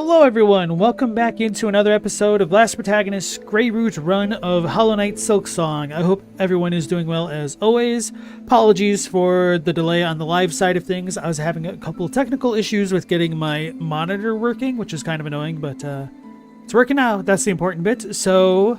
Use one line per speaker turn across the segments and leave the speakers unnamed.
Hello everyone, welcome back into another episode of Last Protagonist's Greyroot run of Hollow Knight Silksong. I hope everyone is doing well as always. Apologies for the delay on the live side of things. I was having a couple of technical issues with getting my monitor working, which is kind of annoying, but it's working now. That's the important bit. So,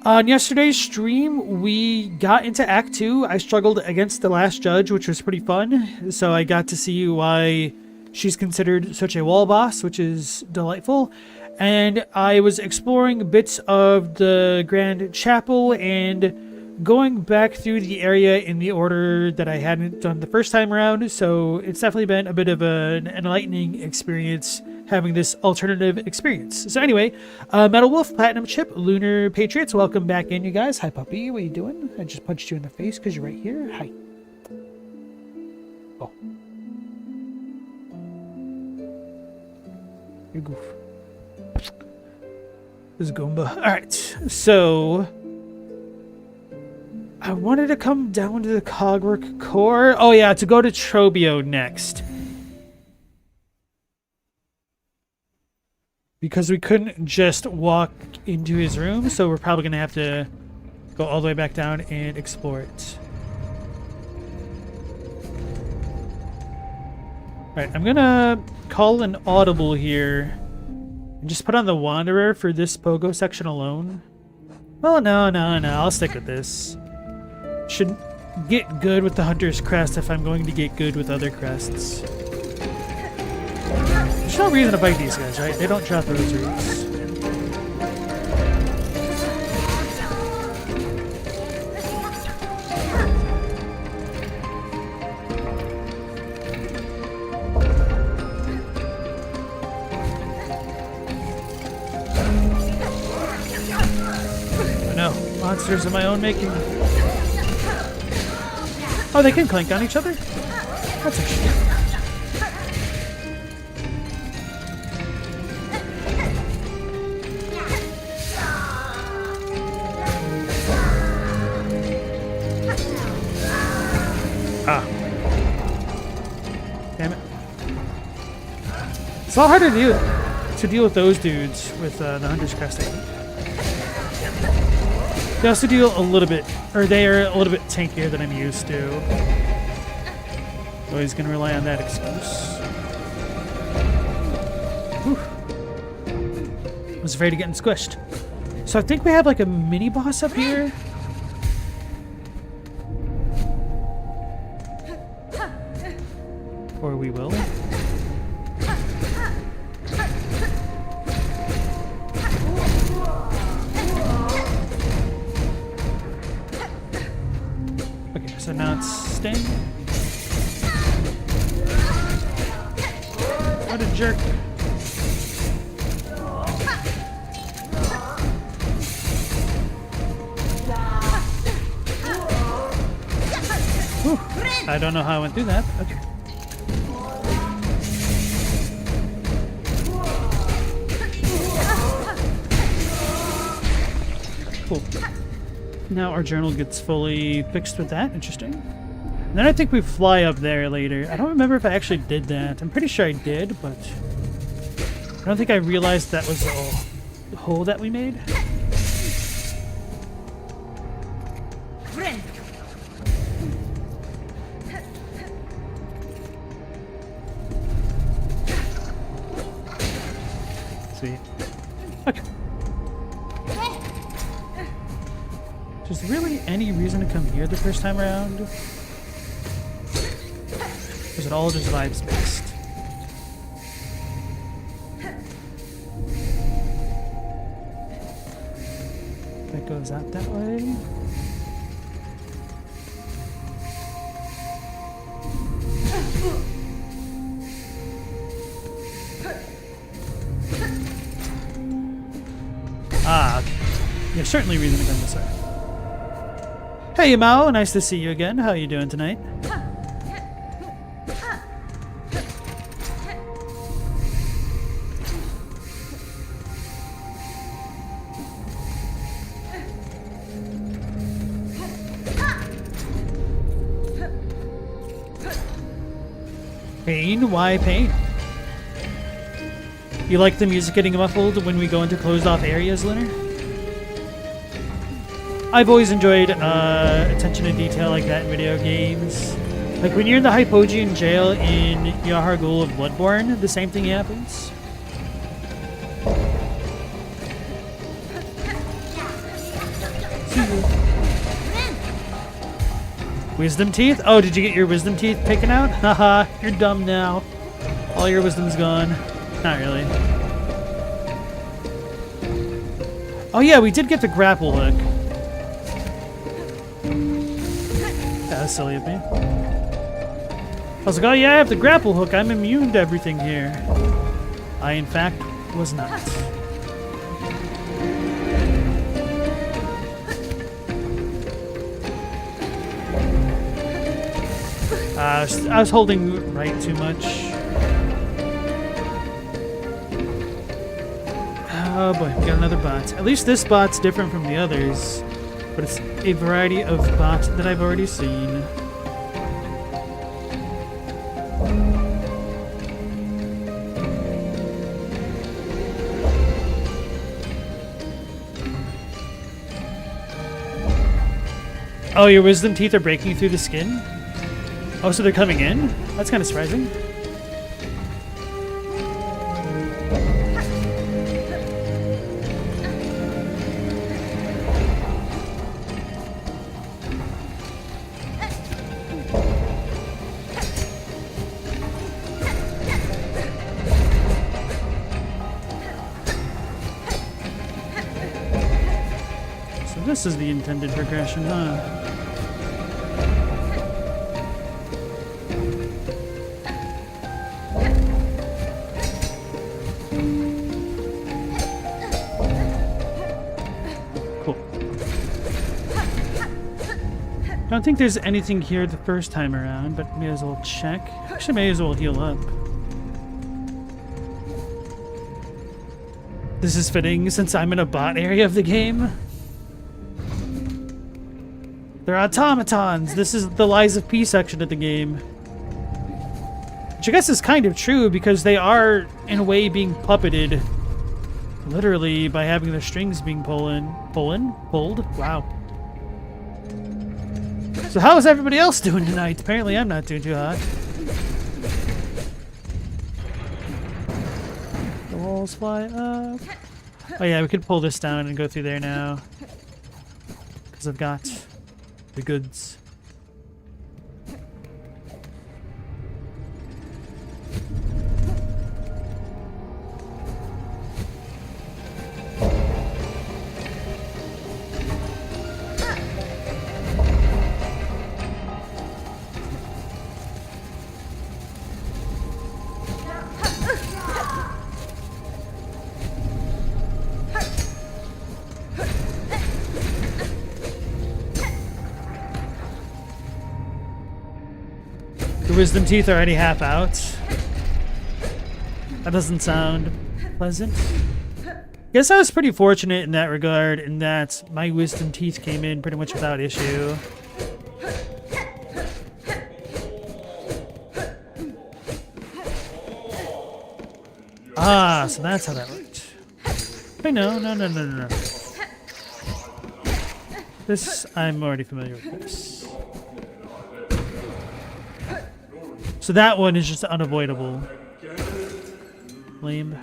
on yesterday's stream, we got into Act 2. I struggled against the last judge, which was pretty fun. So I got to see why she's considered such a wall boss, which is delightful. And I was exploring bits of the Grand Chapel and going back through the area in the order that I hadn't done the first time around. So it's definitely been a bit of an enlightening experience having this alternative experience. So anyway, Metal Wolf, Platinum Chip, Lunar Patriots, welcome back in, you guys. Hi, puppy. What are you doing? I just punched you in the face because you're right here. Hi. Oh. You goof. This is Goomba. Alright, so I wanted to come down to the Cogwork Core. Oh yeah, to go to Trobio next. Because we couldn't just walk into his room, so we're probably going to have to go all the way back down and explore it. Alright, I'm going to call an audible here and just put on the Wanderer for this pogo section alone. Oh, no, I'll stick with this. Should get good with the Hunter's Crest if I'm going to get good with other crests. There's no reason to fight these guys, right? They don't drop rosaries. Monsters of my own making. Oh, they can clank on each other? That's interesting. Ah. Damn it. It's a lot harder to deal with those dudes with the Hunter's Crest, I think. They also deal a little bit, or they are a little bit tankier than I'm used to. Always gonna rely on that excuse. Whew. I was afraid of getting squished. So I think we have like a mini boss up here. Or we will. So now it's Sting. What a jerk. Whew. I don't know how I went through that. Okay. Cool. Now our journal gets fully fixed with that. Interesting. And then I think we fly up there later. I don't remember if I actually did that. I'm pretty sure I did, but I don't think I realized that was the hole that we made. Sweet. Okay. Is there really any reason to come here the first time around? Or is it all just vibes based? That goes out that way. Ah, okay. There's certainly reason to come this way. Hey Mao, nice to see you again. How are you doing tonight? Pain? Why pain? You like the music getting muffled when we go into closed-off areas, Linner? I've always enjoyed attention to detail like that in video games. Like when you're in the Hypogean jail in Yahar Ghul of Bloodborne, the same thing happens. Wisdom teeth? Oh, did you get your wisdom teeth taken out? Haha, you're dumb now. All your wisdom's gone. Not really. Oh yeah, we did get the grapple hook. That was silly of me. I was like, oh yeah, I have the grapple hook. I'm immune to everything here. I, in fact, was not. I was holding right too much. Oh boy, we got another bot. At least this bot's different from the others, but it's a variety of bots that I've already seen. Oh, your wisdom teeth are breaking through the skin? Oh, so they're coming in? That's kind of surprising. So this is the intended progression, huh? I don't think there's anything here the first time around, but may as well check. Actually, may as well heal up. This is fitting since I'm in a bot area of the game. They're automatons. This is the Lies of P section of the game. Which I guess is kind of true because they are, in a way, being puppeted. Literally by having their strings being pulled. Wow. So how is everybody else doing tonight? Apparently I'm not doing too hot. The walls fly up. Oh yeah, we could pull this down and go through there now. Because I've got the goods. The wisdom teeth are already half out. That doesn't sound pleasant. Guess I was pretty fortunate in that regard, in that my wisdom teeth came in pretty much without issue. Ah, so that's how that worked. Wait, no. This, I'm already familiar with this. So that one is just unavoidable. Lame.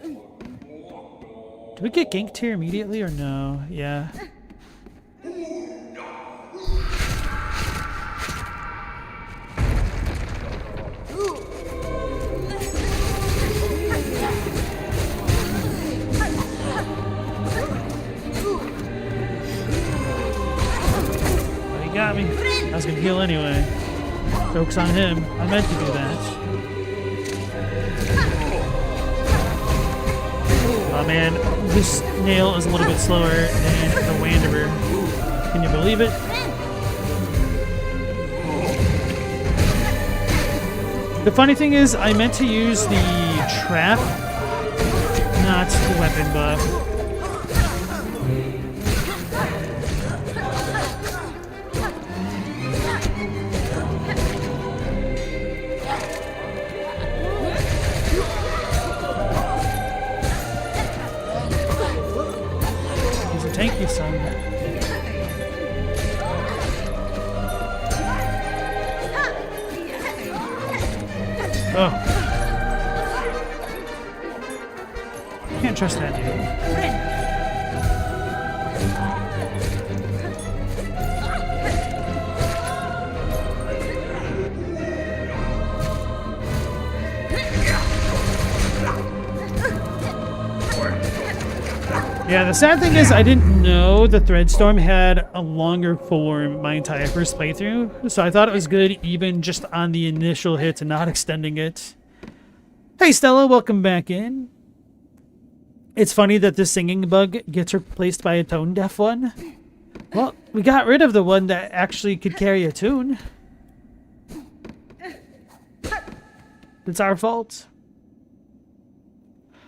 Do we get ganked here immediately or no? Yeah. Oh, he got me. I was gonna heal anyway. Joke's on him. I meant to do that. Oh man, this nail is a little bit slower than the Wanderer. Can you believe it? The funny thing is, I meant to use the trap, not the weapon buff. Oh. Can't trust that dude. Yeah, the sad thing is I didn't know the Threadstorm had a longer form my entire first playthrough, so I thought it was good even just on the initial hit and not extending it. Hey Stella, welcome back in. It's funny that the singing bug gets replaced by a tone-deaf one. Well, we got rid of the one that actually could carry a tune. It's our fault.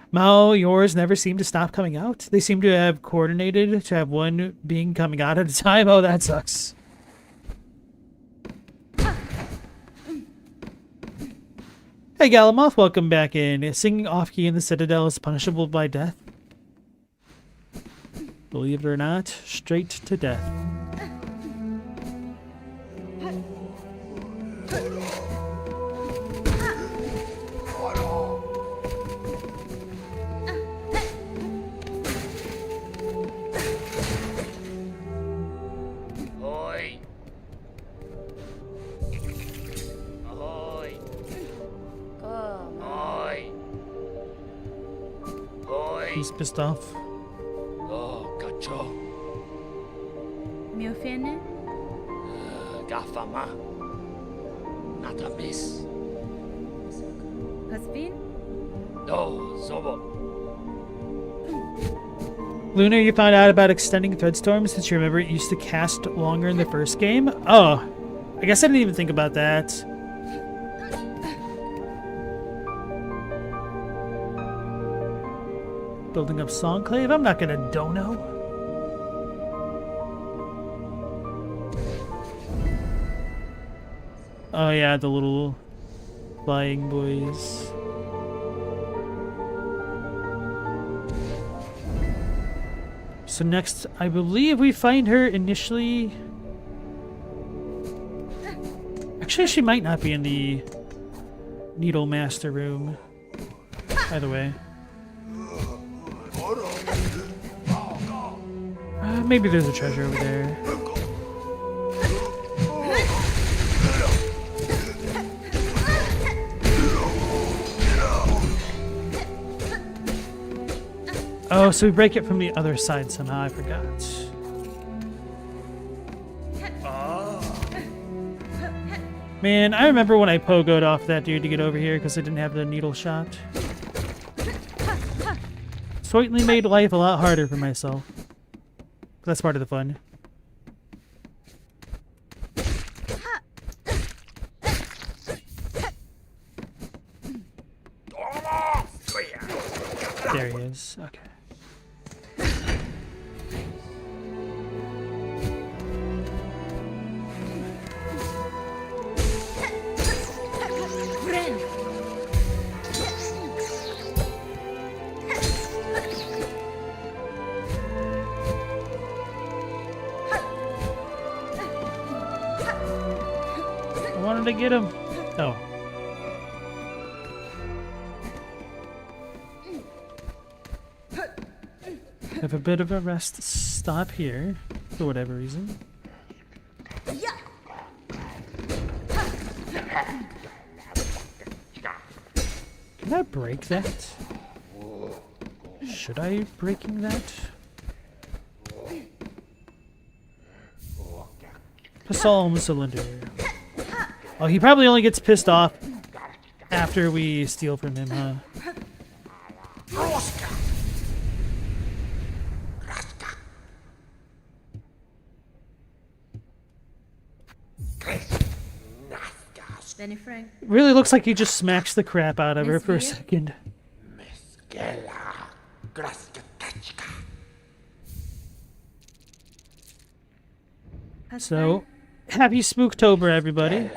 Mao, yours never seem to stop coming out. They seem to have coordinated to have one being coming out at a time. Oh, that sucks. Hey, Galamoth, welcome back in. Singing off-key in the Citadel is punishable by death. Believe it or not, straight to death. He's pissed off.
Oh, cacho.
Me ofende?
Gafama. Nata miss.
Caspin?
No, Zobo.
Lunar, you found out about extending Threadstorm since you remember it used to cast longer in the first game? Oh, I guess I didn't even think about that. Building up Songclave? I'm not gonna dono. Oh yeah, the little flying boys. So next, I believe we find her initially... Actually, she might not be in the Needle Master room. Either way. Maybe there's a treasure over there. Oh, so we break it from the other side somehow. I forgot. Man, I remember when I pogoed off that dude to get over here because I didn't have the needle shot. Certainly made life a lot harder for myself. That's part of the fun. There he is. Okay. I wanted to get him. Oh. Have a bit of a rest stop here, for whatever reason. Can I break that? Should I be breaking that? Psalm cylinder. Oh, he probably only gets pissed off after we steal from him, huh?
Benny Frank.
Really looks like he just smacks the crap out of her for a second. So, happy Spooktober, everybody.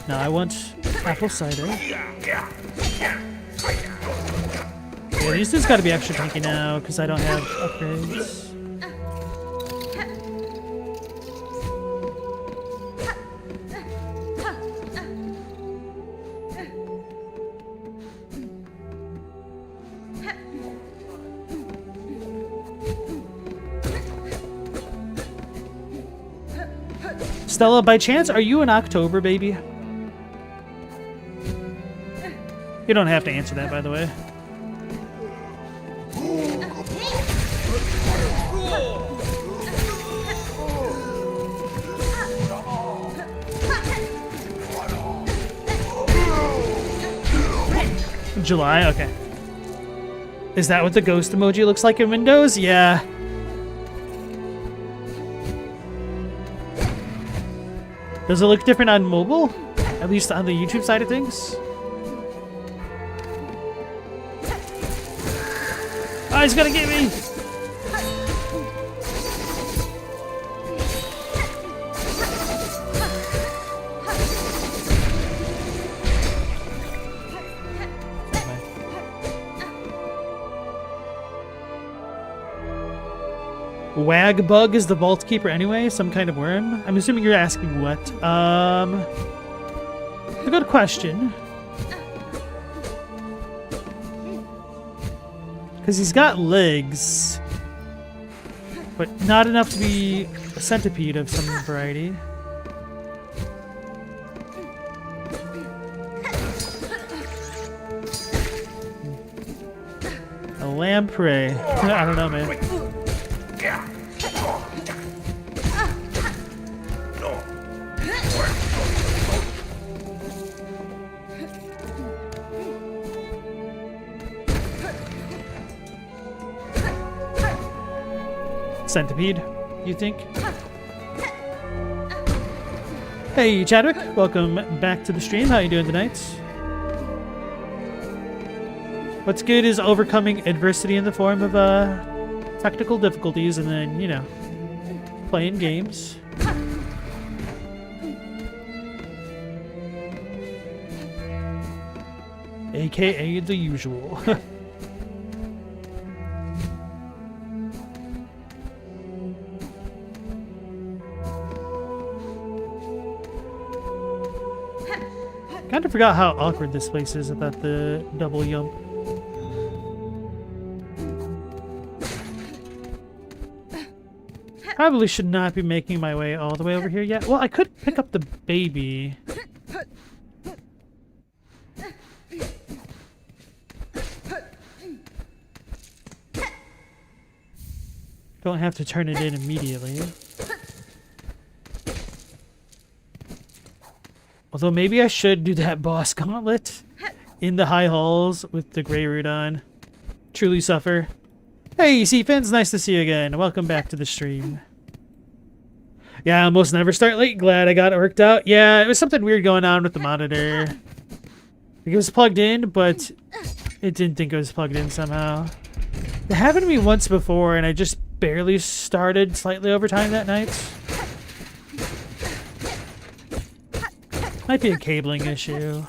No, I want apple cider. Yeah, these dudes gotta be extra tanky now, because I don't have upgrades. Stella, by chance, are you in October, baby? You don't have to answer that, by the way. July? Okay. Is that what the ghost emoji looks like in Windows? Yeah. Does it look different on mobile? At least on the YouTube side of things? Oh, he's gonna get me! Wag bug is the vault keeper anyway? Some kind of worm? I'm assuming you're asking what? A good question. Because he's got legs, but not enough to be a centipede of some variety. A lamprey. I don't know, man. Centipede, you think? Hey Chadwick, welcome back to the stream. How you doing tonight? What's good is overcoming adversity in the form of technical difficulties and then, you know, playing games. AKA the usual. Kind of forgot how awkward this place is without the double yump. Probably should not be making my way all the way over here yet. Well, I could pick up the baby. Don't have to turn it in immediately. Although maybe I should do that boss gauntlet in the high halls with the Greyroot on. Truly suffer. Hey, Seafins, nice to see you again. Welcome back to the stream. Yeah, I almost never start late. Glad I got it worked out. Yeah, it was something weird going on with the monitor. It was plugged in, but it didn't think it was plugged in somehow. It happened to me once before, and I just barely started slightly over time that night. Might be a cabling issue.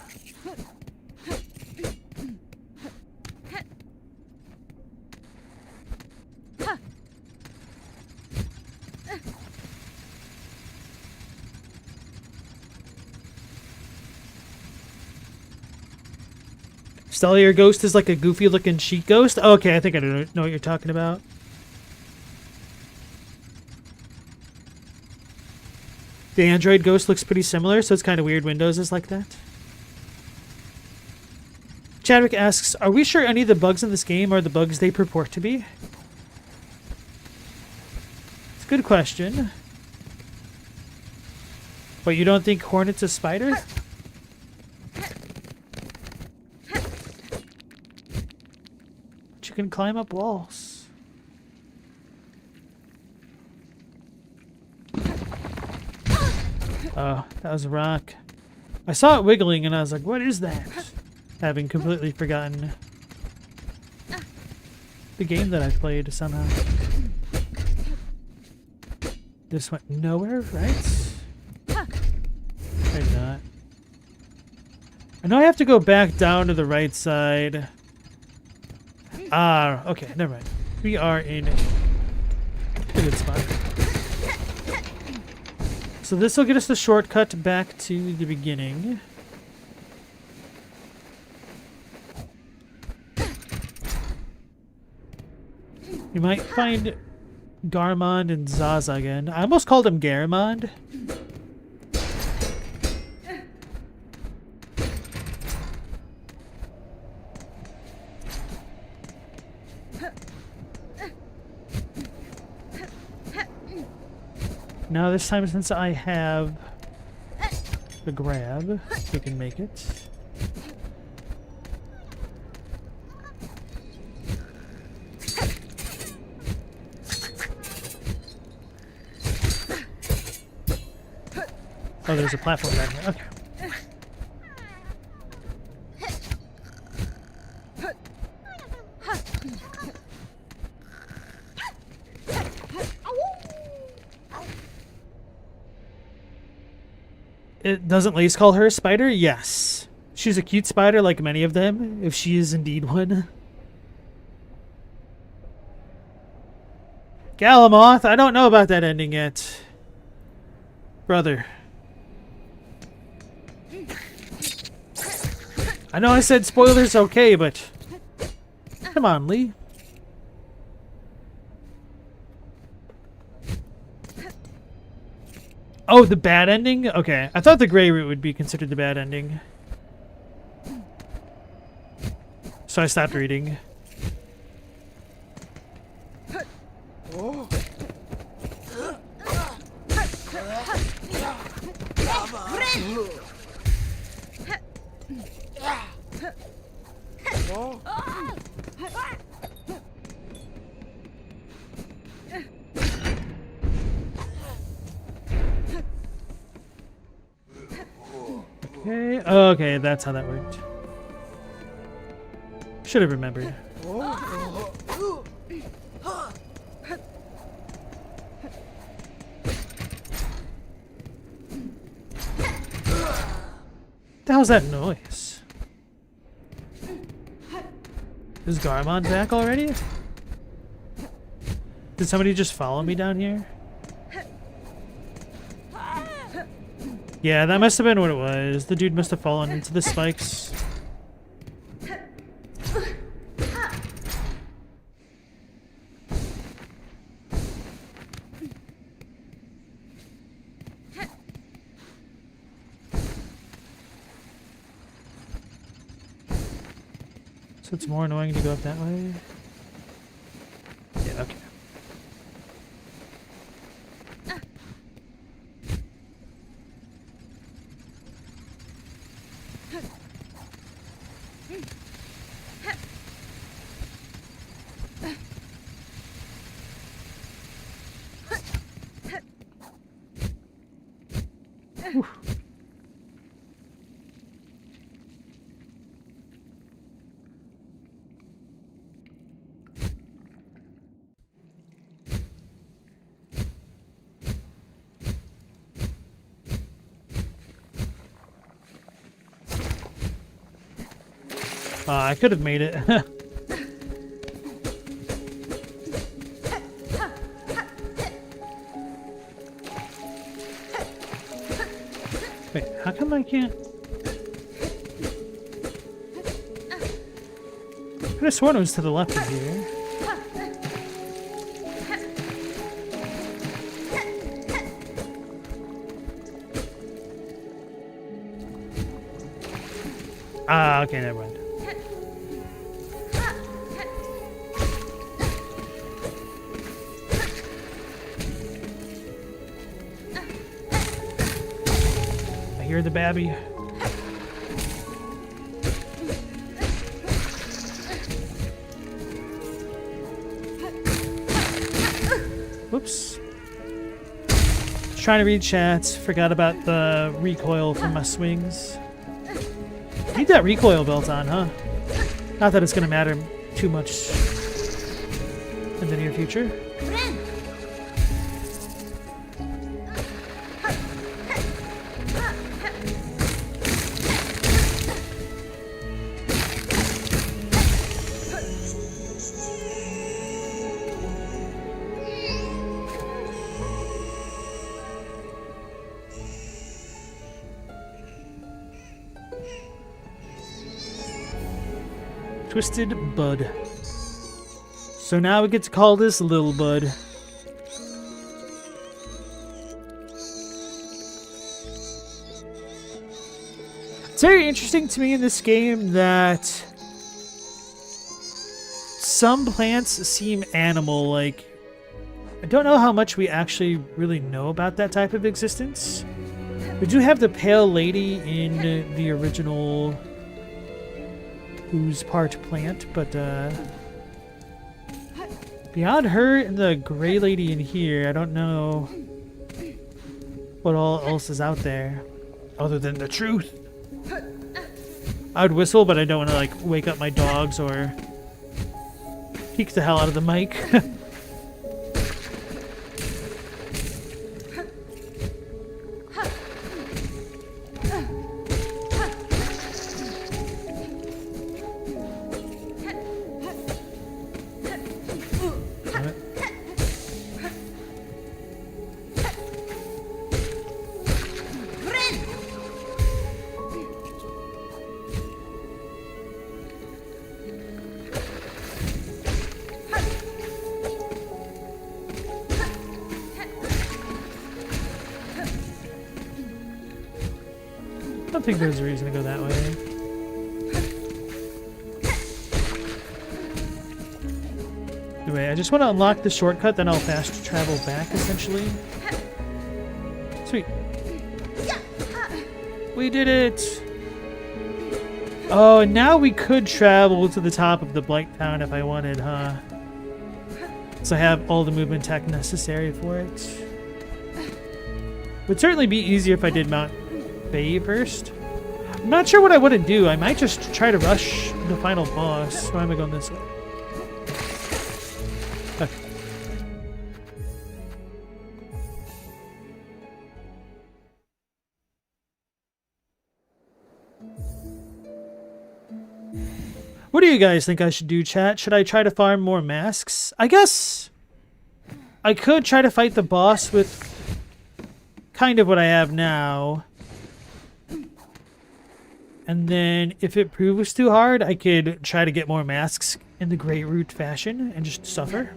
Stella, your ghost is like a goofy looking sheet ghost? Okay, I think I know what you're talking about. The Android ghost looks pretty similar, so it's kind of weird Windows is like that. Chadwick asks, are we sure any of the bugs in this game are the bugs they purport to be? It's a good question. But you don't think Hornet's a spider? But you can climb up walls. Oh, that was a rock. I saw it wiggling and I was like, what is that? Having completely forgotten the game that I played somehow. This went nowhere, right? Maybe not. I know I have to go back down to the right side. Ah, okay, never mind. We are in a good spot. So this will get us the shortcut back to the beginning. You might find Garmond and Zaza again. I almost called him Garamond. Now this time, since I have the grab, we can make it. Oh, there's a platform down here. Okay. Doesn't Lace call her a spider? Yes. She's a cute spider like many of them, if she is indeed one. Galamoth, I don't know about that ending yet. Brother. I know I said spoilers okay, but... Come on, Lee. Oh, the bad ending? Okay. I thought the Greyroot would be considered the bad ending. So I stopped reading. Okay, okay, that's how that worked. Should have remembered. The hell's that noise? Is Garmond back already? Did somebody just follow me down here? Yeah, that must have been what it was. The dude must have fallen into the spikes. So it's more annoying to go up that way? Yeah, okay. I could have made it. Wait, how come I can't? I could have sworn it was to the left of here. Ah, okay, never mind. Hear the babby. Whoops. Just trying to read chats. Forgot about the recoil from my swings. Need that recoil belt on, huh? Not that it's gonna matter too much in the near future. Twisted Bud. So now we get to call this Lil Bud. It's very interesting to me in this game that some plants seem animal-like. I don't know how much we actually really know about that type of existence. We do have the pale lady in the original who's part plant, but beyond her and the gray lady in here, I don't know what all else is out there other than the truth. I would whistle, but I don't want to like wake up my dogs or peek the hell out of the mic. I don't think there's a reason to go that way. Anyway, I just want to unlock the shortcut, then I'll fast travel back, essentially. Sweet. We did it! Oh, and now we could travel to the top of the Blight Town if I wanted, huh? So I have all the movement tech necessary for it. Would certainly be easier if I did Mount Bay first. I'm not sure what I want to do. I might just try to rush the final boss. Why am I going this way? Okay. What do you guys think I should do, chat? Should I try to farm more masks? I guess I could try to fight the boss with kind of what I have now. And then if it proves too hard, I could try to get more masks in the Greyroot fashion and just suffer.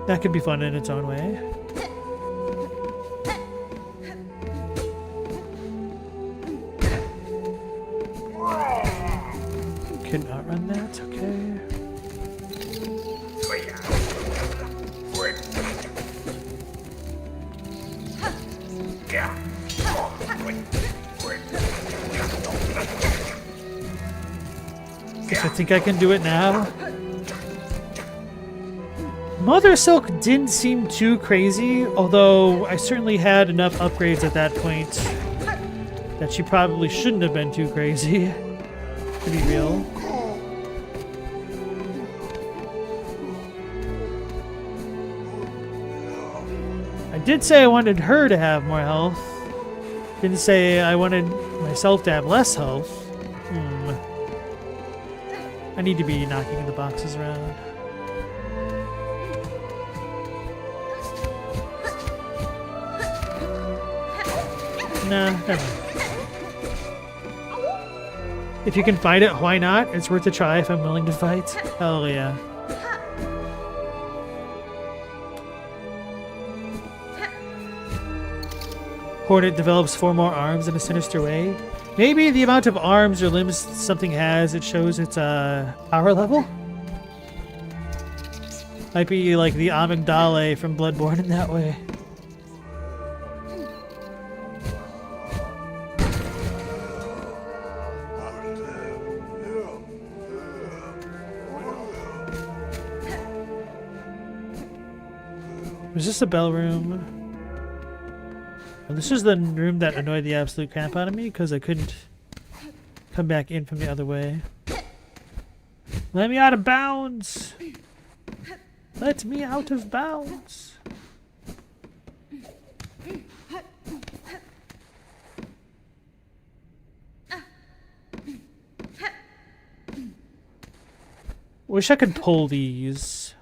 That could be fun in its own way. Could not run that, okay. I think I can do it now. Mother Silk didn't seem too crazy, although I certainly had enough upgrades at that point that she probably shouldn't have been too crazy, to be real. I did say I wanted her to have more health. Didn't say I wanted myself to have less health. I need to be knocking the boxes around. Nah, never mind. If you can fight it, why not? It's worth a try if I'm willing to fight. Hell yeah. Hornet develops 4 more arms in a sinister way. Maybe the amount of arms or limbs something has, it shows its power level? Might be like the Amygdala from Bloodborne in that way. Was this a bell room? Oh, this is the room that annoyed the absolute crap out of me because I couldn't come back in from the other way. Let me out of bounds! Let me out of bounds! Wish I could pull these.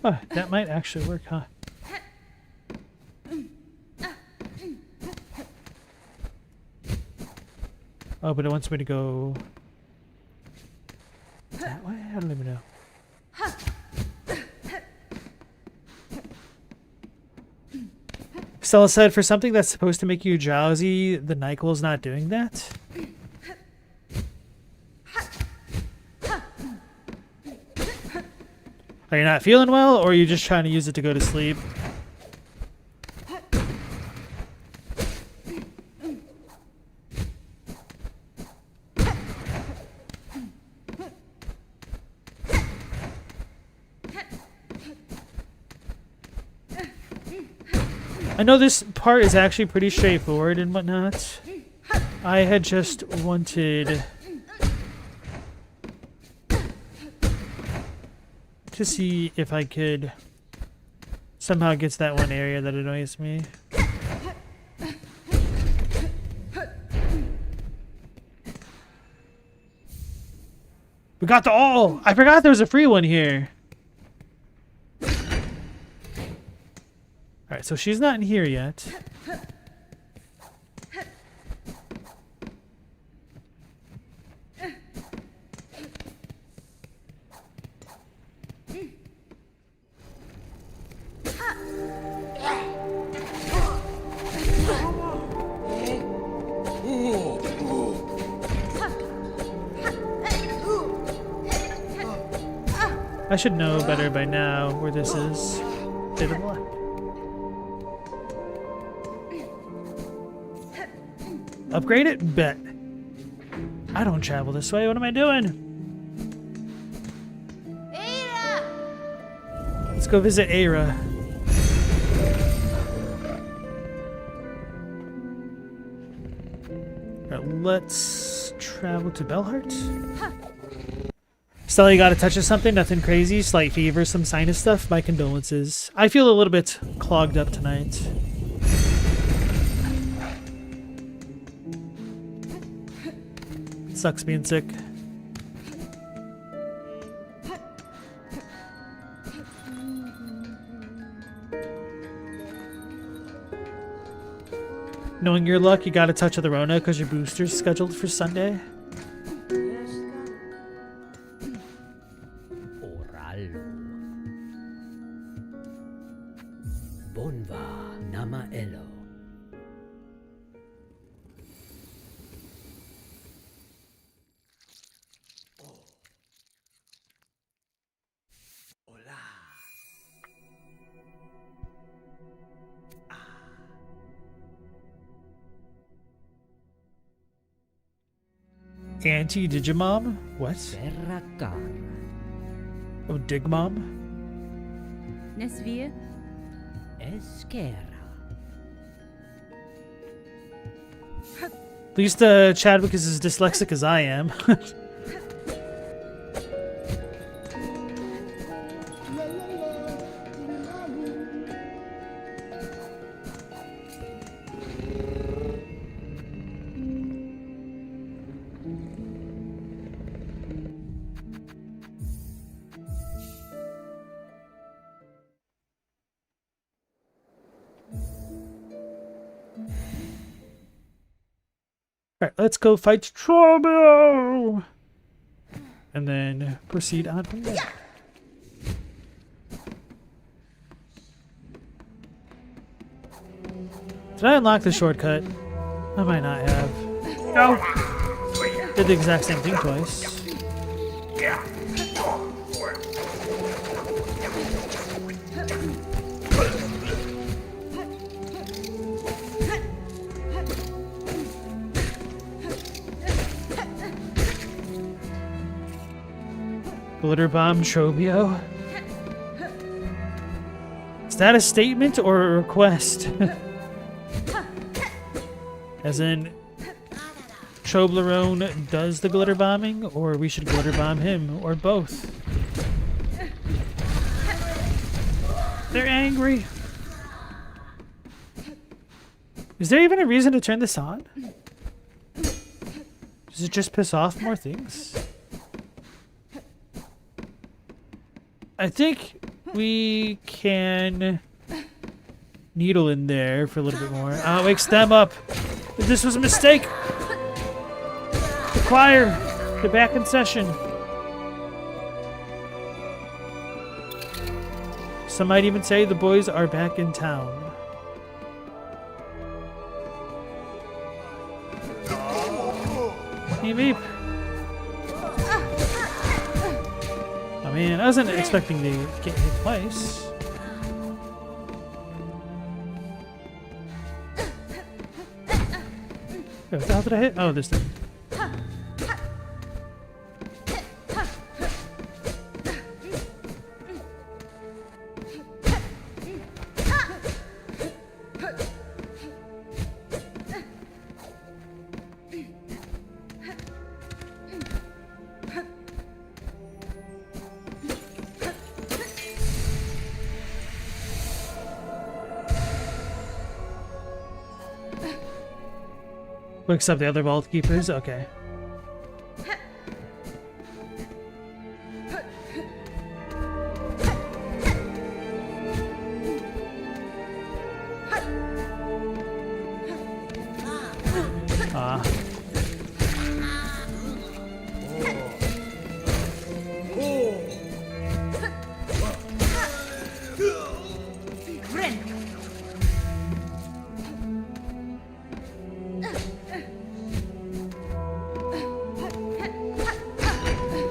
Oh, that might actually work, huh? Oh, but it wants me to go that way? I don't even know. Stella said, for something that's supposed to make you drowsy, the NyQuil's not doing that? Are you not feeling well, or are you just trying to use it to go to sleep? I know this part is actually pretty straightforward and whatnot. I had just wanted to see if I could somehow get to that one area that annoys me. We got the all! I forgot there was a free one here. Alright, so she's not in here yet. I should know better by now where this is. Bit of luck. Upgrade it? Bet. I don't travel this way. What am I doing? Ada! Let's go visit Aira. Alright, let's travel to Belhart. Stella, you got a touch of something? Nothing crazy? Slight fever, some sinus stuff? My condolences. I feel a little bit clogged up tonight. Sucks being sick. Knowing your luck, you got a touch of the Rona because your booster's scheduled for Sunday.
Bonva nama elo.
Anti-Digimom? What?
Serrakar.
Oh, Digmom?
Nesvia?
Eskera.
At least Chadwick is as dyslexic as I am. Alright, let's go fight Trouble! And then proceed on from there. Did I unlock the shortcut? I might not have. No! Did the exact same thing twice. Glitter Bomb Trobio? Is that a statement or a request? As in, Troblerone does the glitter bombing, or we should glitter bomb him, or both. They're angry. Is there even a reason to turn this on? Does it just piss off more things? I think We can needle in there for a little bit more. Oh, wakes them up. This was a mistake. The choir, they're back in session. Some might even say the boys are back in town. Beep beep. Oh man, I wasn't expecting to get hit twice. Wait, what the hell did I hit? Oh, this thing. Wakes up the other vault keepers? Okay. Ah.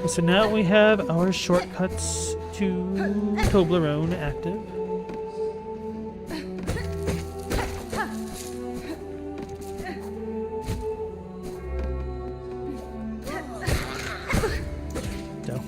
So now we have our shortcuts to Toblerone active. Go.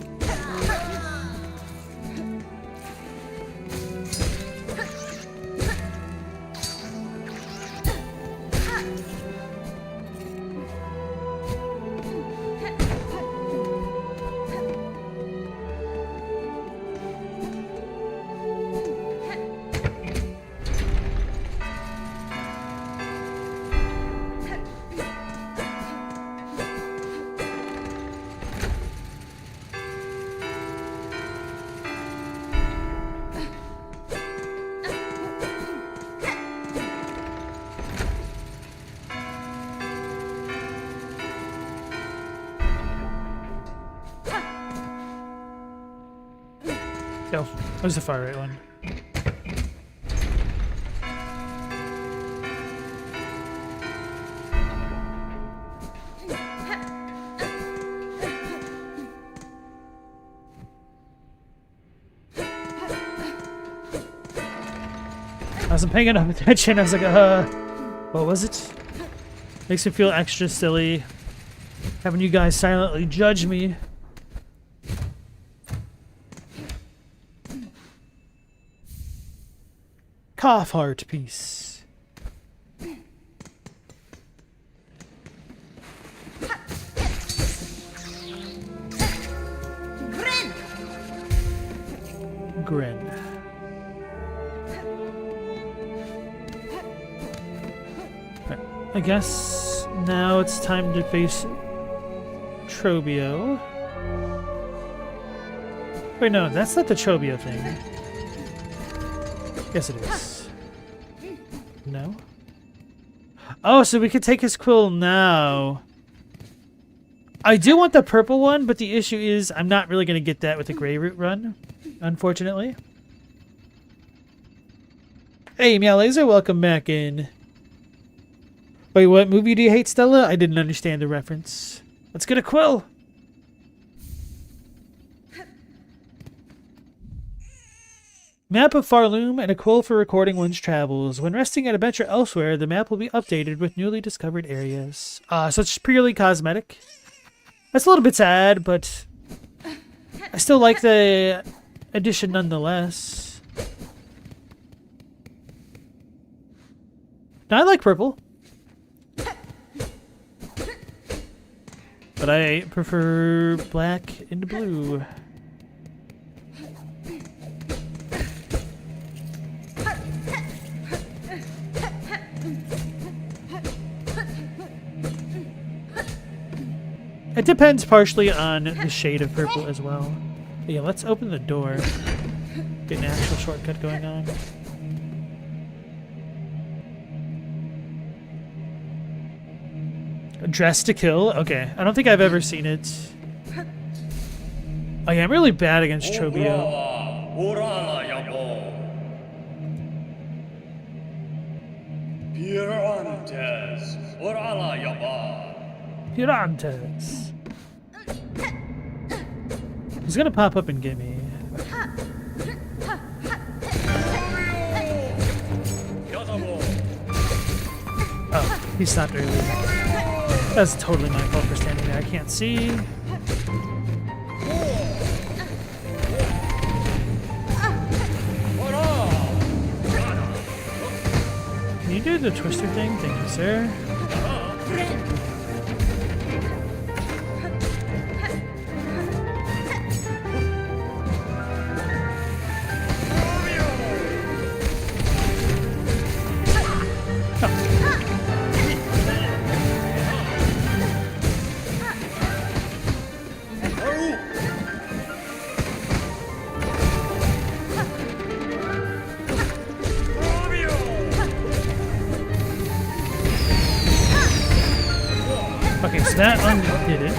Go. That was the far right one. I wasn't paying enough attention. I was like, what was it? Makes me feel extra silly having you guys silently judge me. Cough heart piece. Grin. Right. I guess now it's time to face Trobio. Wait, no, that's not the Trobio thing. Yes, it is. No? Oh, so we could take his quill now. I do want the purple one, but the issue is I'm not really going to get that with the Greyroot run, unfortunately. Hey, Meow Laser, welcome back in. Wait, what movie do you hate, Stella? I didn't understand the reference. Let's get a quill. Map of Farloom and a quill for recording one's travels. When resting at adventure elsewhere, the map will be updated with newly discovered areas. So it's purely cosmetic. That's a little bit sad, but I still like the addition nonetheless. Now, I like purple, but I prefer black and blue. It depends partially on the shade of purple as well. But yeah, let's open the door. Get an actual shortcut going on. Dress to Kill? Okay. I don't think I've ever seen it. Oh yeah, I'm really bad against Trobio. Pirantes. He's gonna pop up and get me. Oh, he stopped early. That's totally my fault for standing there. I can't see. Can you do the twister thing? Thank you, sir. Okay, so that undid it.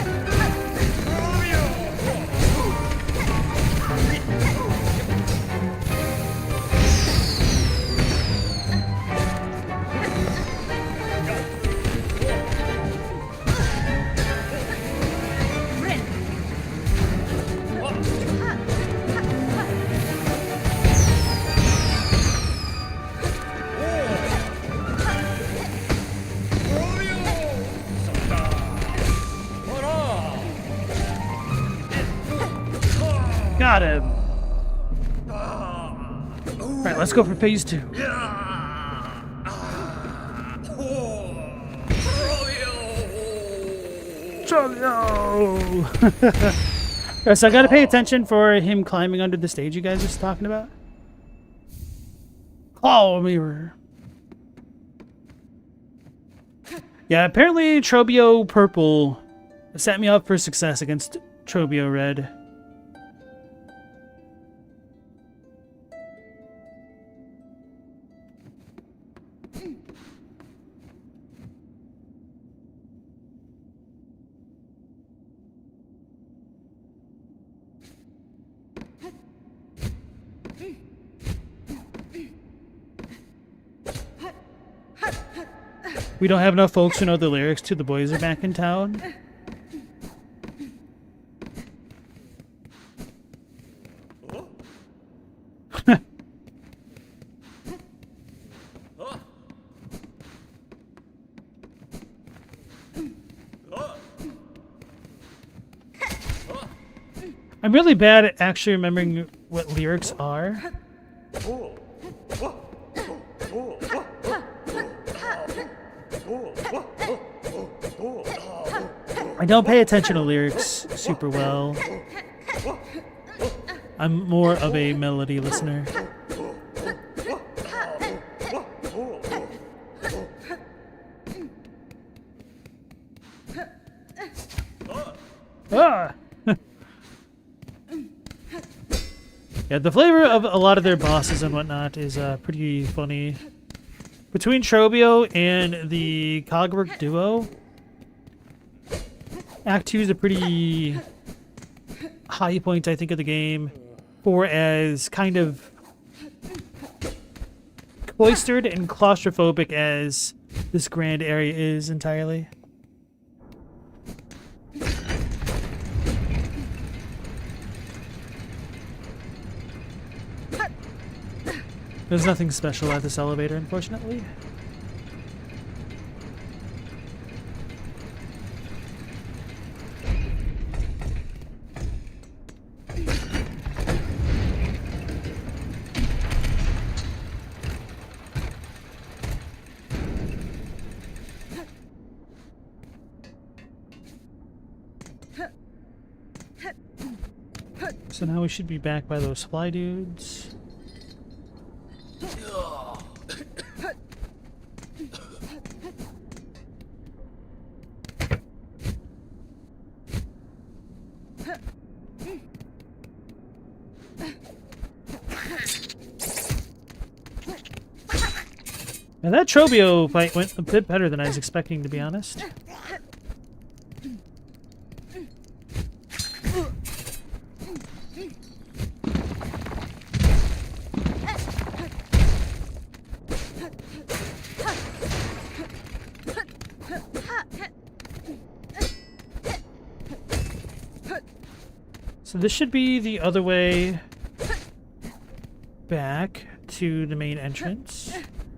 Got him. Right, let's go for phase 2. Alright, so I gotta pay attention for him climbing under the stage you guys are talking about. Claw mirror. Yeah, apparently Trobio Purple set me up for success against Trobio Red. We don't have enough folks who know the lyrics to The Boys Are Back in Town. I'm really bad at actually remembering what lyrics are. I don't pay attention to lyrics super well. I'm more of a melody listener. Ah! Yeah, the flavor of a lot of their bosses and whatnot is pretty funny. Between Trobio and the Cogwork duo, Act 2 is a pretty high point, I think, of the game, for as kind of cloistered and claustrophobic as this grand area is entirely. There's nothing special at this elevator, unfortunately. So now we should be back by those fly dudes. Now that Trobio fight went a bit better than I was expecting, to be honest. So this should be the other way back to the main entrance.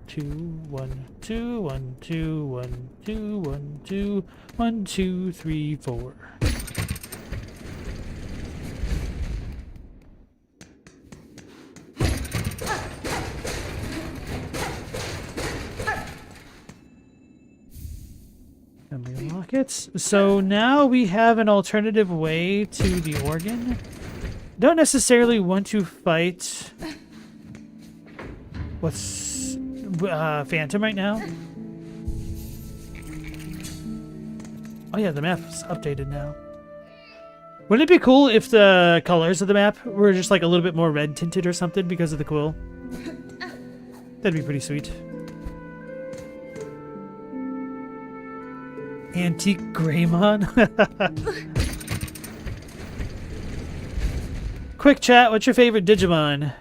2, 1, 2, 1, 2, 1, 2, 1, 2, 1, 2, 3, 4. And we unlock it. So now we have an alternative way to the organ. Don't necessarily want to fight what's Phantom right now. Oh yeah, the map's updated now. Wouldn't it be cool if the colors of the map were just like a little bit more red tinted or something because of the quill? That'd be pretty sweet. Antique Greymon. Quick chat, what's your favorite Digimon?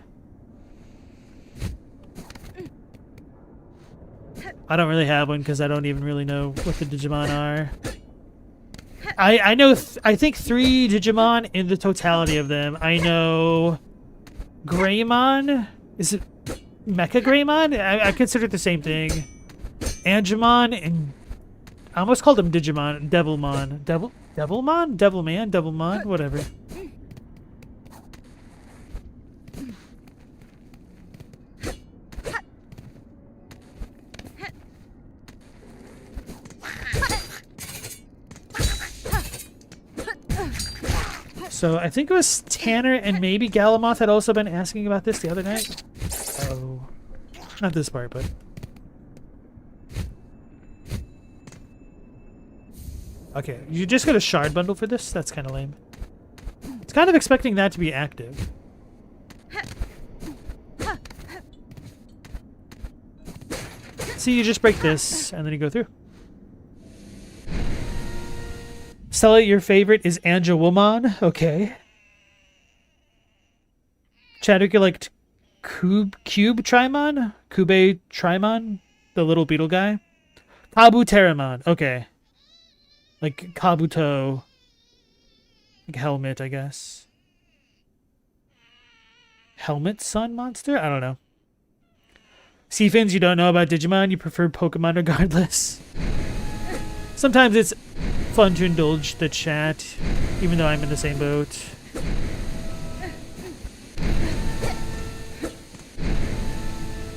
I don't really have one because I don't even really know what the Digimon are. I know, I think 3 Digimon in the totality of them. I know Greymon. Is it Mecha Greymon? I consider it the same thing. Angemon and I almost called him Digimon. Devilmon. Devilmon? Devilman? Devilmon? Whatever. So I think it was Tanner and maybe Galamoth had also been asking about this the other night. Oh, not this part, but okay. You just got a shard bundle for this? That's kind of lame. It's kind of expecting that to be active. See, you just break this and then you go through. Stella, your favorite is Angewomon. Okay. Chadwick, you liked Cube Trimon? Kube Trimon? The little beetle guy? Kabuteramon. Okay. Like Kabuto. Like helmet, I guess. Helmet Sun Monster? I don't know. Seafins, you don't know about Digimon. You prefer Pokemon regardless. Sometimes it's fun to indulge the chat, even though I'm in the same boat.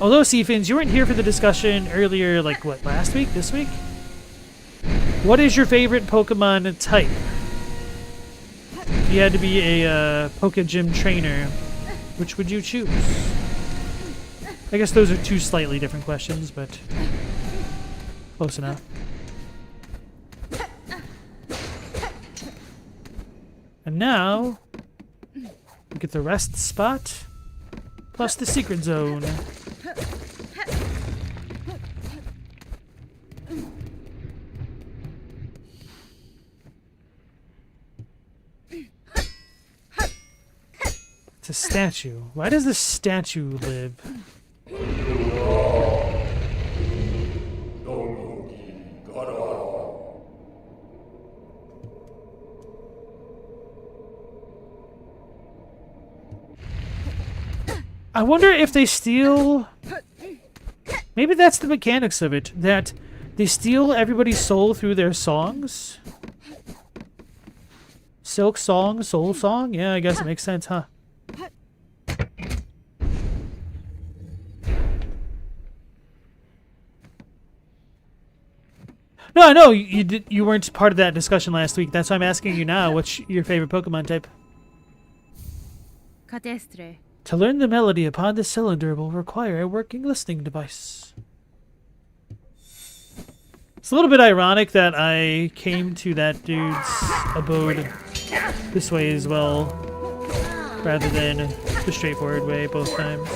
Although, Seafins, you weren't here for the discussion earlier, like, what, last week? This week? What is your favorite Pokemon type? If you had to be a Poke-Gym trainer, which would you choose? I guess those are 2 slightly different questions, but close enough. And now, we get the rest spot, plus the secret zone. It's a statue. Why does the statue live? I wonder if they steal... Maybe that's the mechanics of it, that they steal everybody's soul through their songs? Silksong, Soul Song? Yeah, I guess it makes sense, huh? No, I know you weren't part of that discussion last week. That's why I'm asking you now. What's your favorite Pokemon type?
Cadestre.
To learn the melody upon the cylinder will require a working listening device. It's a little bit ironic that I came to that dude's abode this way as well, rather than the straightforward way both times.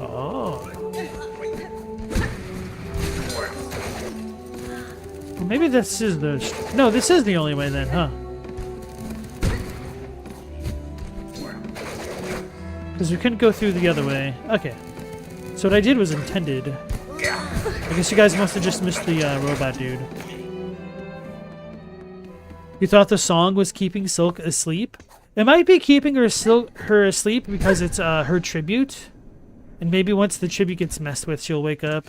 Oh. song. Well, maybe this is the... No, this is the only way then, huh? Because we couldn't go through the other way. Okay. So what I did was intended. I guess you guys must have just missed the robot dude. You thought the song was keeping Silk asleep? It might be keeping her asleep because it's her tribute. And maybe once the tribute gets messed with, she'll wake up.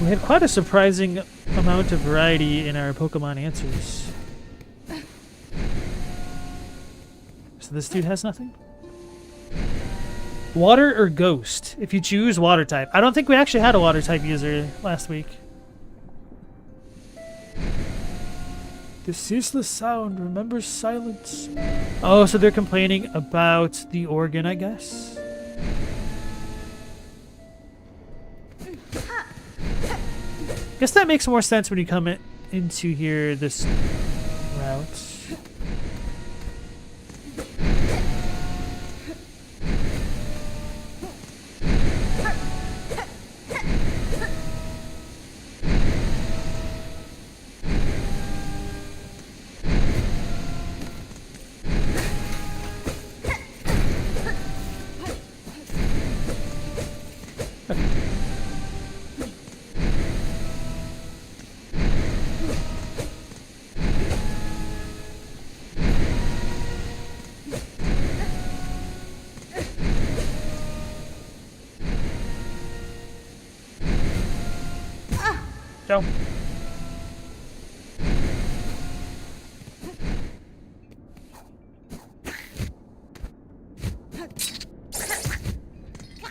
We had quite a surprising amount of variety in our Pokemon answers. So this dude has nothing? Water or ghost? If you choose water type. I don't think we actually had a water type user last week. The ceaseless sound remembers silence. Oh, so they're complaining about the organ, I guess. Guess that makes more sense when you come into here this route. Go.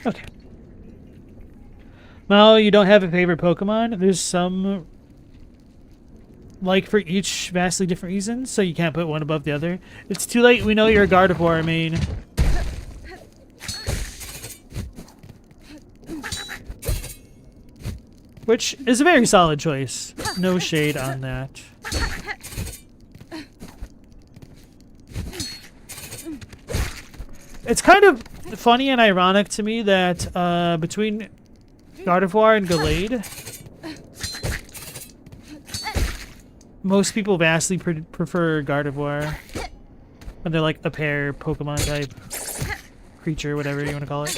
Okay. Well, you don't have a favorite Pokemon. There's some, like, for each vastly different reasons, so you can't put one above the other. It's too late. We know you're a Gardevoir main. Which is a very solid choice. No shade on that. It's kind of funny and ironic to me that between Gardevoir and Gallade, most people vastly prefer Gardevoir. When they're like a pair Pokemon type creature, whatever you want to call it.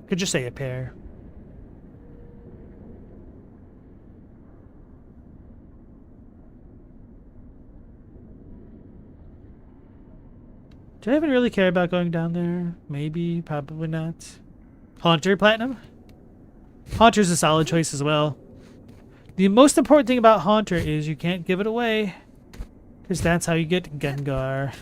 Could just say a pair. Do I even really care about going down there? Maybe, probably not. Haunter Platinum? Haunter's a solid choice as well. The most important thing about Haunter is you can't give it away. Because that's how you get Gengar.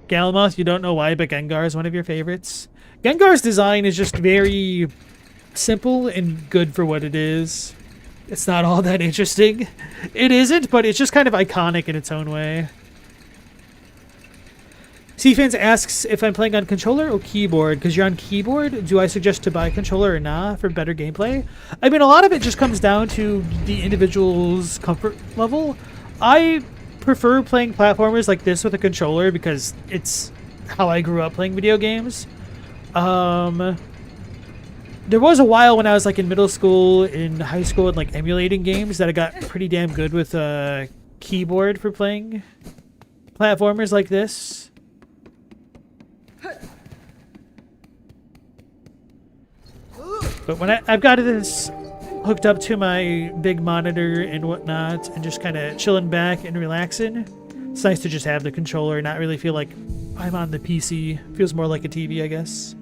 Galamoth, you don't know why, but Gengar is one of your favorites. Gengar's design is just very simple and good for what it is. It's not all that interesting. It isn't, but it's just kind of iconic in its own way. CFans asks if I'm playing on controller or keyboard. Because you're on keyboard, do I suggest to buy a controller or not for better gameplay? I mean, a lot of it just comes down to the individual's comfort level. I prefer playing platformers like this with a controller because it's how I grew up playing video games. There was a while when I was like in middle school, in high school, and like emulating games that I got pretty damn good with a keyboard for playing platformers like this. But when I've got this hooked up to my big monitor and whatnot and just kind of chilling back and relaxing, it's nice to just have the controller and not really feel like I'm on the PC. Feels more like a TV, I guess.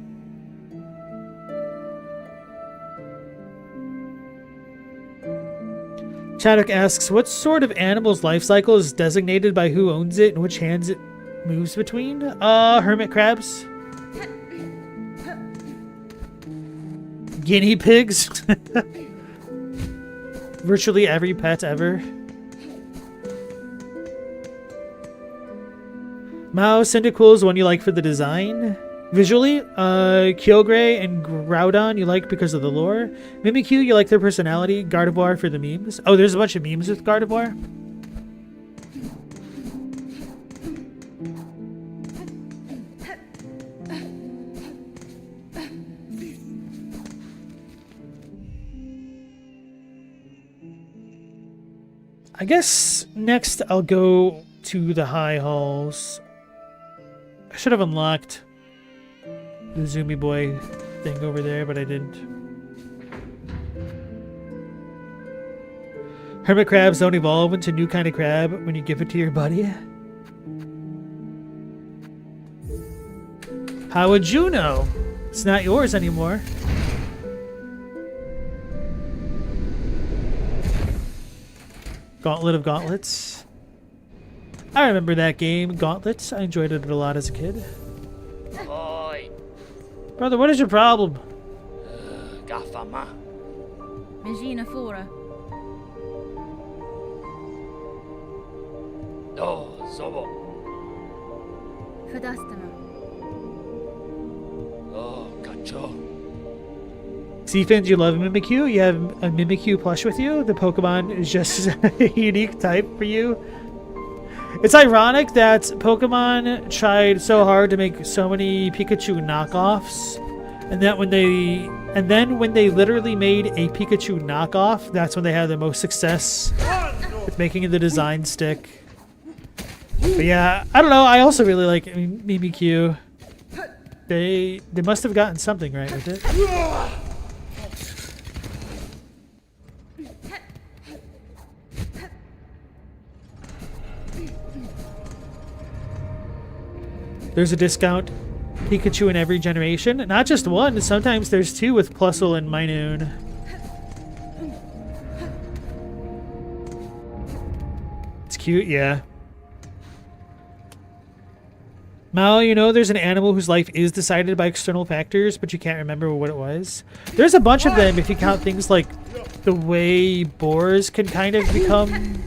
Chadwick asks, what sort of animal's life cycle is designated by who owns it and which hands it moves between? Hermit crabs. Guinea pigs. Virtually every pet ever. Mao Cyndaquil is one you like for the design. Visually, Kyogre and Groudon you like because of the lore. Mimikyu you like their personality. Gardevoir for the memes. Oh, there's a bunch of memes with Gardevoir. I guess next I'll go to the high halls. I should have unlocked the Zoomy Boy thing over there, but I didn't. Hermit crabs don't evolve into new kind of crab when you give it to your buddy. How would you know? It's not yours anymore. Gauntlet of Gauntlets. I remember that game, Gauntlets. I enjoyed it a lot as a kid.
Oi.
Brother, what is your problem?
Gafama.
Magina Fora.
No, Zobo.
Fadastama.
Oh, Gacho.
Seafins, you love Mimikyu? You have a Mimikyu plush with you? The Pokemon is just a unique type for you. It's ironic that Pokemon tried so hard to make so many Pikachu knockoffs, and that then when they literally made a Pikachu knockoff, that's when they had the most success with making the design stick. But yeah, I don't know. I also really like Mimikyu. They must have gotten something right with it. There's a discount Pikachu in every generation. Not just one, sometimes there's two with Plusle and Minoon. It's cute, yeah. Mal, you know there's an animal whose life is decided by external factors, but you can't remember what it was? There's a bunch of them if you count things like the way boars can kind of become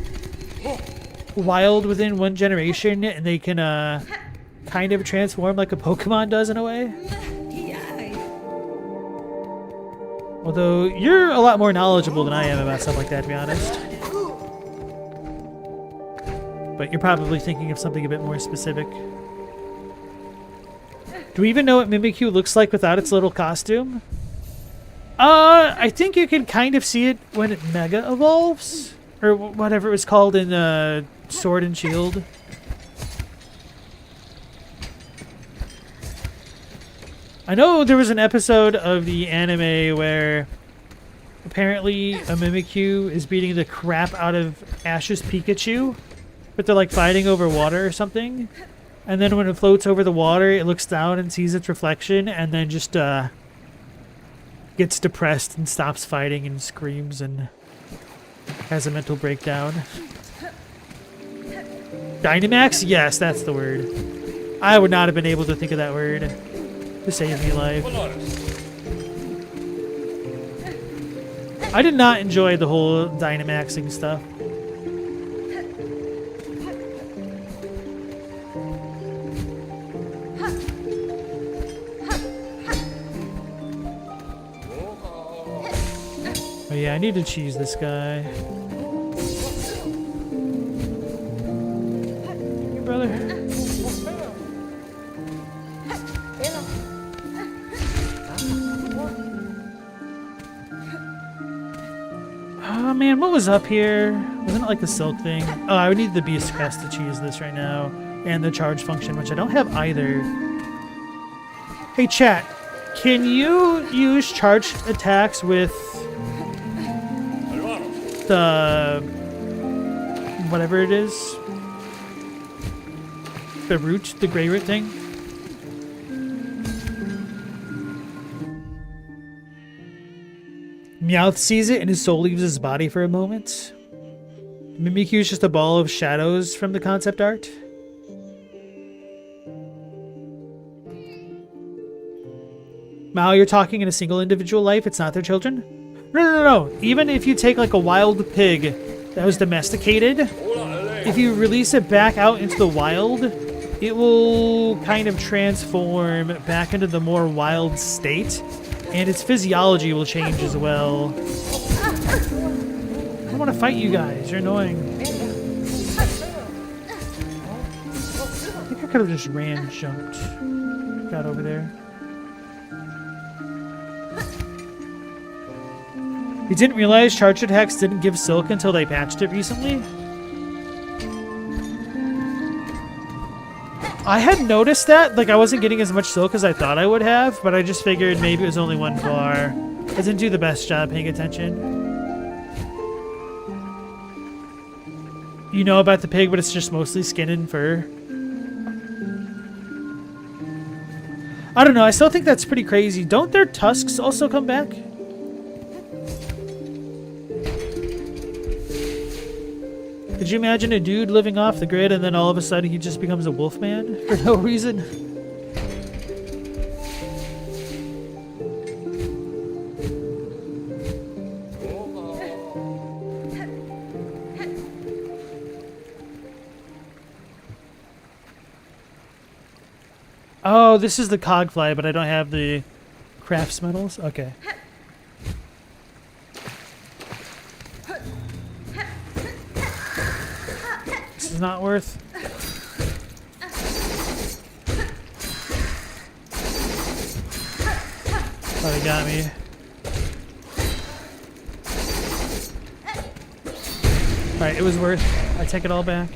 wild within one generation, and they can, kind of transform like a Pokemon does in a way. Although you're a lot more knowledgeable than I am about stuff like that, to be honest. But you're probably thinking of something a bit more specific. Do we even know what Mimikyu looks like without its little costume? I think you can kind of see it when it Mega Evolves. Or whatever it was called in Sword and Shield. I know there was an episode of the anime where apparently a Mimikyu is beating the crap out of Ash's Pikachu, but they're like fighting over water or something. And then when it floats over the water, it looks down and sees its reflection and then just gets depressed and stops fighting and screams and has a mental breakdown. Dynamax? Yes, that's the word. I would not have been able to think of that word to save me life. I did not enjoy the whole Dynamaxing stuff. Oh yeah, I need to cheese this guy. Thank you, brother. Oh man, what was up here? Wasn't it like the silk thing? Oh, I would need the beast crest to cheese this right now. And the charge function, which I don't have either. Hey chat, can you use charge attacks with the whatever it is? The root, the Greyroot thing? Meowth sees it and his soul leaves his body for a moment. Mimikyu is just a ball of shadows from the concept art. Mao, you're talking in a single individual life. It's not their children. No. Even if you take like a wild pig that was domesticated, if you release it back out into the wild, it will kind of transform back into the more wild state, and its physiology will change as well. I don't want to fight you guys. You're annoying. I think I could have just jumped. Got over there. You didn't realize charge attacks didn't give Silk until they patched it recently? I had noticed that, like I wasn't getting as much Silk as I thought I would have, but I just figured maybe it was only one bar. I didn't do the best job paying attention. You know about the pig, but it's just mostly skin and fur. I don't know, I still think that's pretty crazy. Don't their tusks also come back? Could you imagine a dude living off the grid and then all of a sudden he just becomes a wolf man for no reason? Oh, this is the cogfly, but I don't have the crafts metals? Okay. This is not worth. Oh, they got me. Alright, it was worth. I take it all back.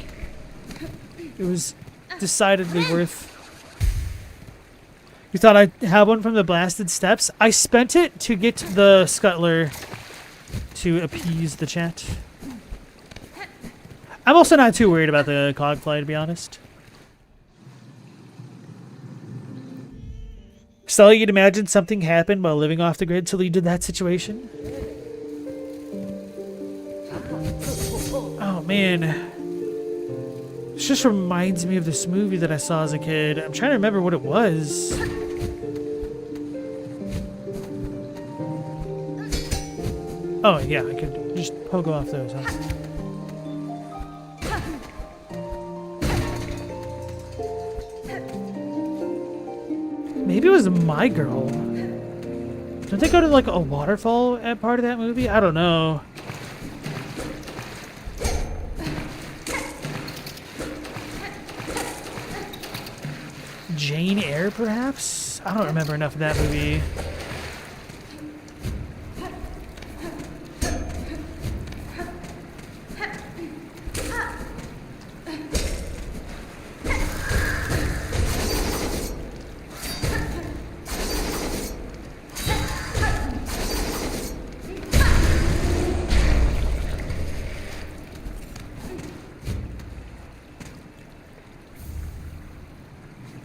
It was decidedly worth. You thought I'd have one from the blasted steps? I spent it to get the scuttler to appease the chat. I'm also not too worried about the cogfly, to be honest. Stella, you'd imagine something happened while living off the grid to lead to that situation? Oh, man. This just reminds me of this movie that I saw as a kid. I'm trying to remember what it was. Oh, yeah, I could just pogo off those, huh? Maybe it was My Girl. Don't they go to like a waterfall at part of that movie? I don't know. Jane Eyre, perhaps? I don't remember enough of that movie.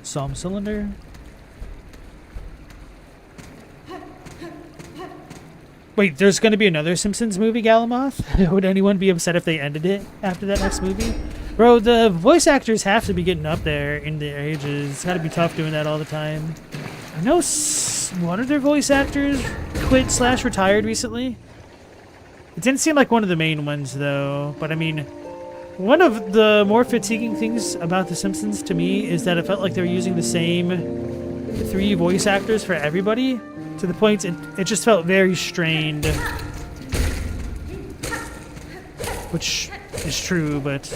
Psalm cylinder. Wait, there's going to be another Simpsons movie, Galamoth? Would anyone be upset if they ended it after that next movie? Bro, the voice actors have to be getting up there in their ages. It's got to be tough doing that all the time. I know one of their voice actors quit/retired recently. It didn't seem like one of the main ones, though. But I mean, one of the more fatiguing things about The Simpsons to me is that it felt like they were using the same 3 voice actors for everybody, to the point it just felt very strained. Which is true, but...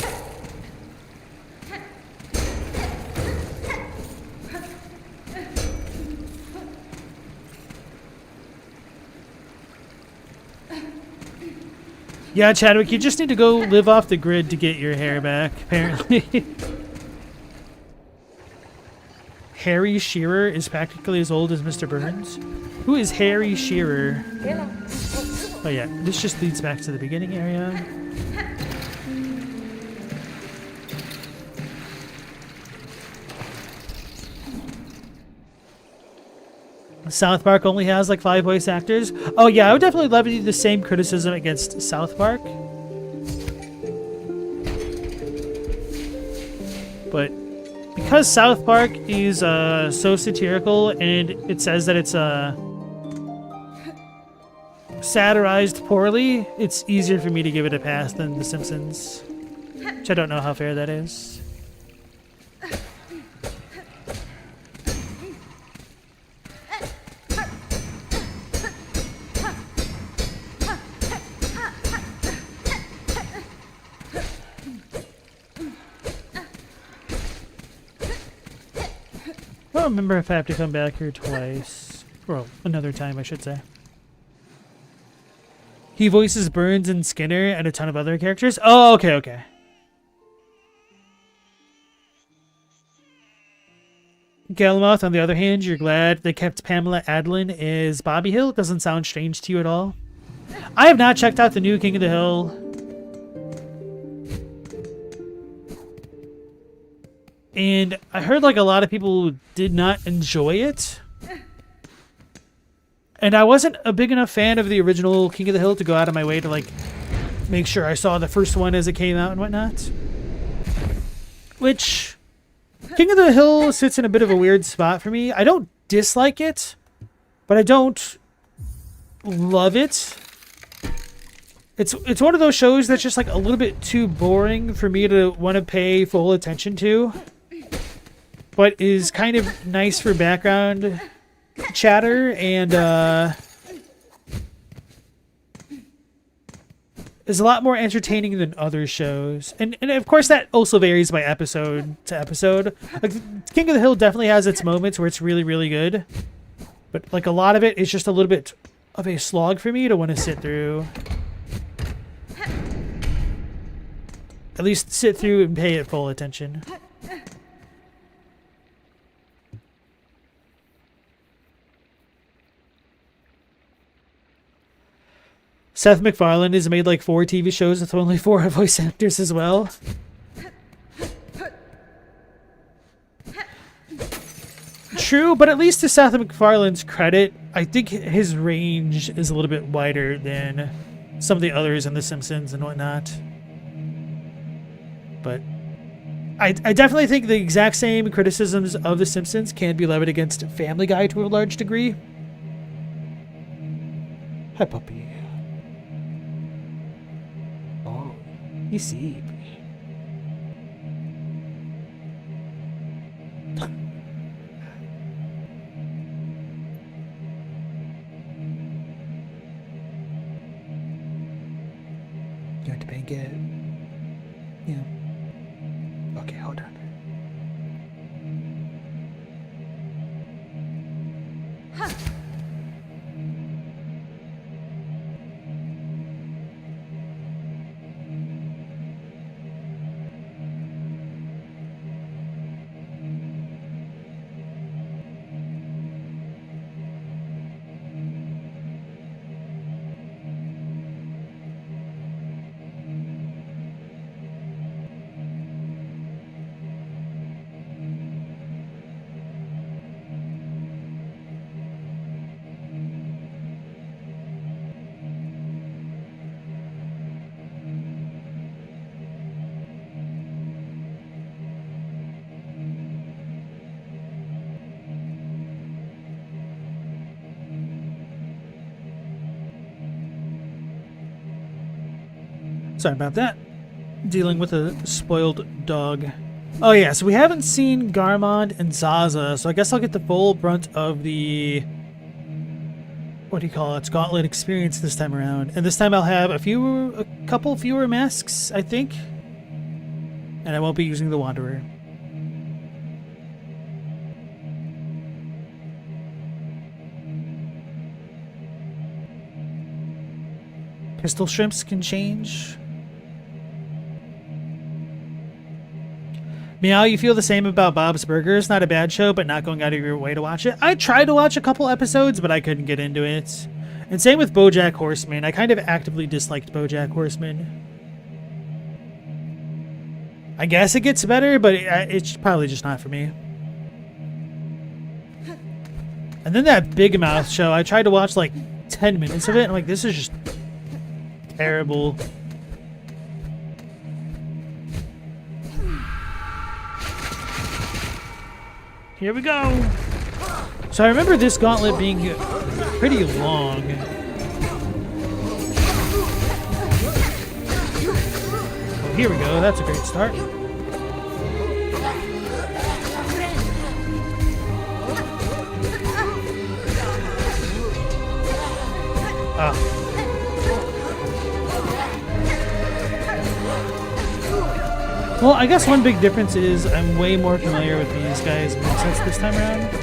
Yeah, Chadwick, you just need to go live off the grid to get your hair back, apparently. Harry Shearer is practically as old as Mr. Burns. Who is Harry Shearer? Oh yeah, this just leads back to the beginning area. South Park only has like 5 voice actors. Oh yeah, I would definitely levy the same criticism against South Park. But because South Park is so satirical and it says that it's satirized poorly, it's easier for me to give it a pass than The Simpsons, which I don't know how fair that is. I don't remember if I have to come back here twice. Well, another time, I should say. He voices Burns and Skinner and a ton of other characters. Oh, okay, okay. Galamoth, on the other hand, you're glad they kept Pamela Adlon as Bobby Hill. It doesn't sound strange to you at all. I have not checked out the new King of the Hill. And I heard like a lot of people did not enjoy it. And I wasn't a big enough fan of the original King of the Hill to go out of my way to like make sure I saw the first one as it came out and whatnot. Which, King of the Hill sits in a bit of a weird spot for me. I don't dislike it, but I don't love it. It's one of those shows that's just like a little bit too boring for me to want to pay full attention to, but is kind of nice for background chatter and is a lot more entertaining than other shows. And of course that also varies by episode to episode. Like King of the Hill definitely has its moments where it's really, really good, but like a lot of it is just a little bit of a slog for me to want to sit through. At least sit through and pay it full attention. Seth MacFarlane has made like 4 TV shows with only 4 voice actors as well. True, but at least to Seth MacFarlane's credit, I think his range is a little bit wider than some of the others in The Simpsons and whatnot. But I definitely think the exact same criticisms of The Simpsons can be levied against Family Guy to a large degree. Hi, puppy. Oh, you see. You want to bank it? Yeah. Okay, hold on. Sorry about that. Dealing with a spoiled dog. Oh yeah, so we haven't seen Garmond and Zaza, so I guess I'll get the full brunt of the, what do you call it, Gauntlet experience this time around. And this time I'll have a couple fewer masks, I think. And I won't be using the Wanderer. Pistol shrimps can change. Meow, you feel the same about Bob's Burgers? Not a bad show, but not going out of your way to watch it. I tried to watch a couple episodes, but I couldn't get into it. And same with BoJack Horseman. I kind of actively disliked BoJack Horseman. I guess it gets better, but it's probably just not for me. And then that Big Mouth show, I tried to watch like 10 minutes of it, and I'm like, this is just terrible. Here we go. So I remember this gauntlet being pretty long. Oh, here we go. That's a great start. Ah. Well, I guess one big difference is I'm way more familiar with these guys' movesets this time around.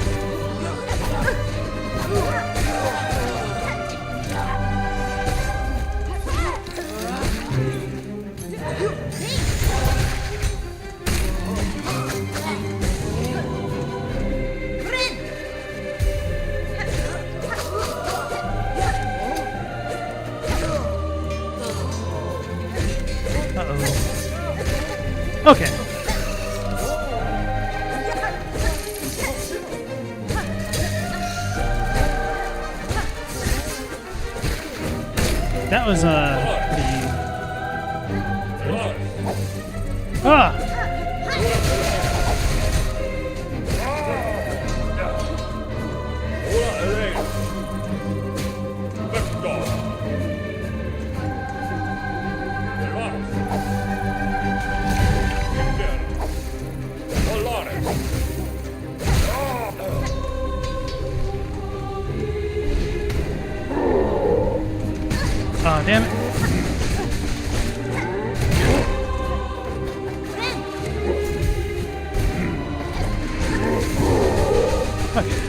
Okay. That was pretty... Ah! Oh, damn it. Okay.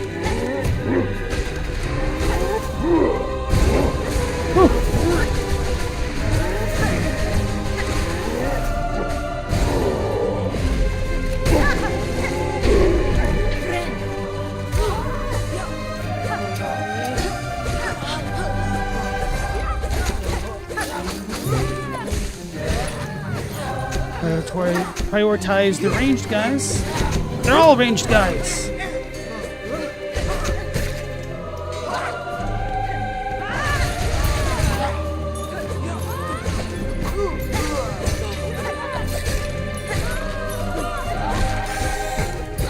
Prioritize the ranged guys. They're all ranged guys.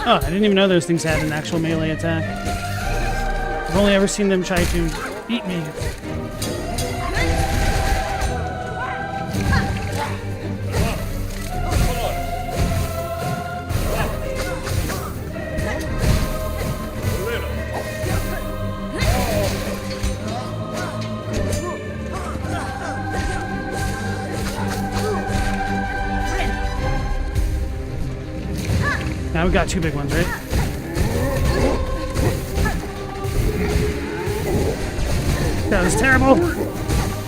Oh, I didn't even know those things had an actual melee attack. I've only ever seen them try to beat me. Now we got two big ones, right? That was terrible.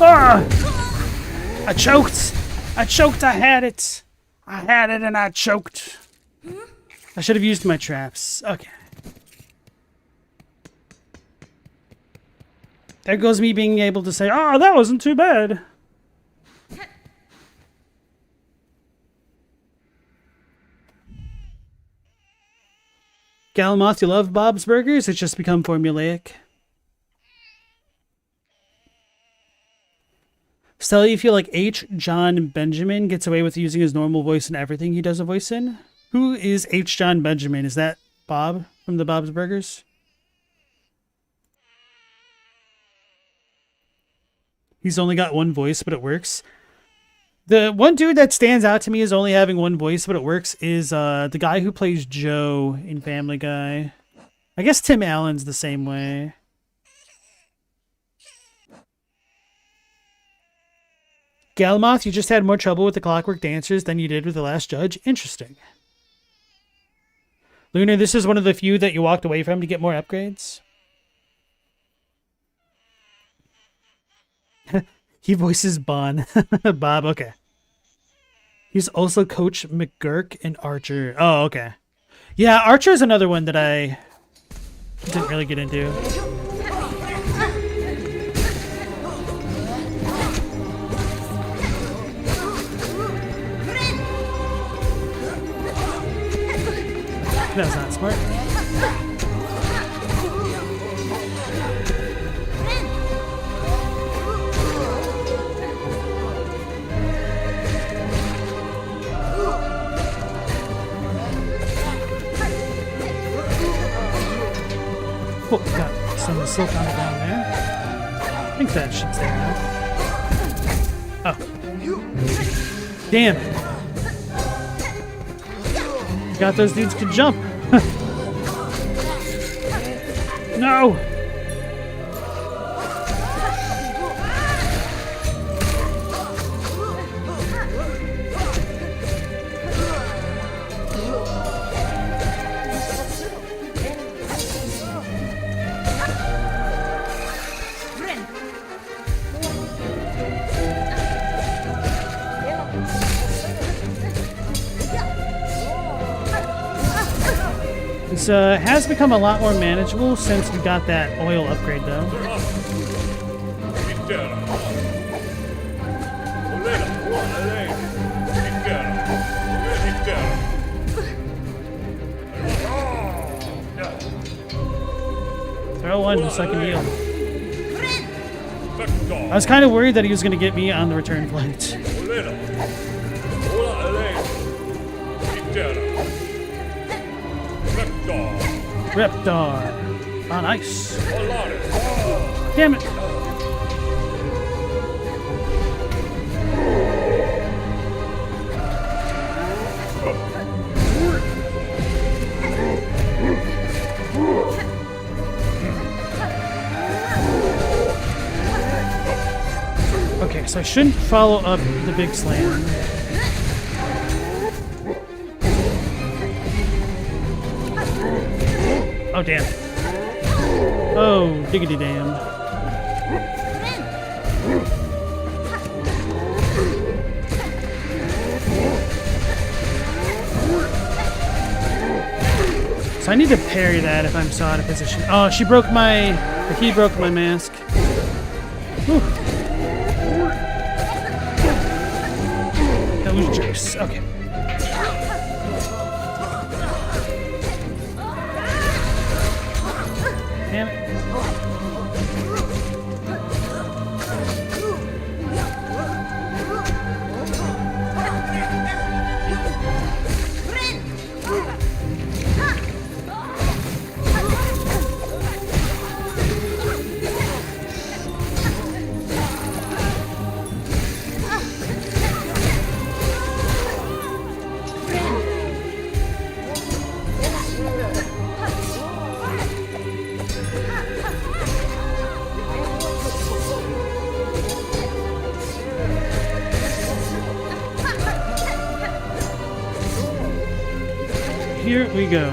Ah! I choked. I choked. I had it. I had it and I choked. I should have used my traps. Okay. There goes me being able to say, oh, that wasn't too bad. Galamoth, you love Bob's Burgers? It's just become formulaic. Stella, you feel like H. John Benjamin gets away with using his normal voice in everything he does a voice in? Who is H. John Benjamin? Is that Bob from the Bob's Burgers? He's only got one voice, but it works. The one dude that stands out to me as only having one voice, but it works, is the guy who plays Joe in Family Guy. I guess Tim Allen's the same way. Galmoth, you just had more trouble with the Clockwork Dancers than you did with the Last Judge. Interesting. Lunar, this is one of the few that you walked away from to get more upgrades. He voices Bon. Bob, okay. He's also Coach McGurk and Archer. Oh, okay. Yeah, Archer is another one that I didn't really get into. That was not smart. Oh, got some silk on the ground there. I think that should stay now. Oh. Damn it. Got those dudes to jump. No! This has become a lot more manageable since we got that oil upgrade, though. Throw one so I can heal. I was kind of worried that he was going to get me on the return flight. Reptar. On ice. Damn it. Okay, so I shouldn't follow up the big slam. Oh, damn. Oh, diggity damn. So I need to parry that if I'm so out of position. Oh, he broke my mask. Whew. Those jerks. Okay. Damn it. Here we go.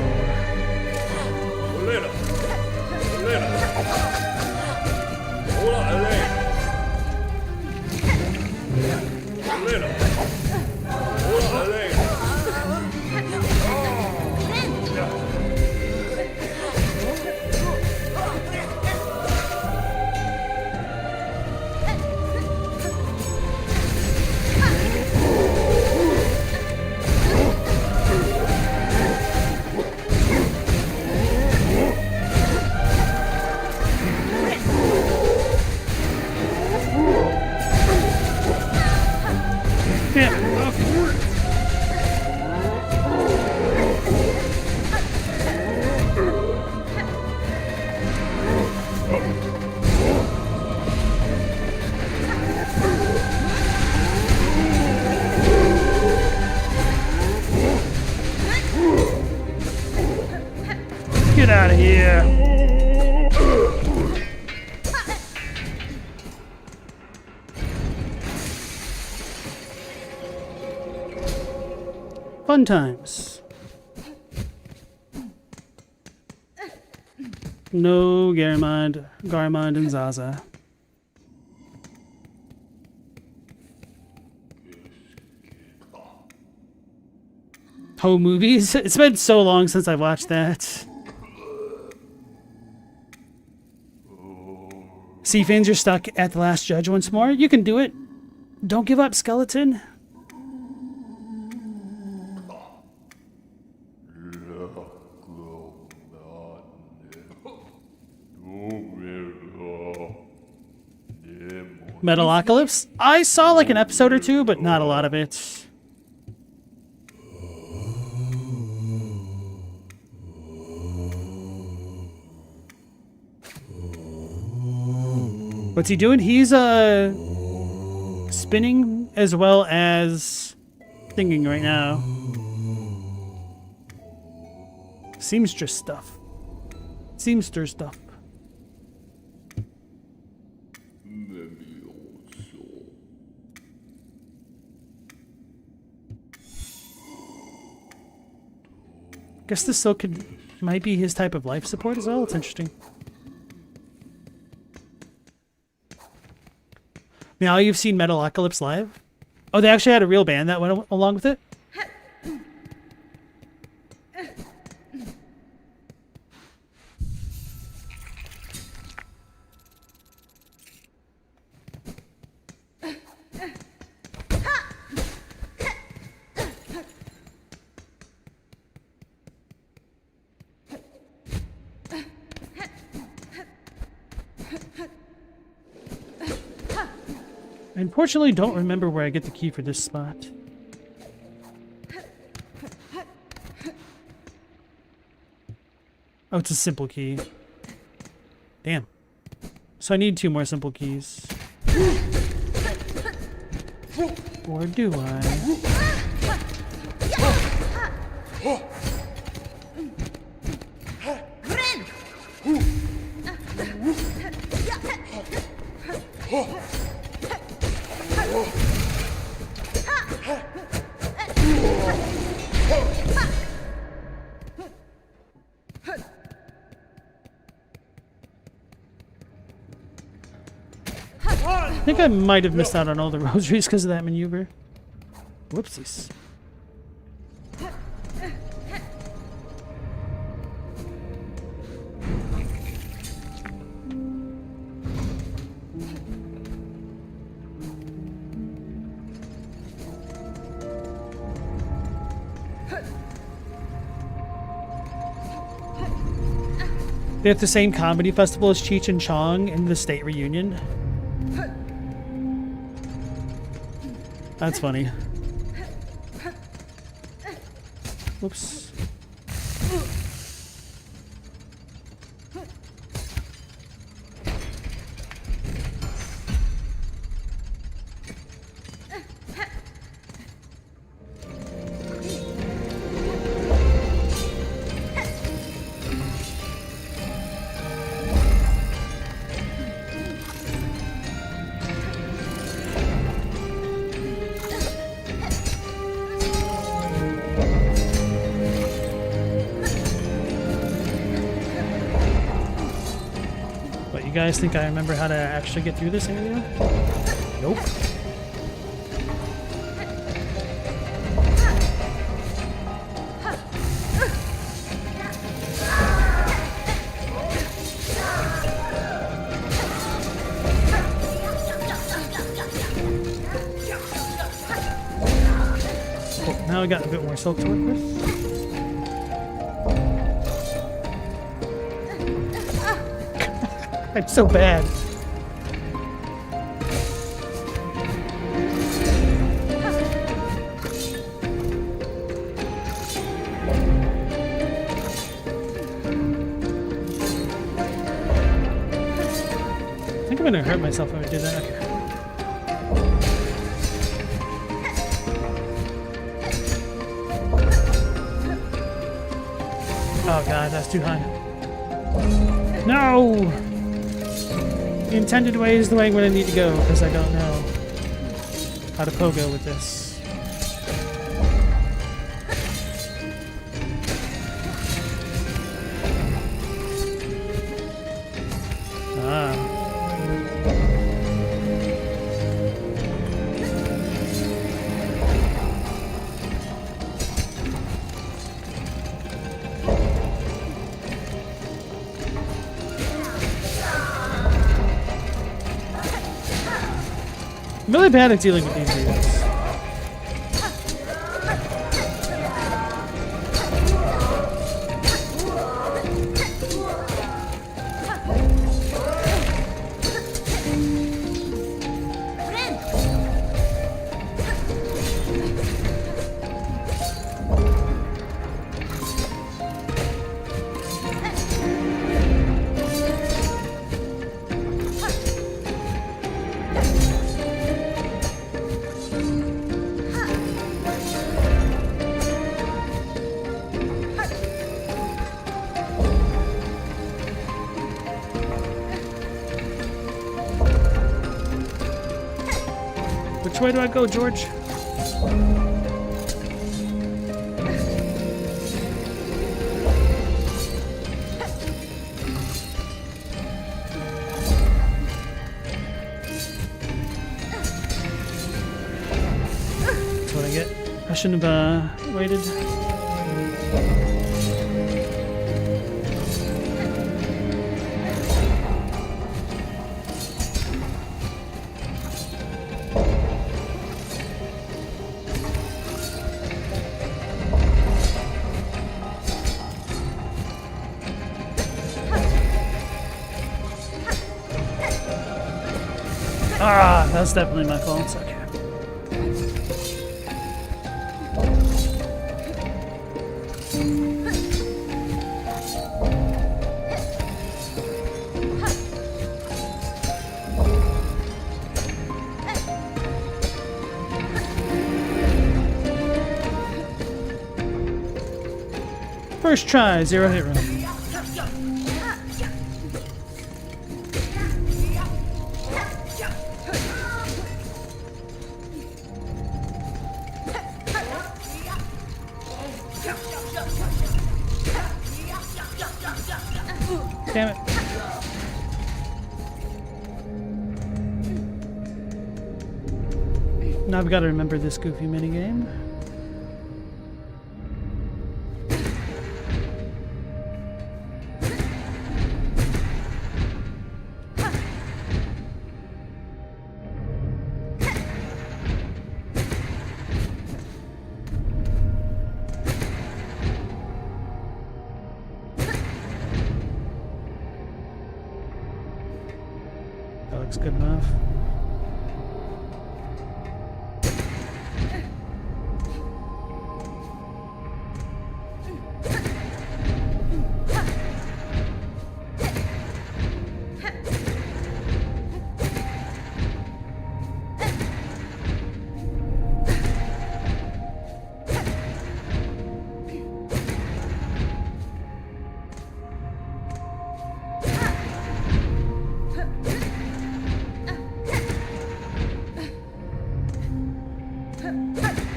Get out of here. Fun times. No Garmond and Zaza. Oh, movies? It's been so long since I watched that. See, Fins, you're stuck at the last judge once more. You can do it. Don't give up, skeleton. Metalocalypse? I saw like an episode or two, but not a lot of it. What's he doing? He's spinning as well as thinking right now. Seamstress stuff. Seamster stuff. Guess this silk might be his type of life support as well. It's interesting. Now you've seen Metalocalypse live? Oh, they actually had a real band that went along with it? I unfortunately don't remember where I get the key for this spot. Oh, it's a simple key. Damn. So I need 2 more simple keys. Or do I? I think I might have missed out on all the rosaries because of that maneuver. Whoopsies. They have the same comedy festival as Cheech and Chong in the state reunion. That's funny. Whoops. You guys think I remember how to actually get through this area? Nope. Oh, now I got a bit more silk to work with. I'm so bad. I think I'm gonna hurt myself if I do that. Oh god, that's too high. No! The intended way is the way I'm going to need to go, because I don't know how to pogo with this. Ah. I'm really bad at dealing with these dudes. Which way do I go, George? That's what I get. I shouldn't have waited. Ah, that was definitely my fault. Okay. First try, 0 hit run. Damn it. Now I've got to remember this goofy minigame. That looks good enough.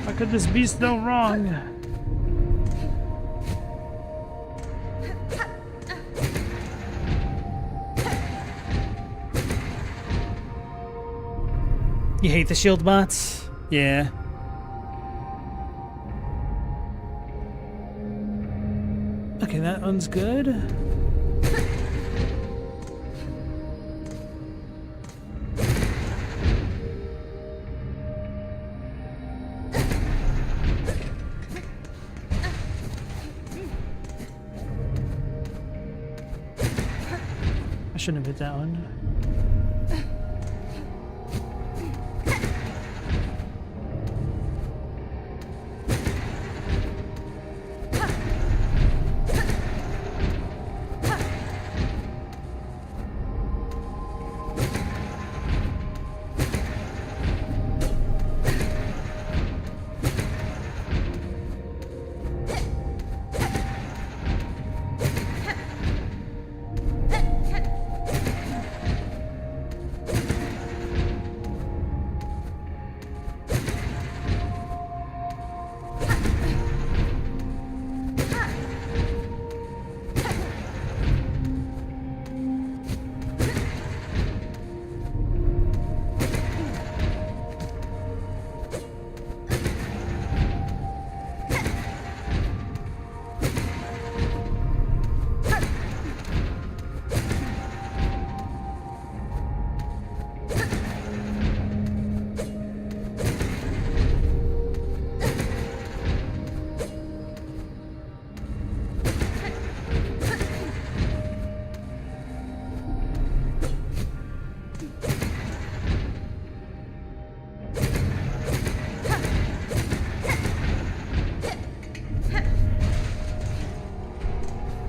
How could this be so wrong? You hate the shield bots? Yeah. Okay, that one's good. I shouldn't have hit that one.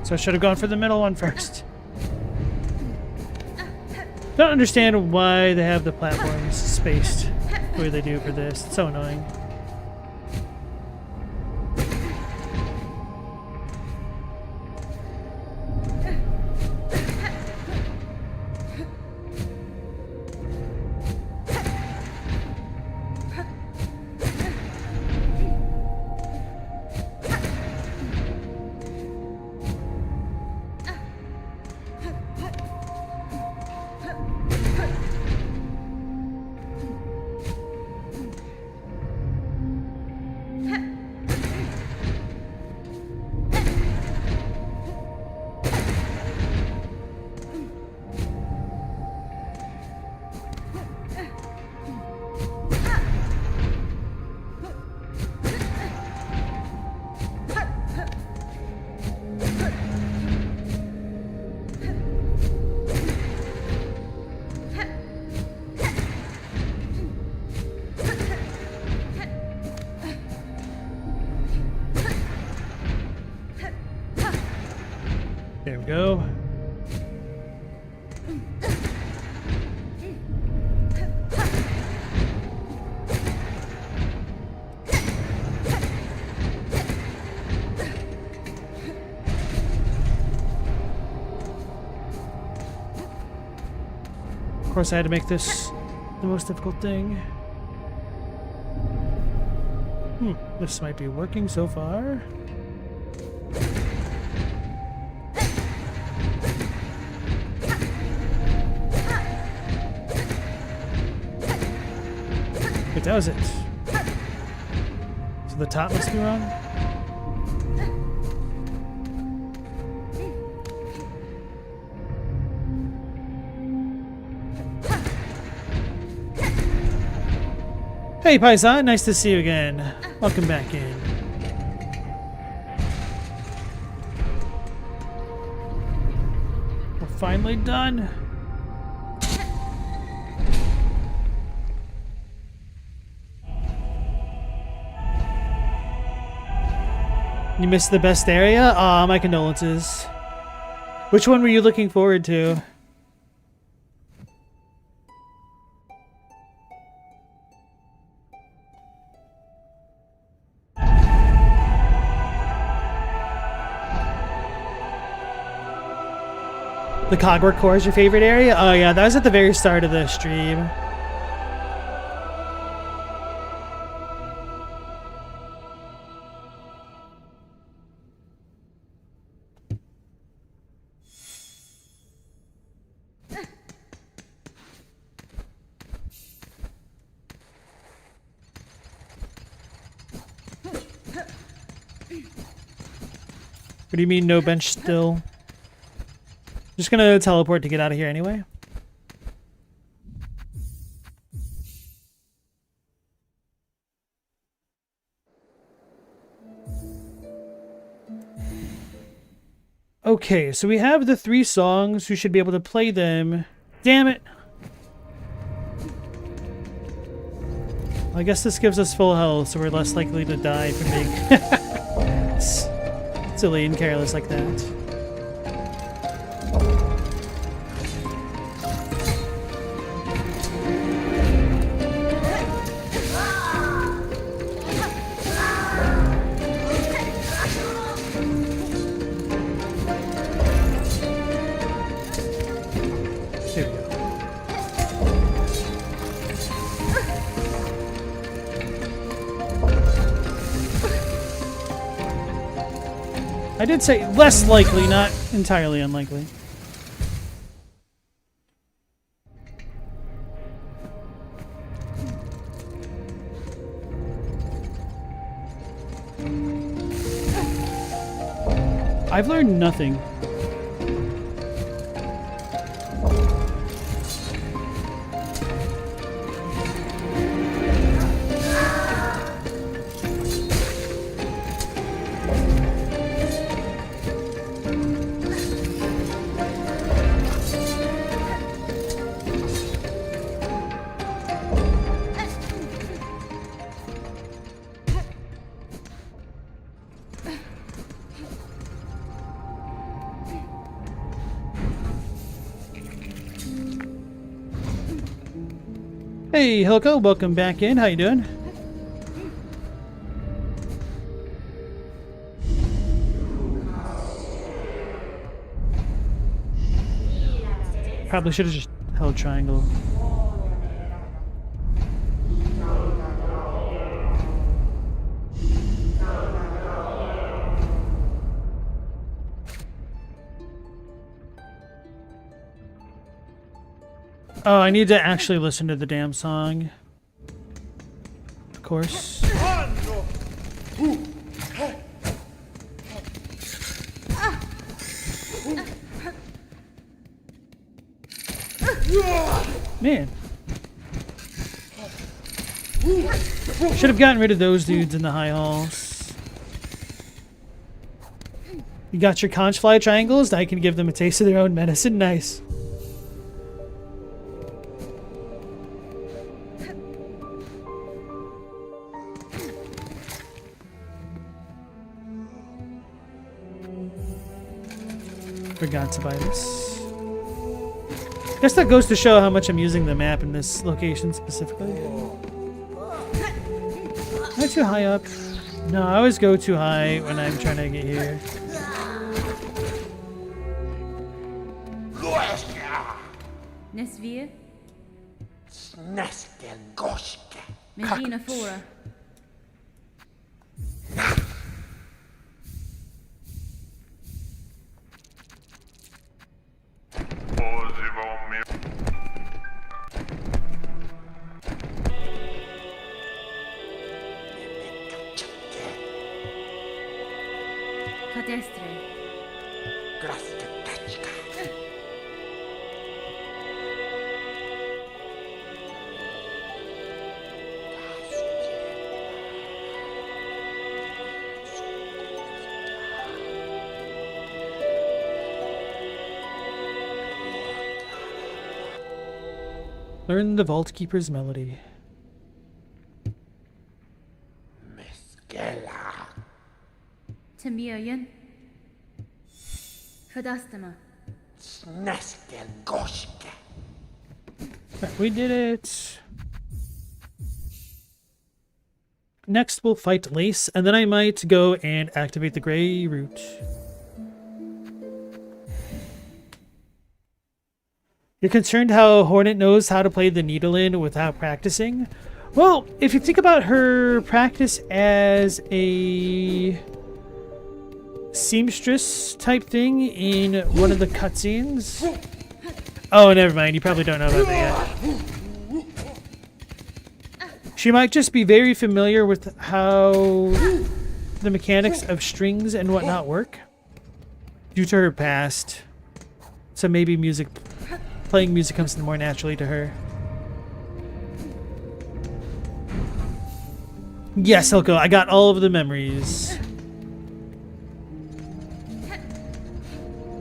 So I should have gone for the middle one first. Don't understand why they have the platforms spaced the way they do for this. It's so annoying. Of course, I had to make this the most difficult thing. This might be working so far. Wait, that was it. So the top must be wrong? Hey Paisan, nice to see you again. Welcome back in. We're finally done. You missed the best area? Aw, my condolences. Which one were you looking forward to? The Cogwork Core is your favorite area? Oh yeah, that was at the very start of the stream. What do you mean no bench still? Just gonna teleport to get out of here anyway. Okay, so we have the 3 songs. We should be able to play them. Damn it! I guess this gives us full health, so we're less likely to die from being silly and careless like that. I did say less likely, not entirely unlikely. I've learned nothing. Hey, Hilko, welcome back in. How you doing? Probably should have just held triangle. Oh, I need to actually listen to the damn song. Of course. Man. Should have gotten rid of those dudes in the high halls. You got your conch fly triangles? Now you can give them a taste of their own medicine. Nice. Forgot to buy this. Guess that goes to show how much I'm using the map in this location specifically. Am I too high up? No, I always go too high when I'm trying to get here.
Nesvir.
Nesken goshke.
Messina fora. Cadestre.
Learn the Vault Keeper's melody.
Meskela.
Temirian. Fadastama.
Nesken goshke.
Right, we did it. Next, we'll fight Lace, and then I might go and activate the Greyroot. You're concerned how Hornet knows how to play the Needlein without practicing? Well, if you think about her practice as a seamstress type thing in one of the cutscenes. Oh, never mind. You probably don't know about that yet. She might just be very familiar with how the mechanics of strings and whatnot work due to her past. So maybe playing music comes more naturally to her. Yes, Hilko, I got all of the memories.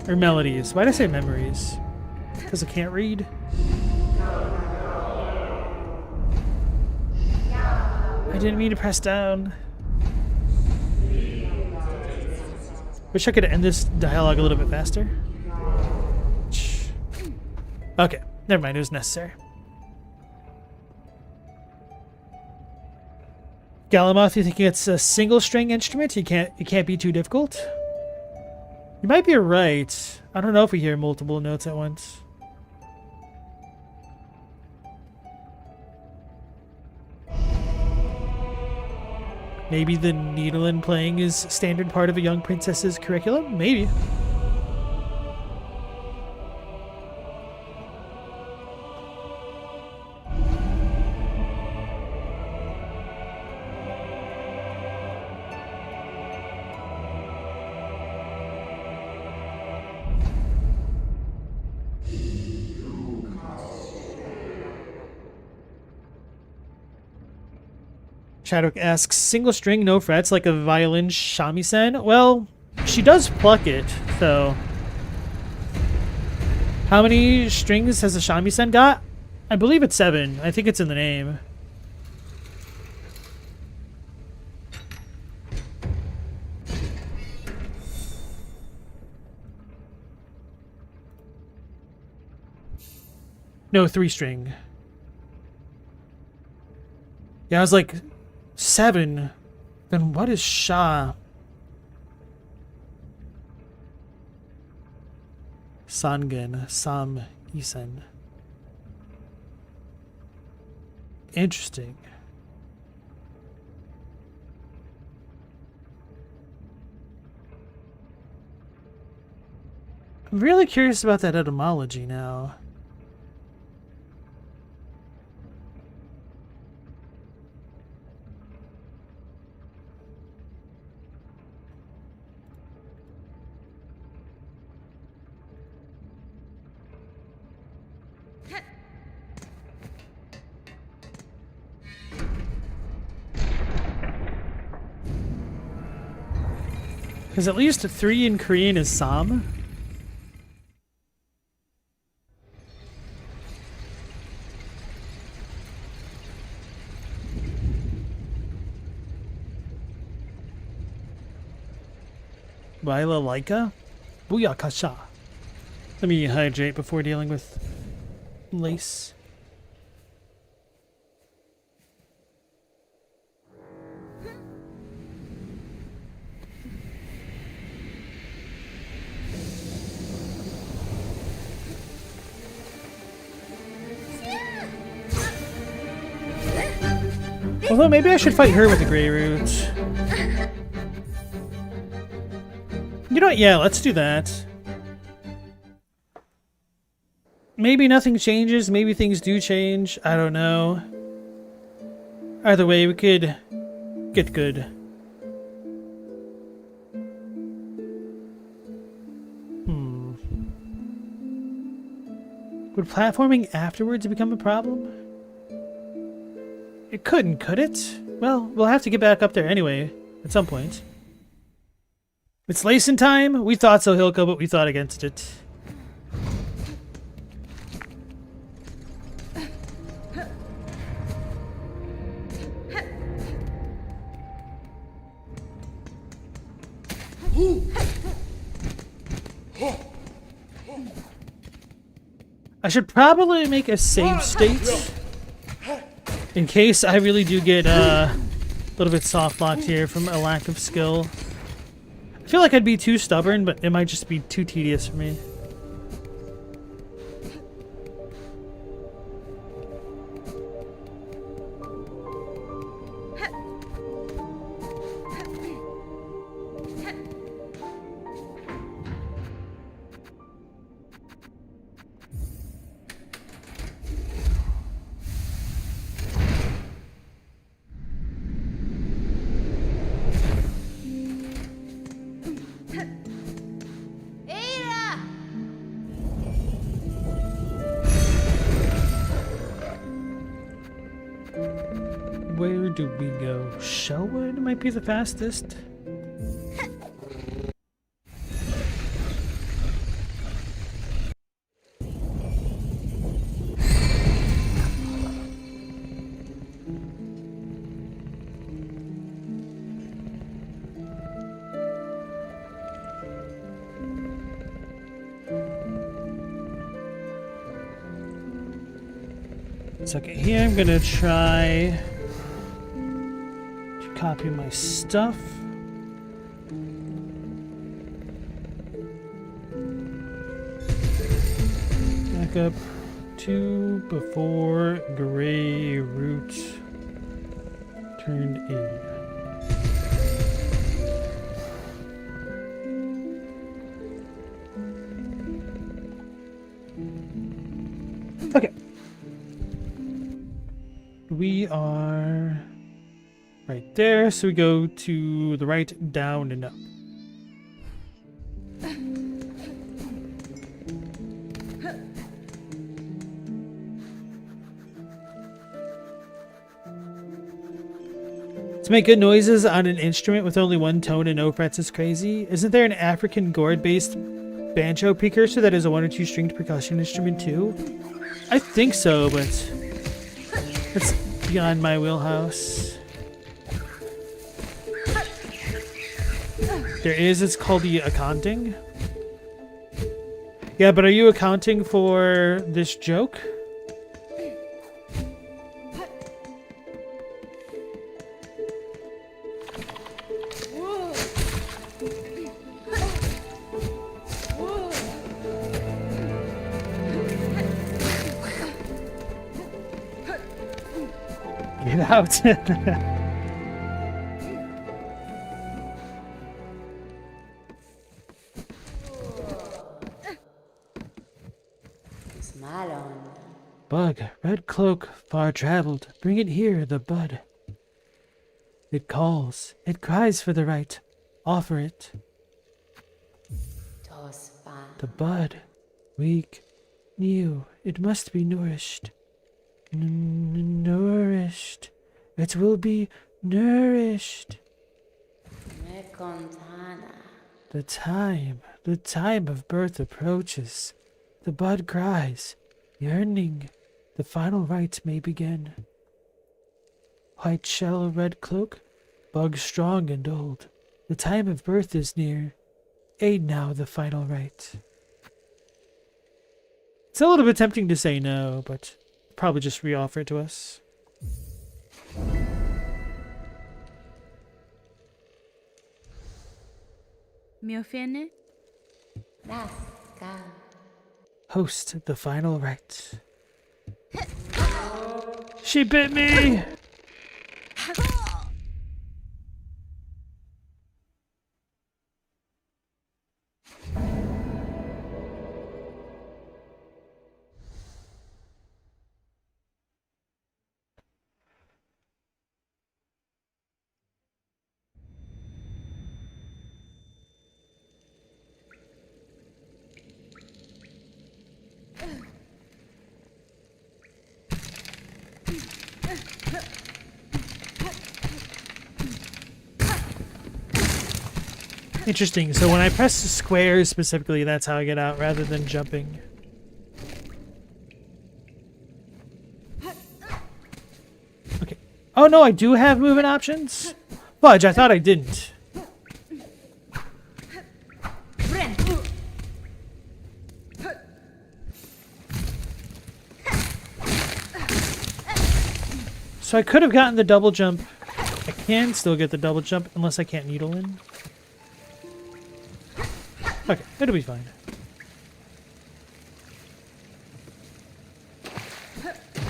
Or melodies. Why did I say memories? Because I can't read. I didn't mean to press down. Wish I could end this dialogue a little bit faster. Okay, never mind, it was necessary. Galamoth, you think it's a single string instrument? It can't be too difficult? You might be right. I don't know if we hear multiple notes at once. Maybe the Needlein playing is standard part of a young princess's curriculum? Maybe. Chadwick asks, single string, no frets, like a violin shamisen? Well, she does pluck it, so... How many strings has a shamisen got? I believe it's 7. I think it's in the name. No, 3 string. Yeah, I was like... 7. Then what is Sha? Sangen. Sam Isen. Interesting. I'm really curious about that etymology now. Because at least 3 in Korean is Sam. Laika? Booyakasha. Let me hydrate before dealing with lace. Although maybe I should fight her with the Greyroot. You know what? Yeah, let's do that. Maybe nothing changes. Maybe things do change. I don't know. Either way, we could get good. Would platforming afterwards become a problem? It couldn't, could it? Well, we'll have to get back up there anyway, at some point. It's lacing time? We thought so, Hilko, but we thought against it. I should probably make a save state in case I really do get a little bit soft locked here from a lack of skill. I feel like I'd be too stubborn, but it might just be too tedious for me. Where do we go? Shellwood might be the fastest. Okay, here I'm gonna try to copy my stuff. Back up to before Greyroot turned in. Okay. We are right there, so we go to the right, down, and up. To make good noises on an instrument with only one tone and no frets is crazy. Isn't there an African gourd-based banjo precursor that is a 1 or 2 stringed percussion instrument too? I think so, but it's beyond my wheelhouse. There is, it's called the accounting. Yeah, but are you accounting for this joke? Get out.
Smile on.
Bug, red cloak, far traveled, bring it here, the bud. It calls, it cries for the right, offer it.
Tospa.
The bud, weak, new, it must be nourished. Nourished. It will be nourished.
Me contana.
The time of birth approaches. The bud cries, yearning. The final rite may begin. White shell, red cloak, bug strong and old. The time of birth is near. Aid now the final rite. It's a little bit tempting to say no, but probably just re-offer it to us.
Miofene?
Raska.
Host the final rite. She bit me! Interesting. So when I press the square specifically, that's how I get out rather than jumping. Okay. Oh no, I do have movement options? Fudge, I thought I didn't. So I could have gotten the double jump. I can still get the double jump unless I can't needle in. Okay, it'll be fine.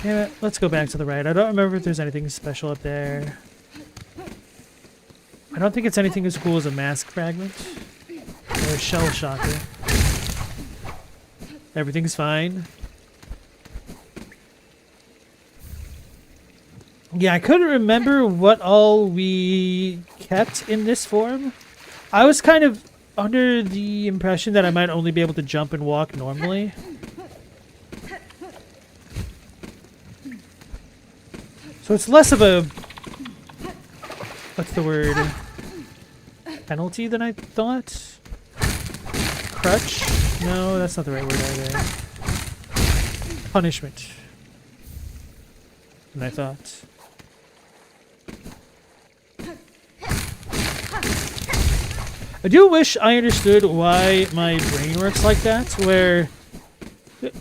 Damn it, let's go back to the right. I don't remember if there's anything special up there. I don't think it's anything as cool as a mask fragment or a shell shocker. Everything's fine. Yeah, I couldn't remember what all we kept in this form. I was kind of under the impression that I might only be able to jump and walk normally. So it's less of a... what's the word? Penalty than I thought? Crutch? No, that's not the right word either. Punishment. Than I thought. I do wish I understood why my brain works like that, where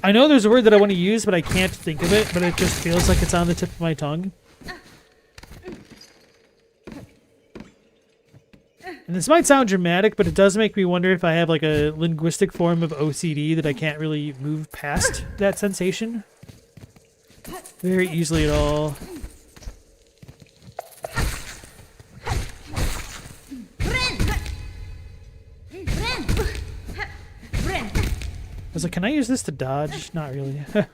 I know there's a word that I want to use, but I can't think of it, but it just feels like it's on the tip of my tongue. And this might sound dramatic, but it does make me wonder if I have like a linguistic form of OCD that I can't really move past that sensation very easily at all. I was like, can I use this to dodge? Not really. Alright,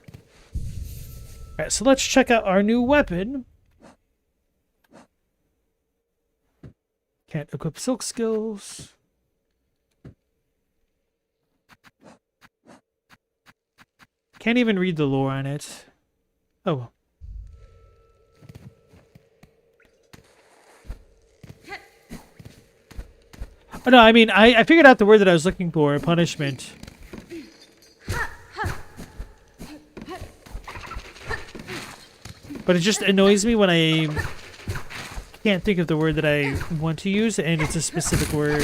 so let's check out our new weapon. Can't equip silk skills. Can't even read the lore on it. Oh well. Oh no, I mean, I figured out the word that I was looking for, punishment. But it just annoys me when I can't think of the word that I want to use, and it's a specific word.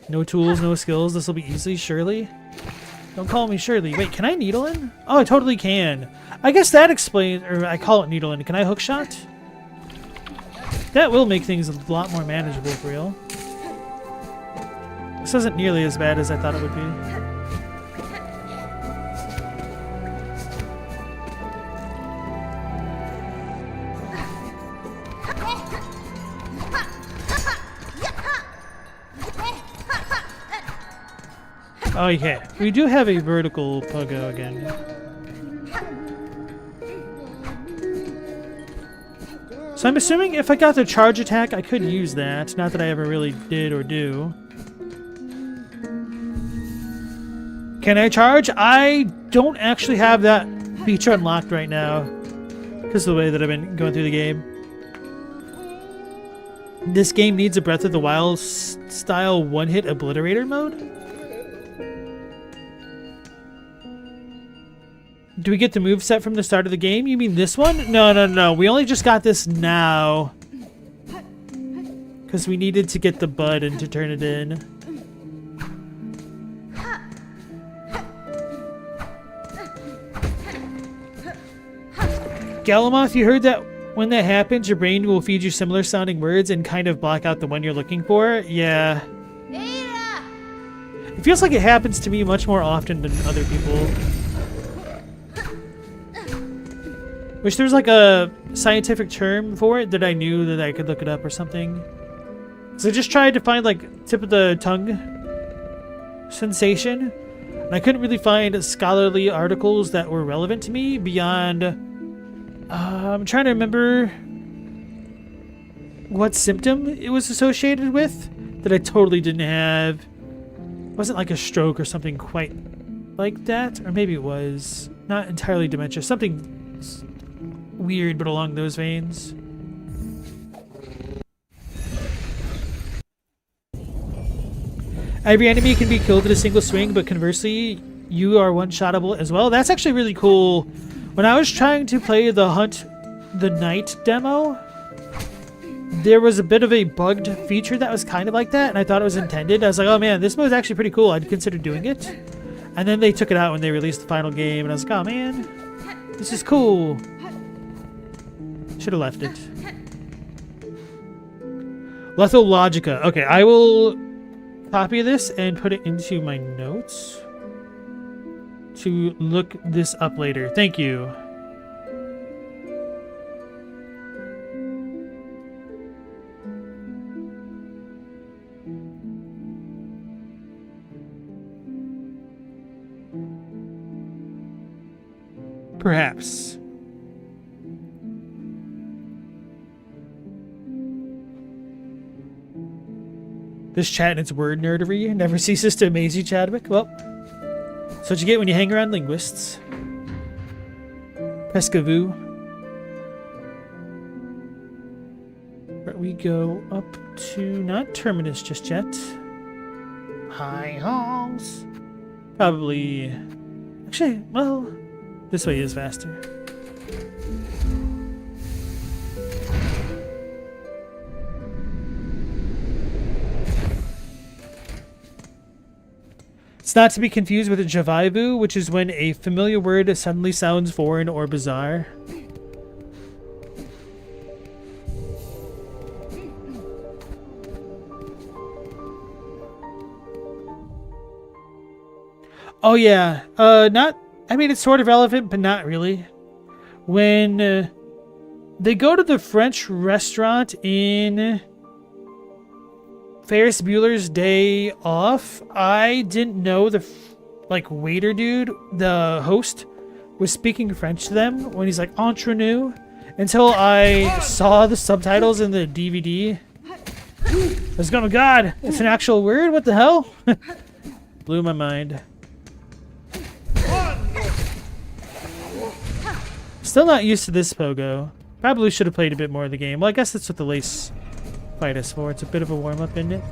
No tools, no skills. This will be easy, Shirley. Don't call me Shirley. Wait, can I needle in? Oh, I totally can. I guess that explains, or I call it needle in. Can I hook shot? That will make things a lot more manageable for real. This isn't nearly as bad as I thought it would be. Oh yeah, we do have a vertical pogo again. So I'm assuming if I got the charge attack, I could use that. Not that I ever really did or do. Can I charge? I don't actually have that feature unlocked right now because of the way that I've been going through the game. This game needs a Breath of the Wild style one-hit obliterator mode. Do we get the moveset from the start of the game? You mean this one? No. We only just got this now. Because we needed to get the bud and to turn it in. Galamoth, you heard that when that happens, your brain will feed you similar sounding words and kind of block out the one you're looking for? Yeah. It feels like it happens to me much more often than other people. Wish there was like a scientific term for it that I knew that I could look it up or something. So I just tried to find like tip of the tongue sensation, and I couldn't really find scholarly articles that were relevant to me beyond I'm trying to remember what symptom it was associated with that I totally didn't have. It wasn't like a stroke or something quite like that, or maybe it was not entirely dementia, something weird but along those veins. Every enemy can be killed in a single swing, but conversely, you are one-shottable as well. That's actually really cool. When I was trying to play the Hunt the Night demo, there was a bit of a bugged feature that was kind of like that, and I thought it was intended. I was like, oh man, this mode's actually pretty cool. I'd consider doing it. And then they took it out when they released the final game, and I was like, oh man, this is cool. Should have left it. Lethologica. Okay, I will copy this and put it into my notes to look this up later. Thank you. Perhaps. This chat and its word nerdery never ceases to amaze you, Chadwick. Well, that's what you get when you hang around linguists. Pescavoo. But we go up to not Terminus just yet. High Halls. Probably. Actually, well, this way is faster. It's not to be confused with a Javaivu, which is when a familiar word suddenly sounds foreign or bizarre. Oh yeah, I mean, it's sort of relevant, but not really. When they go to the French restaurant in Ferris Bueller's Day Off, I didn't know the waiter dude, the host, was speaking French to them when he's like entre nous, until I saw the subtitles in the DVD. I was going, oh god, it's an actual word? What the hell? Blew my mind. Still not used to this pogo. Probably should have played a bit more of the game. Well, I guess that's what the lace fight is for. It's a bit of a warm-up, isn't it?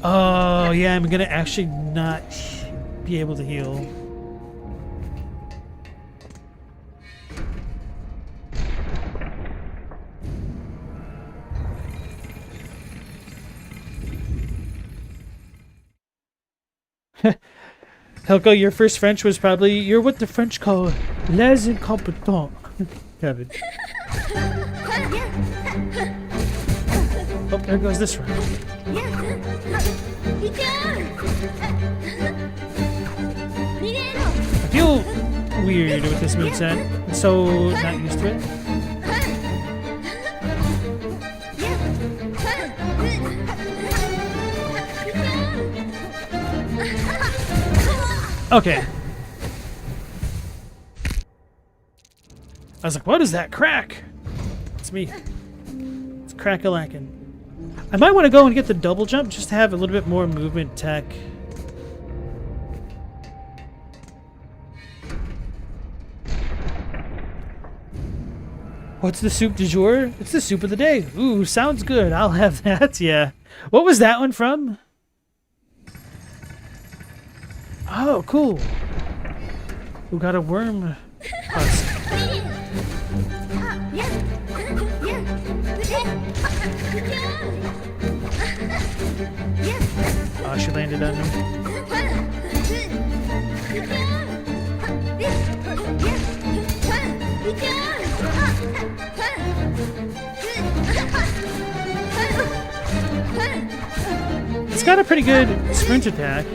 Oh, yeah, I'm gonna actually not be able to heal. Helko, your first French was probably, you're what the French call les incompetents. Kevin. Oh, there goes this round. I feel weird with this moveset. I'm so not used to it. Okay. I was like, what is that crack? It's me. It's crack-a-lackin'. I might want to go and get the double jump just to have a little bit more movement tech. What's the soup du jour? It's the soup of the day. Ooh, sounds good. I'll have that, yeah. What was that one from? Oh, cool. Who got a worm husk? Oh, she landed on me. It's got a pretty good sprint attack.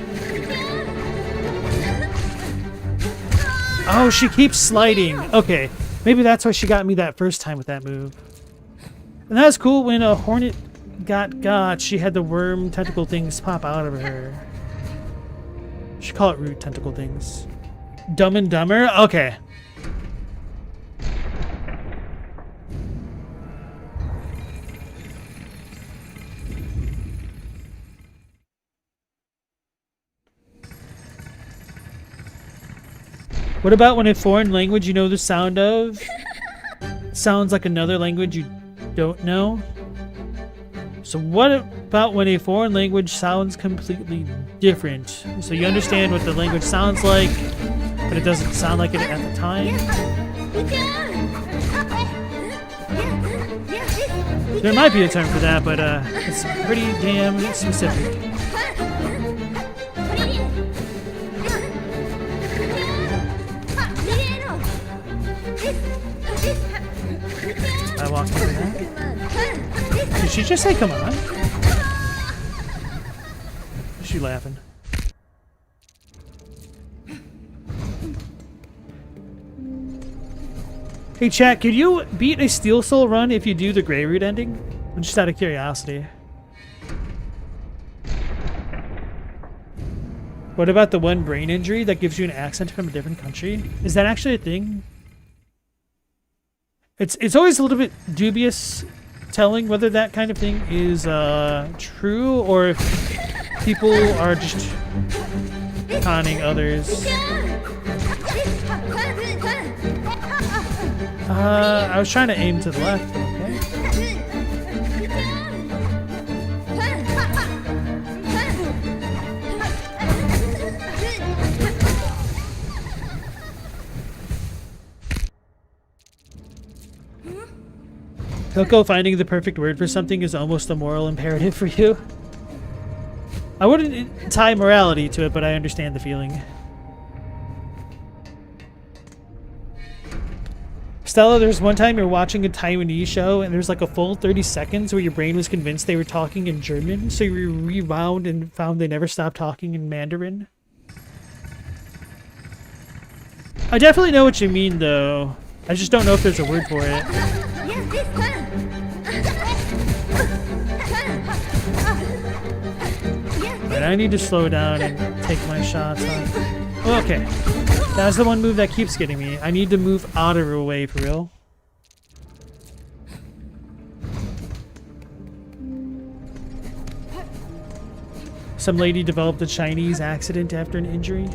Oh, she keeps sliding. Okay, maybe that's why she got me that first time with that move. And that was cool when a hornet got, she had the worm tentacle things pop out of her. Should call it root tentacle things. Dumb and Dumber? Okay. What about when a foreign language you know the sound of sounds like another language you don't know? So what about when a foreign language sounds completely different? So you understand what the language sounds like, but it doesn't sound like it at the time? There might be a term for that, but it's pretty damn specific. I walked over that. Did she just say come on? Is she laughing? Hey chat, could you beat a Steel Soul run if you do the Greyroot ending? I'm just out of curiosity. What about the one brain injury that gives you an accent from a different country? Is that actually a thing? It's always a little bit dubious telling whether that kind of thing is true or if people are just conning others. I was trying to aim to the left, okay. Coco, finding the perfect word for something is almost a moral imperative for you. I wouldn't tie morality to it, but I understand the feeling. Stella, there's one time you're watching a Taiwanese show and there's like a full 30 seconds where your brain was convinced they were talking in German, so you rewound and found they never stopped talking in Mandarin. I definitely know what you mean, though. I just don't know if there's a word for it. But I need to slow down and take my shots on. Oh, okay. That's the one move that keeps getting me. I need to move out of her way for real. Some lady developed a Chinese accent after an injury.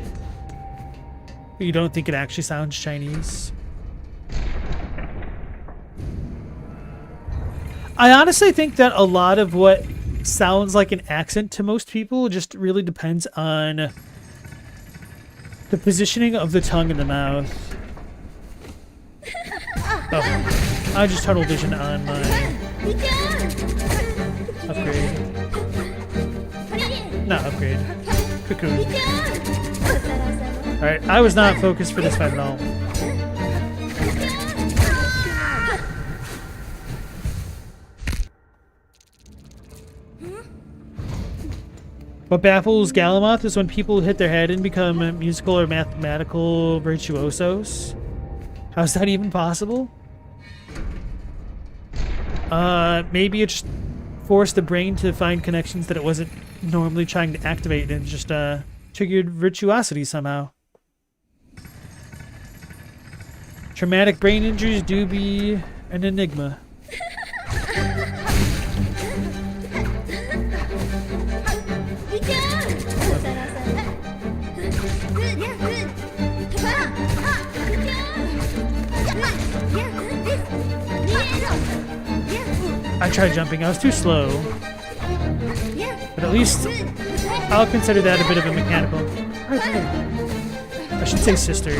You don't think it actually sounds Chinese? I honestly think that a lot of what sounds like an accent to most people just really depends on the positioning of the tongue in the mouth. Oh, I just tunnel vision on my upgrade. Not upgrade. Cocoon. Alright, I was not focused for this fight at all. What baffles Galamoth is when people hit their head and become musical or mathematical virtuosos. How's that even possible? Maybe it just forced the brain to find connections that it wasn't normally trying to activate and just triggered virtuosity somehow. Traumatic brain injuries do be an enigma. I tried jumping, I was too slow. But at least I'll consider that a bit of a mechanical. I should say sister.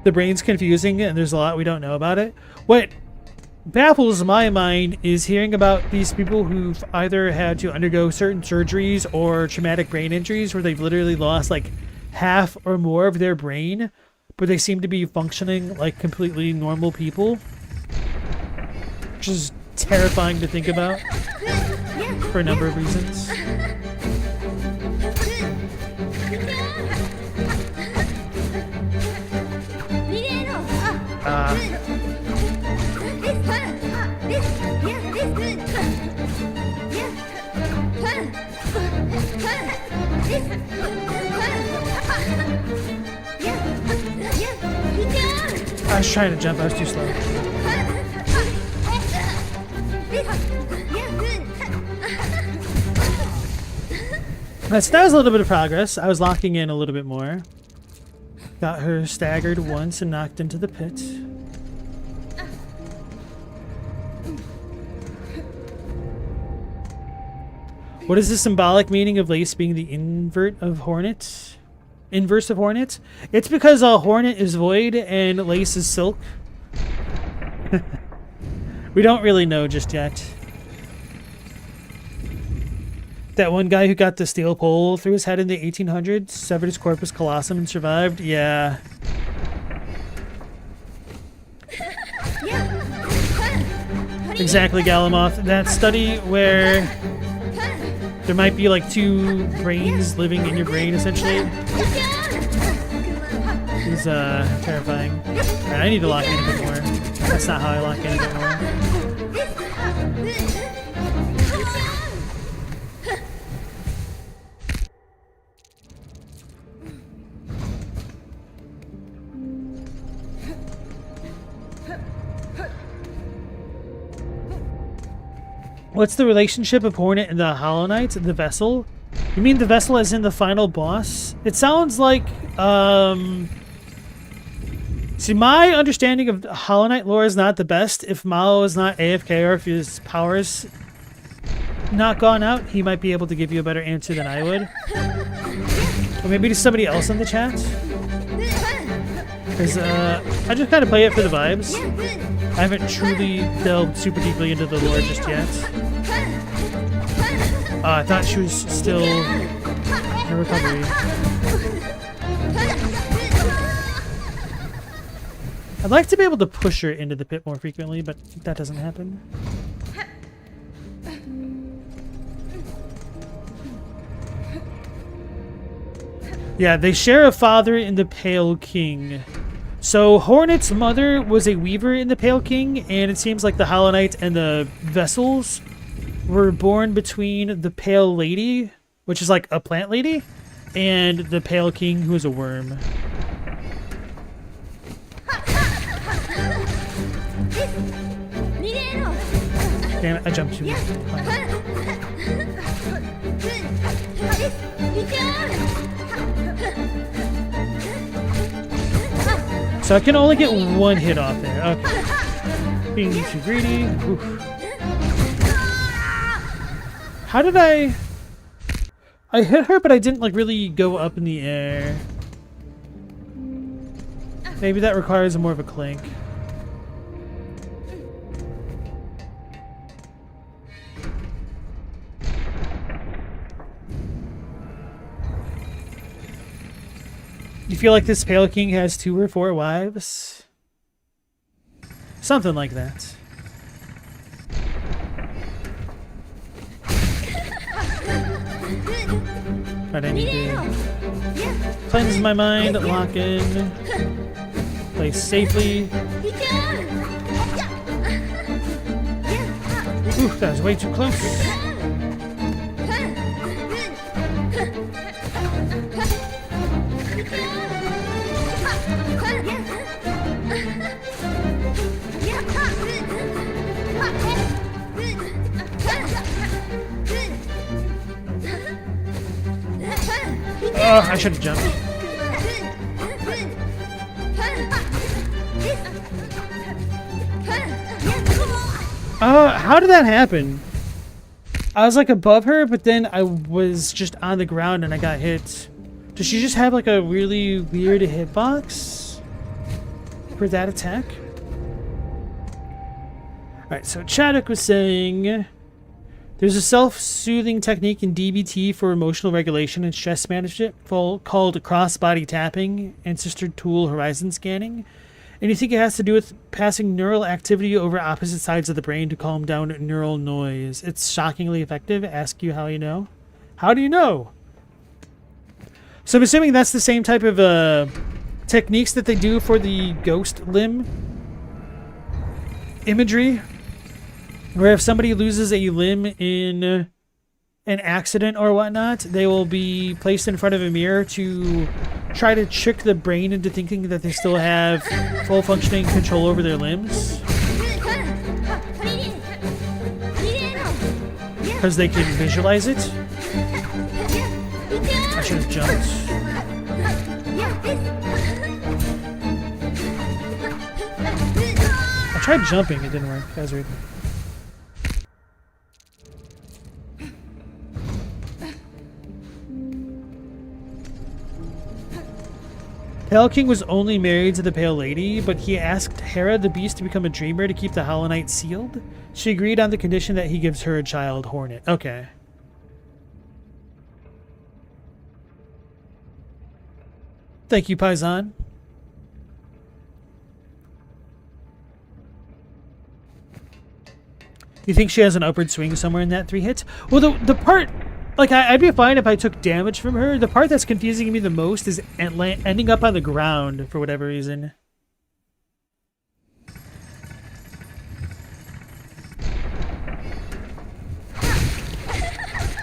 The brain's confusing and there's a lot we don't know about it. What baffles my mind is hearing about these people who've either had to undergo certain surgeries or traumatic brain injuries where they've literally lost like half or more of their brain, but they seem to be functioning like completely normal people. Which is terrifying to think about for a number of reasons. I was trying to jump, I was too slow. So that was a little bit of progress. I was locking in a little bit more. Got her staggered once and knocked into the pit. What is the symbolic meaning of Lace being the invert of Hornet? Inverse of Hornet? It's because Hornet is void and Lace is silk. We don't really know just yet. That one guy who got the steel pole through his head in the 1800s, severed his corpus callosum and survived? Yeah. Exactly, Galamoth. That study where there might be like two brains living in your brain, essentially, is terrifying. Alright, I need to lock in a bit more. That's not how I lock in a bit more. What's the relationship of Hornet and the Hollow Knight, the vessel? You mean the vessel as in the final boss? It sounds like, see, my understanding of Hollow Knight lore is not the best. If Mao is not AFK or if his power's not gone out, he might be able to give you a better answer than I would. Or maybe to somebody else in the chat. Because, I just kind of play it for the vibes. I haven't truly delved super deeply into the lore just yet. I thought she was still in recovery. I'd like to be able to push her into the pit more frequently, but that doesn't happen. Yeah, they share a father in the Pale King. So Hornet's mother was a weaver in the Pale King, and it seems like the Hollow Knight and the vessels were born between the Pale Lady, which is like a plant lady, and the Pale King, who is a worm. Damn it, I jumped too high. So I can only get one hit off there. Okay. Being too greedy. Oof. How did I hit her, but I didn't like really go up in the air. Maybe that requires more of a clink. You feel like this Pale King has 2 or 4 wives? Something like that. But I need to cleanse my mind, lock in, play safely. Ooh, that was way too close. Oh, I should have jumped. How did that happen? I was like above her, but then I was just on the ground and I got hit. Does she just have like a really weird hitbox for that attack? Alright, so Chaddock was saying there's a self-soothing technique in DBT for emotional regulation and stress management called cross-body tapping, ancestor tool horizon scanning. And you think it has to do with passing neural activity over opposite sides of the brain to calm down neural noise. It's shockingly effective. Ask you how you know. How do you know? So I'm assuming that's the same type of techniques that they do for the ghost limb imagery, where if somebody loses a limb in an accident or whatnot, they will be placed in front of a mirror to try to trick the brain into thinking that they still have full functioning control over their limbs, because they can visualize it. I should have jumped. I tried jumping, it didn't work. That was weird. Pale King was only married to the Pale Lady, but he asked Hera the Beast to become a dreamer to keep the Hollow Knight sealed. She agreed on the condition that he gives her a child, Hornet. Okay. Thank you, Paisan. Do you think she has an upward swing somewhere in that 3 hits? Well, the part... Like, I'd be fine if I took damage from her. The part that's confusing me the most is ending up on the ground for whatever reason.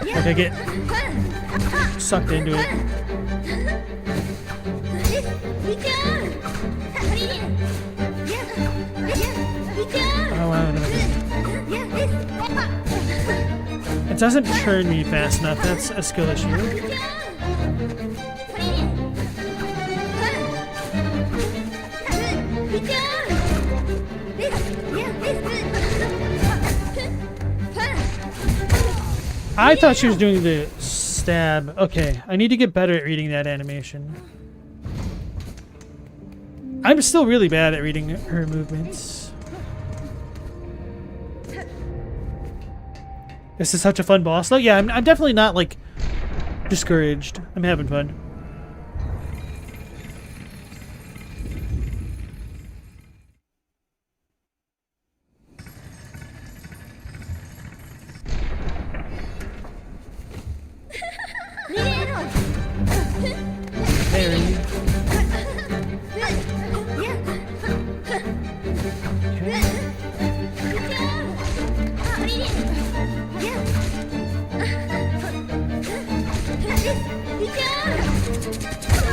Like, I get sucked into it. Oh, wow, no. It doesn't turn me fast enough. That's a skill issue. I thought she was doing the stab. Okay, I need to get better at reading that animation. I'm still really bad at reading her movements. This is such a fun boss though. Yeah, I'm definitely not like discouraged. I'm having fun. Very.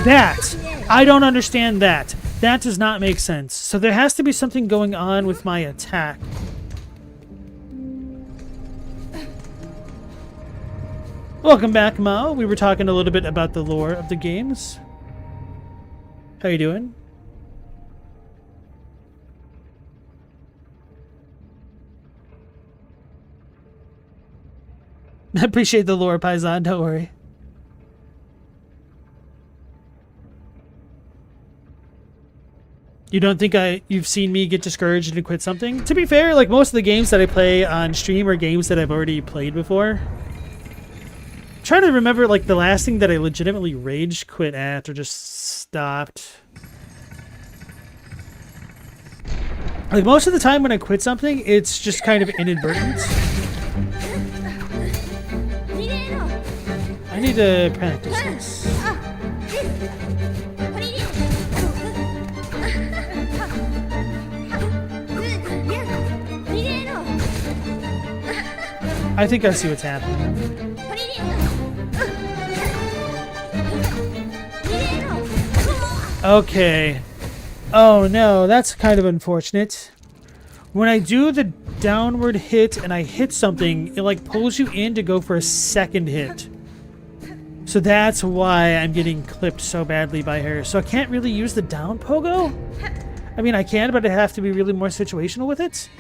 That! I don't understand that. That does not make sense. So there has to be something going on with my attack. Welcome back, Mao. We were talking a little bit about the lore of the games. How you doing? I appreciate the lore, Paisan. Don't worry. You don't think you've seen me get discouraged and quit something? To be fair, like most of the games that I play on stream are games that I've already played before. I'm trying to remember like the last thing that I legitimately rage quit at or just stopped. Like most of the time when I quit something, it's just kind of inadvertent. I need to practice this. I think I see what's happening. Okay. Oh no, that's kind of unfortunate. When I do the downward hit and I hit something, it like pulls you in to go for a second hit. So that's why I'm getting clipped so badly by her. So I can't really use the down pogo? I mean, I can, but I have to be really more situational with it.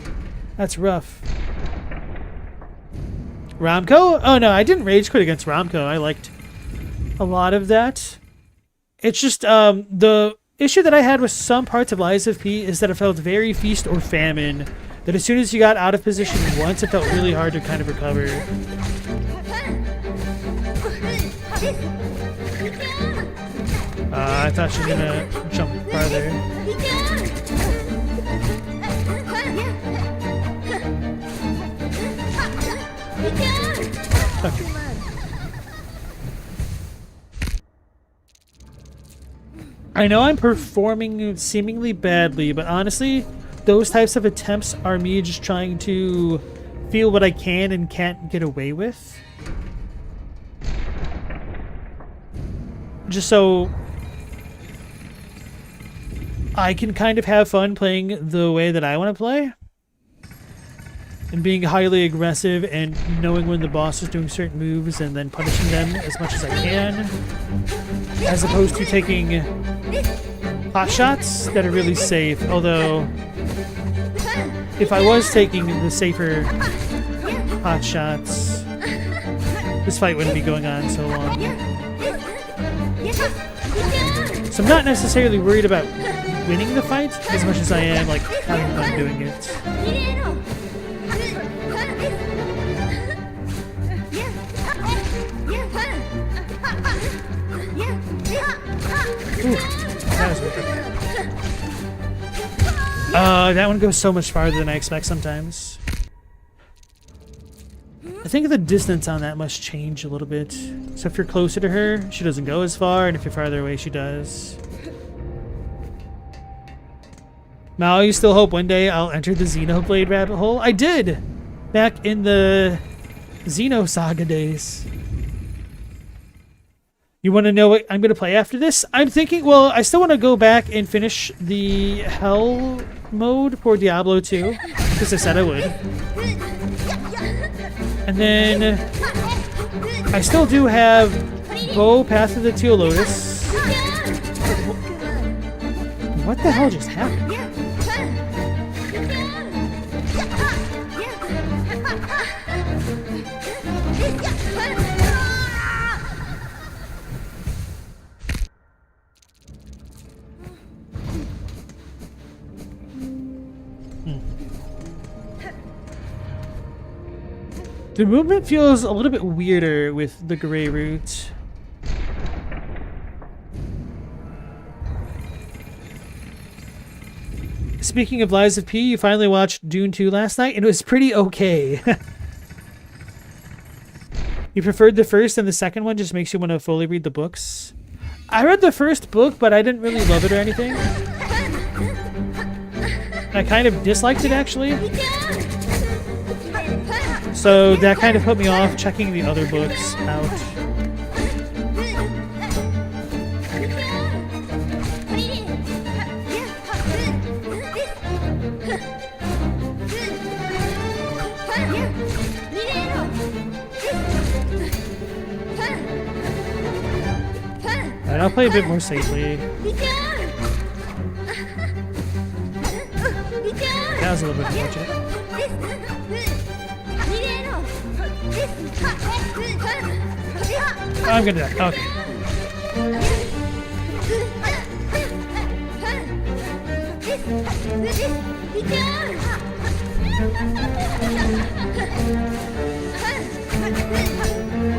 That's rough. Romco? Oh no, I didn't rage quit against Romco. I liked a lot of that. It's just the issue that I had with some parts of Lies of P is that it felt very feast or famine that as soon as you got out of position once, it felt really hard to kind of recover. I thought she was gonna jump farther. Okay. I know I'm performing seemingly badly, but honestly, those types of attempts are me just trying to feel what I can and can't get away with. Just so I can kind of have fun playing the way that I want to play. And being highly aggressive and knowing when the boss is doing certain moves and then punishing them as much as I can. As opposed to taking pot shots that are really safe. Although, if I was taking the safer pot shots, this fight wouldn't be going on so long. So I'm not necessarily worried about winning the fight as much as I am like having fun doing it. Ooh, that was worth it. That one goes so much farther than I expect sometimes. I think the distance on that must change a little bit. So if you're closer to her, she doesn't go as far, and if you're farther away, she does. Mao, you still hope one day I'll enter the Xenoblade rabbit hole? I did! Back in the Xenosaga days. You want to know what I'm going to play after this? I'm thinking, well, I still want to go back and finish the Hell mode for Diablo 2, because I said I would. And then I still do have Bow Path of the Teal Lotus. What the hell just happened? The movement feels a little bit weirder with the Greyroot. Speaking of Lies of P, you finally watched Dune 2 last night, and it was pretty okay. You preferred the first, and the second one just makes you want to fully read the books? I read the first book, but I didn't really love it or anything. I kind of disliked it, actually. So that kind of put me off checking the other books out. Alright, I'll play a bit more safely. That was a little bit much. I'm gonna die. Okay.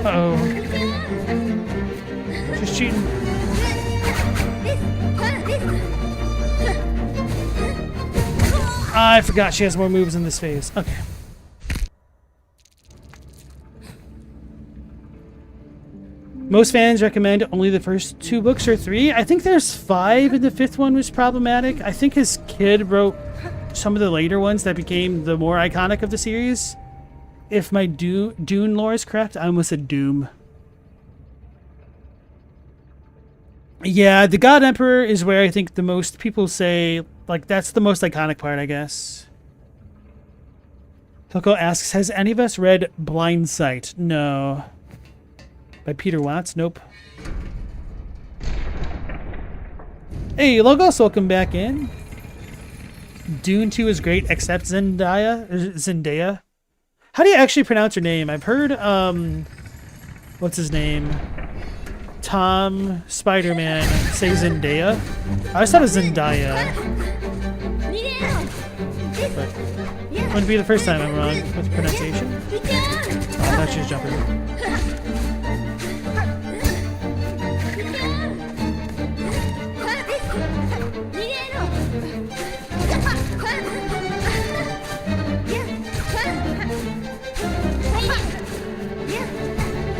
Uh-oh. She's cheating. I forgot she has more moves in this phase. Okay. Most fans recommend only the first 2 books or 3. I think there's 5 and the 5th one was problematic. I think his kid wrote some of the later ones that became the more iconic of the series. If my Dune lore is correct, I almost said Doom. Yeah, the God Emperor is where I think the most people say, like, that's the most iconic part, I guess. Hilko asks, has any of us read Blind Sight? No. By Peter Watts? Nope. Hey, Logos, welcome back in. Dune 2 is great, except Zendaya. How do you actually pronounce her name? I've heard, what's his name? Tom Spider-Man say Zendaya. I always thought it was Zendaya. But Wouldn't be the first time I'm wrong with pronunciation. Oh, I thought she was jumping.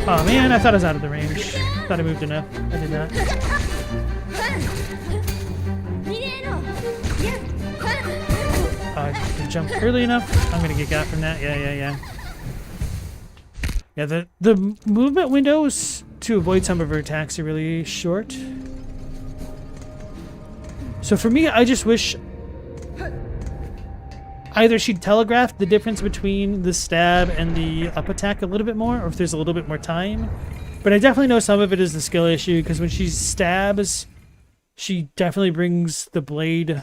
Oh man, I thought I was out of the range. Thought I moved enough. I did not. I jumped early enough. I'm gonna get got from that. Yeah. Yeah, the movement windows to avoid some of her attacks are really short. So for me, I just wish either she'd telegraphed the difference between the stab and the up attack a little bit more, or if there's a little bit more time. But I definitely know some of it is the skill issue, because when she stabs, she definitely brings the blade,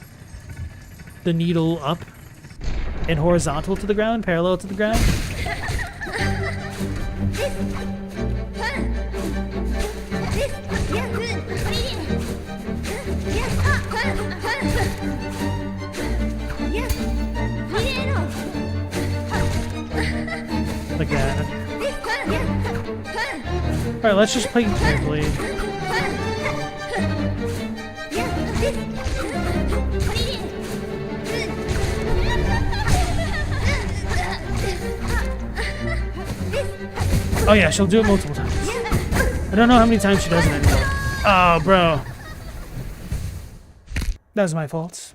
the needle up and horizontal to the ground, parallel to the ground. Like that. Alright, let's just play carefully. Oh yeah, she'll do it multiple times. I don't know how many times she does it anymore. Oh, bro. That was my fault.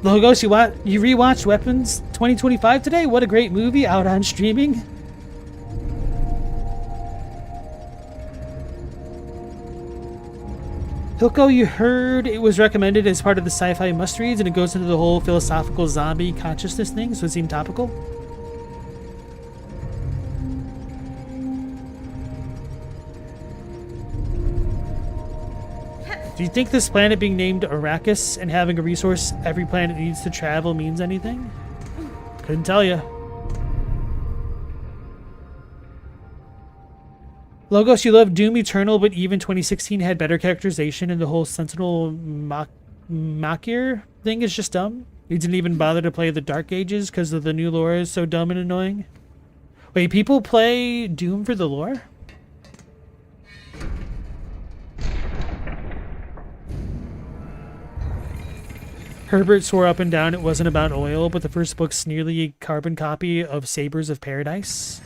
Logos, you rewatched Weapons 2025 today? What a great movie, out on streaming. Hilko, you heard it was recommended as part of the sci-fi must-reads, and it goes into the whole philosophical zombie consciousness thing, so it seemed topical. Do you think this planet being named Arrakis and having a resource every planet needs to travel means anything? Couldn't tell you. Logos, you love Doom Eternal, but even 2016 had better characterization, and the whole Sentinel Makir thing is just dumb. You didn't even bother to play the Dark Ages because of the new lore is so dumb and annoying. Wait, people play Doom for the lore? Herbert swore up and down it wasn't about oil, but the first book's nearly a carbon copy of Sabers of Paradise,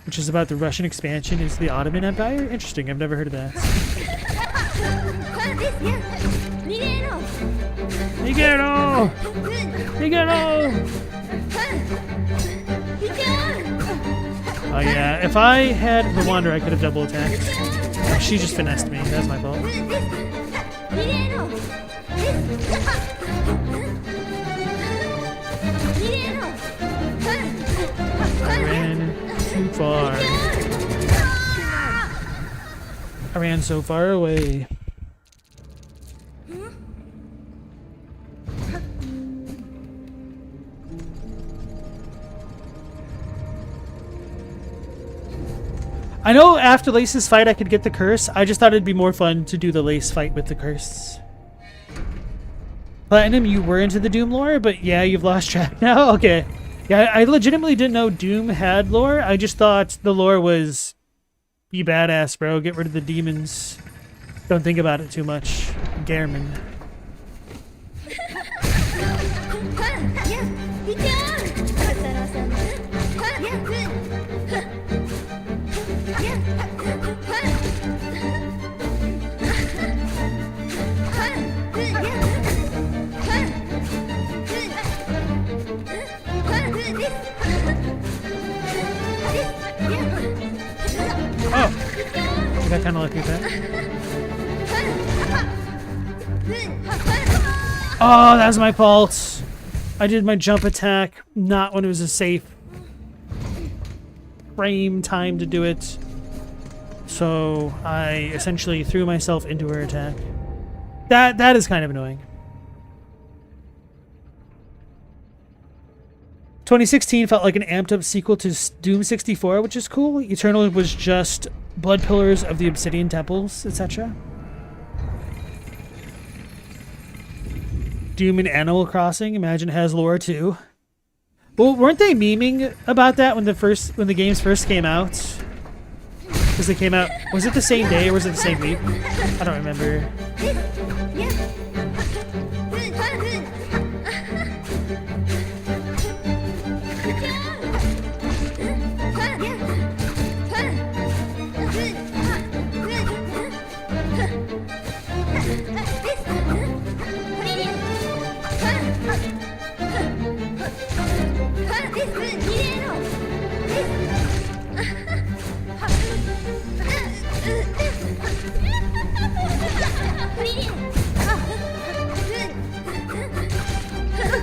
which is about the Russian expansion into the Ottoman Empire. Interesting, I've never heard of that. Miguel! Oh yeah, if I had the Wander, I could have double attacked. She just finessed me, that's my fault. I ran too far. I ran so far away. I know after Lace's fight I could get the curse. I just thought it'd be more fun to do the Lace fight with the curse. Platinum, you were into the Doom lore, but yeah, you've lost track now? Okay. Yeah, I legitimately didn't know Doom had lore. I just thought the lore was, be badass, bro. Get rid of the demons. Don't think about it too much. Gairman. Oh! I got kind of lucky with that. Oh, that was my fault. I did my jump attack, not when it was a safe frame time to do it. So I essentially threw myself into her attack. That is kind of annoying. 2016 felt like an amped up sequel to Doom 64, which is cool. Eternal was just blood pillars of the Obsidian Temples, etc. Doom and Animal Crossing. Imagine it has lore too. Well, weren't they memeing about that when the games first came out? Because they came out, was it the same day or was it the same week? I don't remember.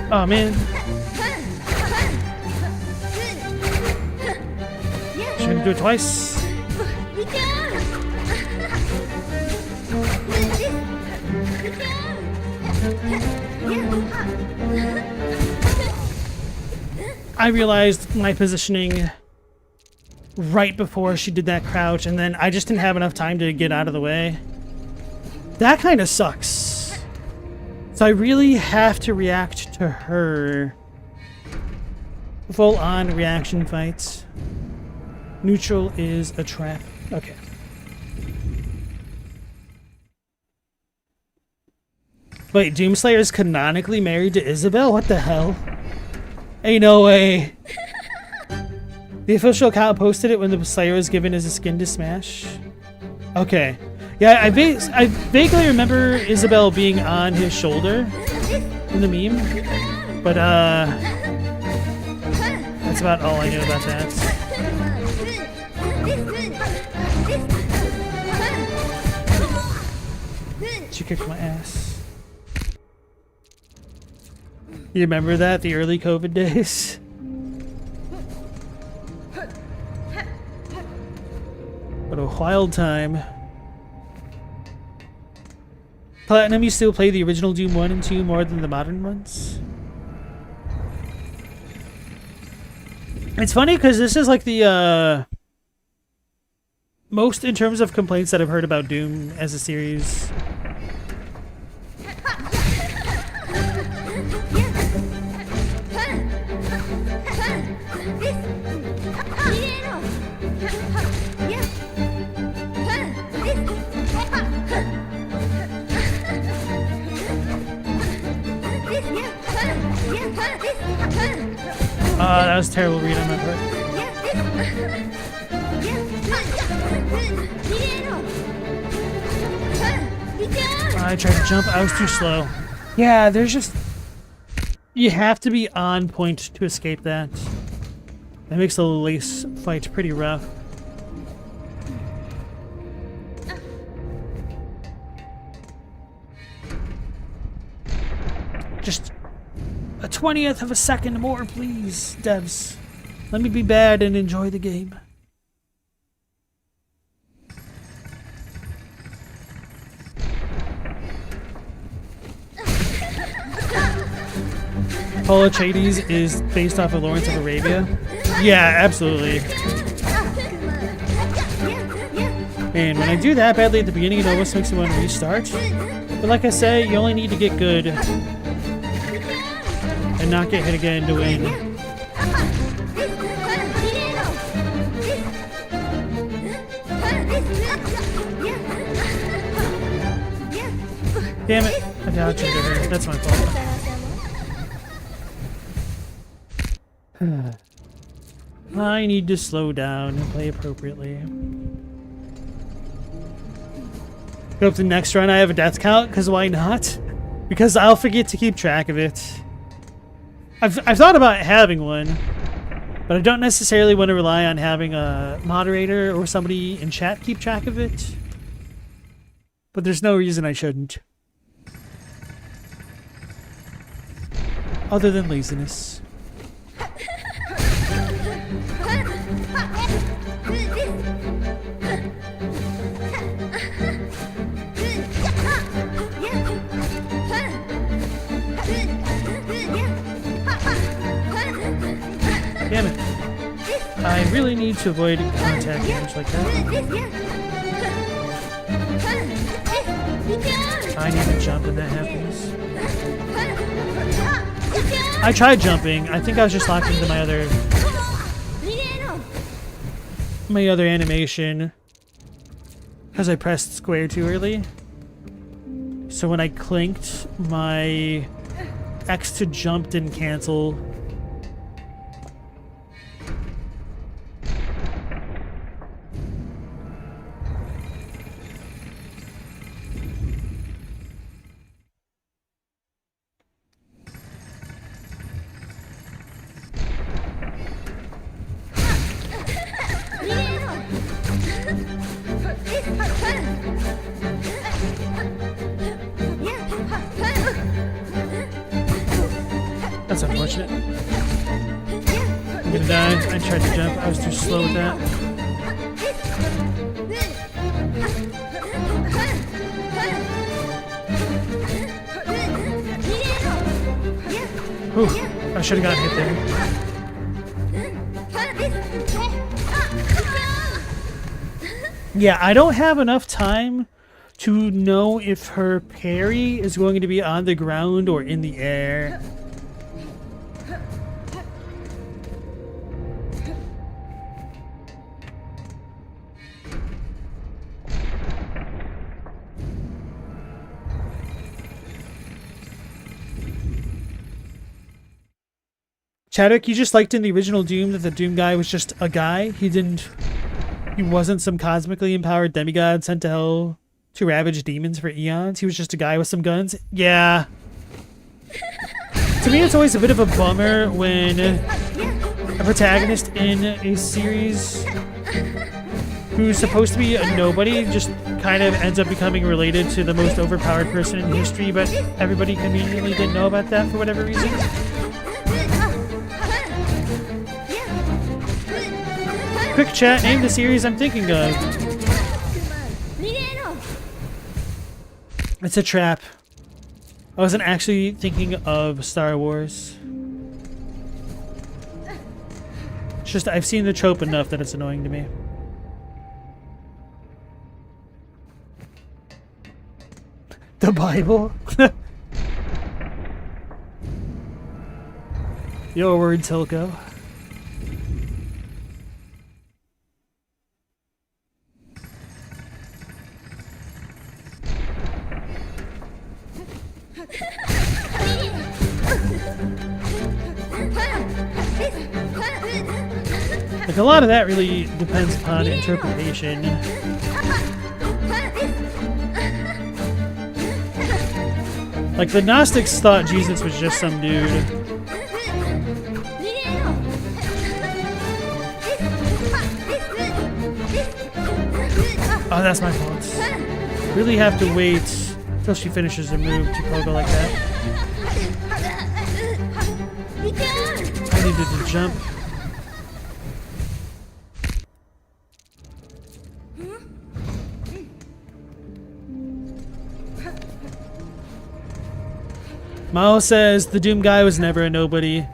Oh man. Shouldn't do it twice. I realized my positioning right before she did that crouch, and then I just didn't have enough time to get out of the way. That kind of sucks. So I really have to react to her. Full-on reaction fights. Neutral is a trap. Okay. Wait, Doomslayer is canonically married to Isabel? What the hell? Ain't no way. The official account posted it when the Slayer was given as a skin to smash. Okay. Yeah, I vaguely remember Isabel being on his shoulder in the meme. But, that's about all I knew about that. She kicked my ass. You remember that? The early COVID days? What a wild time. Platinum, you still play the original Doom 1 and 2 more than the modern ones? It's funny because this is like the most in terms of complaints that I've heard about Doom as a series. That was a terrible read on my part. I tried to jump, I was too slow. Yeah, there's just... You have to be on point to escape that. That makes the lace fight pretty rough. Just... a 20th of a second more, please, devs. Let me be bad and enjoy the game. Paul Atreides is based off of Lawrence of Arabia. Yeah, absolutely. And when I do that badly at the beginning, it almost makes me want to restart. But like I say, you only need to get good. And not get hit again to win. Damn it, I dodged into her. That's my fault. I need to slow down and play appropriately. Hope the next run I have a death count, because why not? Because I'll forget to keep track of it. I've thought about having one, but I don't necessarily want to rely on having a moderator or somebody in chat keep track of it. But there's no reason I shouldn't. Other than laziness. Damn it. I really need to avoid contact damage like that. I need to jump when that happens. I tried jumping. I think I was just locked into my other animation because I pressed square too early. So when I clinked, my X to jump didn't cancel. That's unfortunate. I'm gonna die. I tried to jump. I was too slow with that. Whew. I should have gotten hit there. Yeah, I don't have enough time to know if her parry is going to be on the ground or in the air. Chadwick, you just liked in the original Doom that the Doom guy was just a guy. He wasn't some cosmically empowered demigod sent to hell to ravage demons for eons. He was just a guy with some guns. Yeah. To me, it's always a bit of a bummer when a protagonist in a series who's supposed to be a nobody just kind of ends up becoming related to the most overpowered person in history, but everybody conveniently didn't know about that for whatever reason. Quick chat, name the series I'm thinking of. It's a trap. I wasn't actually thinking of Star Wars. It's just I've seen the trope enough that it's annoying to me. The Bible? Your word, Tilko. Like, a lot of that really depends upon interpretation. Like, the Gnostics thought Jesus was just some dude. Oh, that's my fault. Really have to wait till she finishes her move to pogo like that. I needed to jump. Mao says the Doom guy was never a nobody.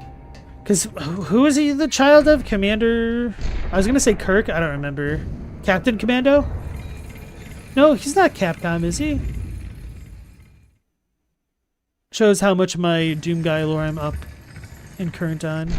Because who is he the child of? Commander... I was going to say Kirk. I don't remember. Captain Commando? No, he's not Capcom, is he? Shows how much my Doom guy lore I'm up and current on.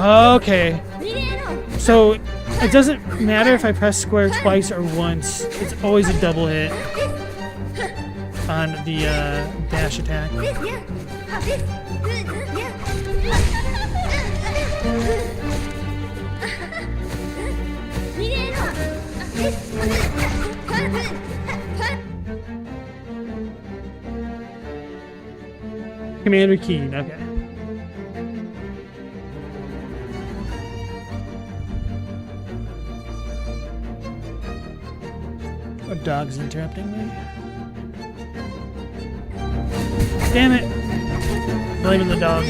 Okay. So it doesn't matter if I press square twice or once. It's always a double hit on the dash attack. Commander Keen, okay. A dog's interrupting me. Damn it. Blaming the dog.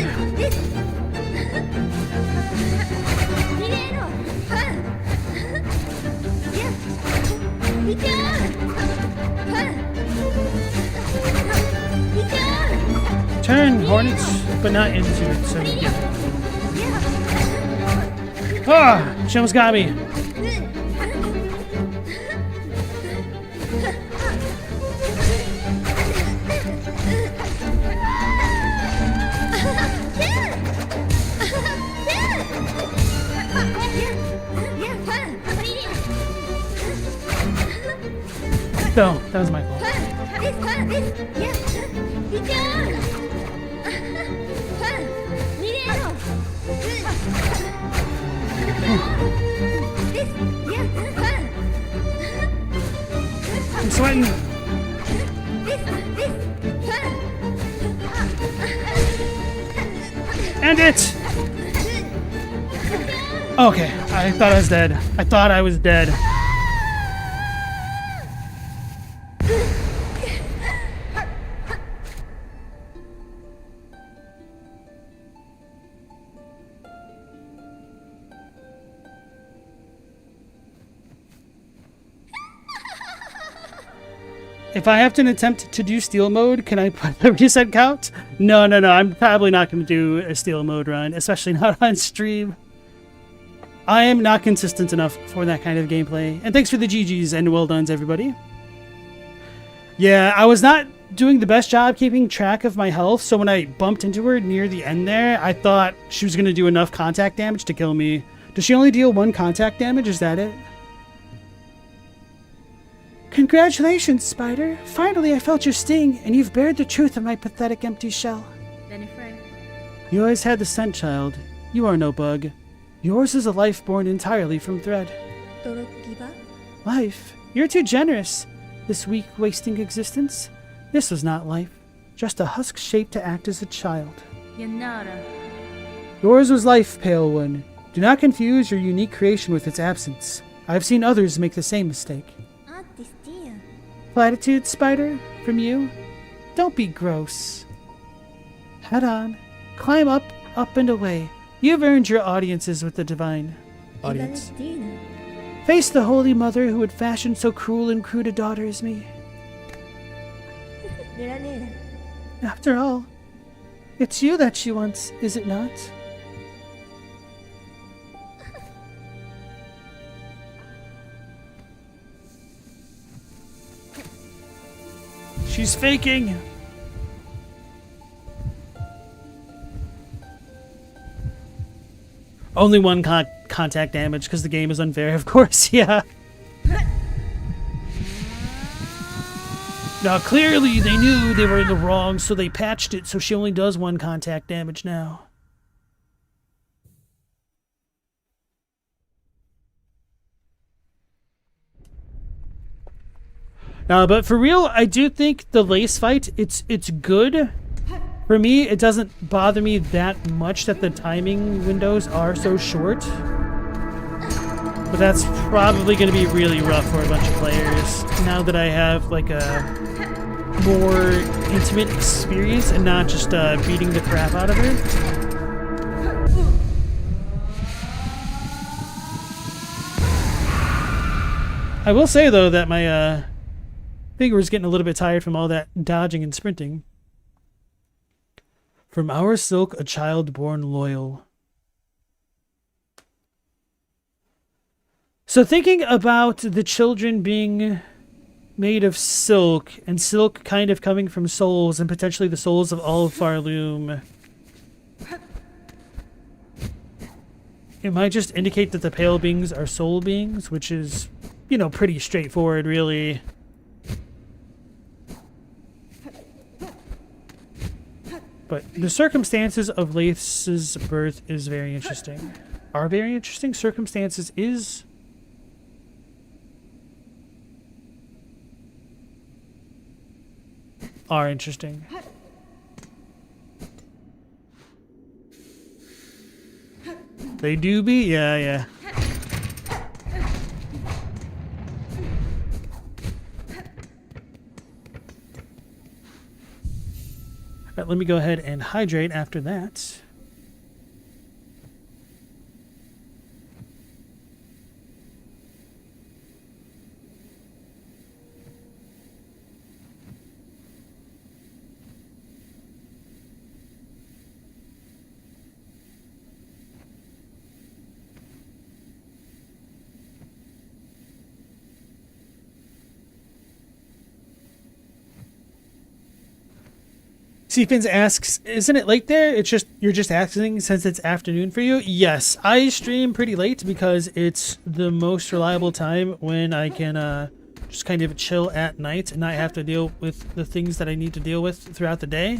Turn, Hornets, but not into it, so yeah. Ah! She almost got me. No, that was my fault. I'm sweating. End it! Okay, I thought I was dead. I thought I was dead. If I have to attempt to do steal mode, can I put the reset count? No. I'm probably not going to do a steal mode run, especially not on stream. I am not consistent enough for that kind of gameplay. And thanks for the GGs and well done, everybody. Yeah, I was not doing the best job keeping track of my health, so when I bumped into her near the end there, I thought she was going to do enough contact damage to kill me. Does she only deal 1 contact damage? Is that it? Congratulations, Spider. Finally, I felt your sting, and you've bared the truth of my pathetic empty shell. You always had the scent, child. You are no bug. Yours is a life born entirely from thread. Life? You're too generous. This weak, wasting existence? This was not life. Just a husk shaped to act as a child. Yours was life, Pale One. Do not confuse your unique creation with its absence. I've seen others make the same mistake. Platitude, Spider? From you? Don't be gross. Head on. Climb up, up and away. You've earned your audiences with the divine. Audience. Face the Holy Mother who would fashion so cruel and crude a daughter as me. After all, it's you that she wants, is it not? She's faking! Only 1 contact damage because the game is unfair, of course, yeah. Now, clearly they knew they were in the wrong, so they patched it so she only does 1 contact damage now. But for real, I do think the lace fight, it's good. For me, it doesn't bother me that much that the timing windows are so short. But that's probably going to be really rough for a bunch of players. Now that I have like a more intimate experience and not just beating the crap out of her. I will say though that my finger is getting a little bit tired from all that dodging and sprinting. From our silk, a child born loyal. So thinking about the children being made of silk, and silk kind of coming from souls, and potentially the souls of all of Farloom, it might just indicate that the pale beings are soul beings, which is, you know, pretty straightforward, really. But the circumstances of Lace's birth is very interesting. Are very interesting. Circumstances are interesting. They do be? Yeah. Right, let me go ahead and hydrate after that. Seafins asks, isn't it late there? It's just, you're just asking since it's afternoon for you? Yes, I stream pretty late because it's the most reliable time when I can just kind of chill at night and not have to deal with the things that I need to deal with throughout the day.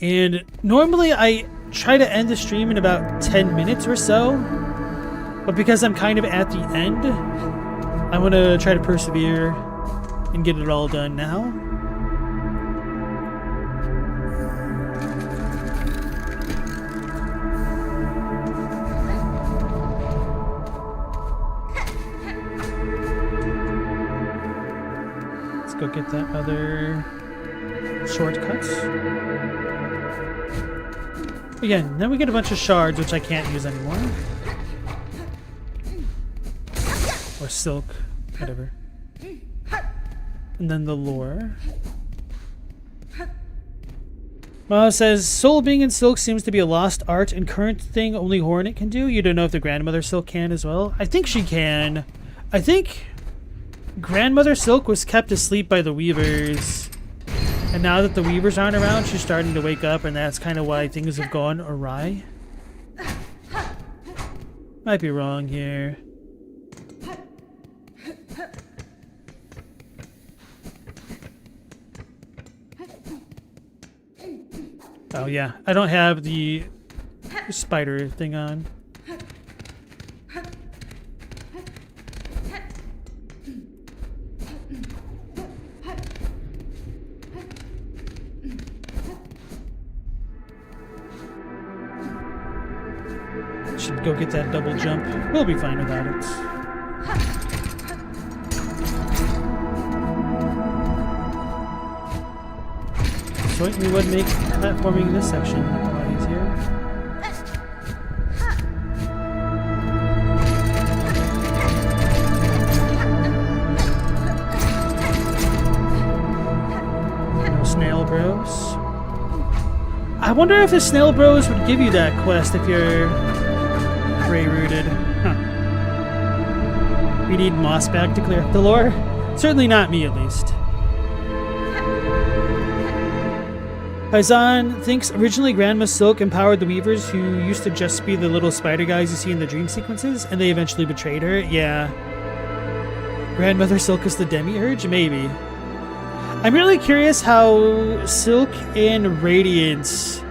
And normally I try to end the stream in about 10 minutes or so, but because I'm kind of at the end, I want to try to persevere and get it all done now. Go get that other shortcuts. Again, then we get a bunch of shards, which I can't use anymore. Or silk, whatever. And then the lore. Mao says, soul being in silk seems to be a lost art and current thing only Hornet can do. You don't know if the grandmother silk can as well? I think she can. I think Grandmother Silk was kept asleep by the Weavers, and now that the Weavers aren't around, she's starting to wake up, and that's kind of why things have gone awry. Might be wrong here. Oh yeah, I don't have the spider thing on. Should go get that double jump. We'll be fine without it. Certainly would make platforming this section a lot easier. No snail bros. I wonder if the snail bros would give you that quest if you're Grey-rooted. Huh. We need moss back to clear up the lore? Certainly not me, at least. Paisan thinks originally Grandma Silk empowered the Weavers, who used to just be the little spider guys you see in the dream sequences, and they eventually betrayed her. Yeah. Grandmother Silk is the demiurge? Maybe. I'm really curious how Silk and Radiance,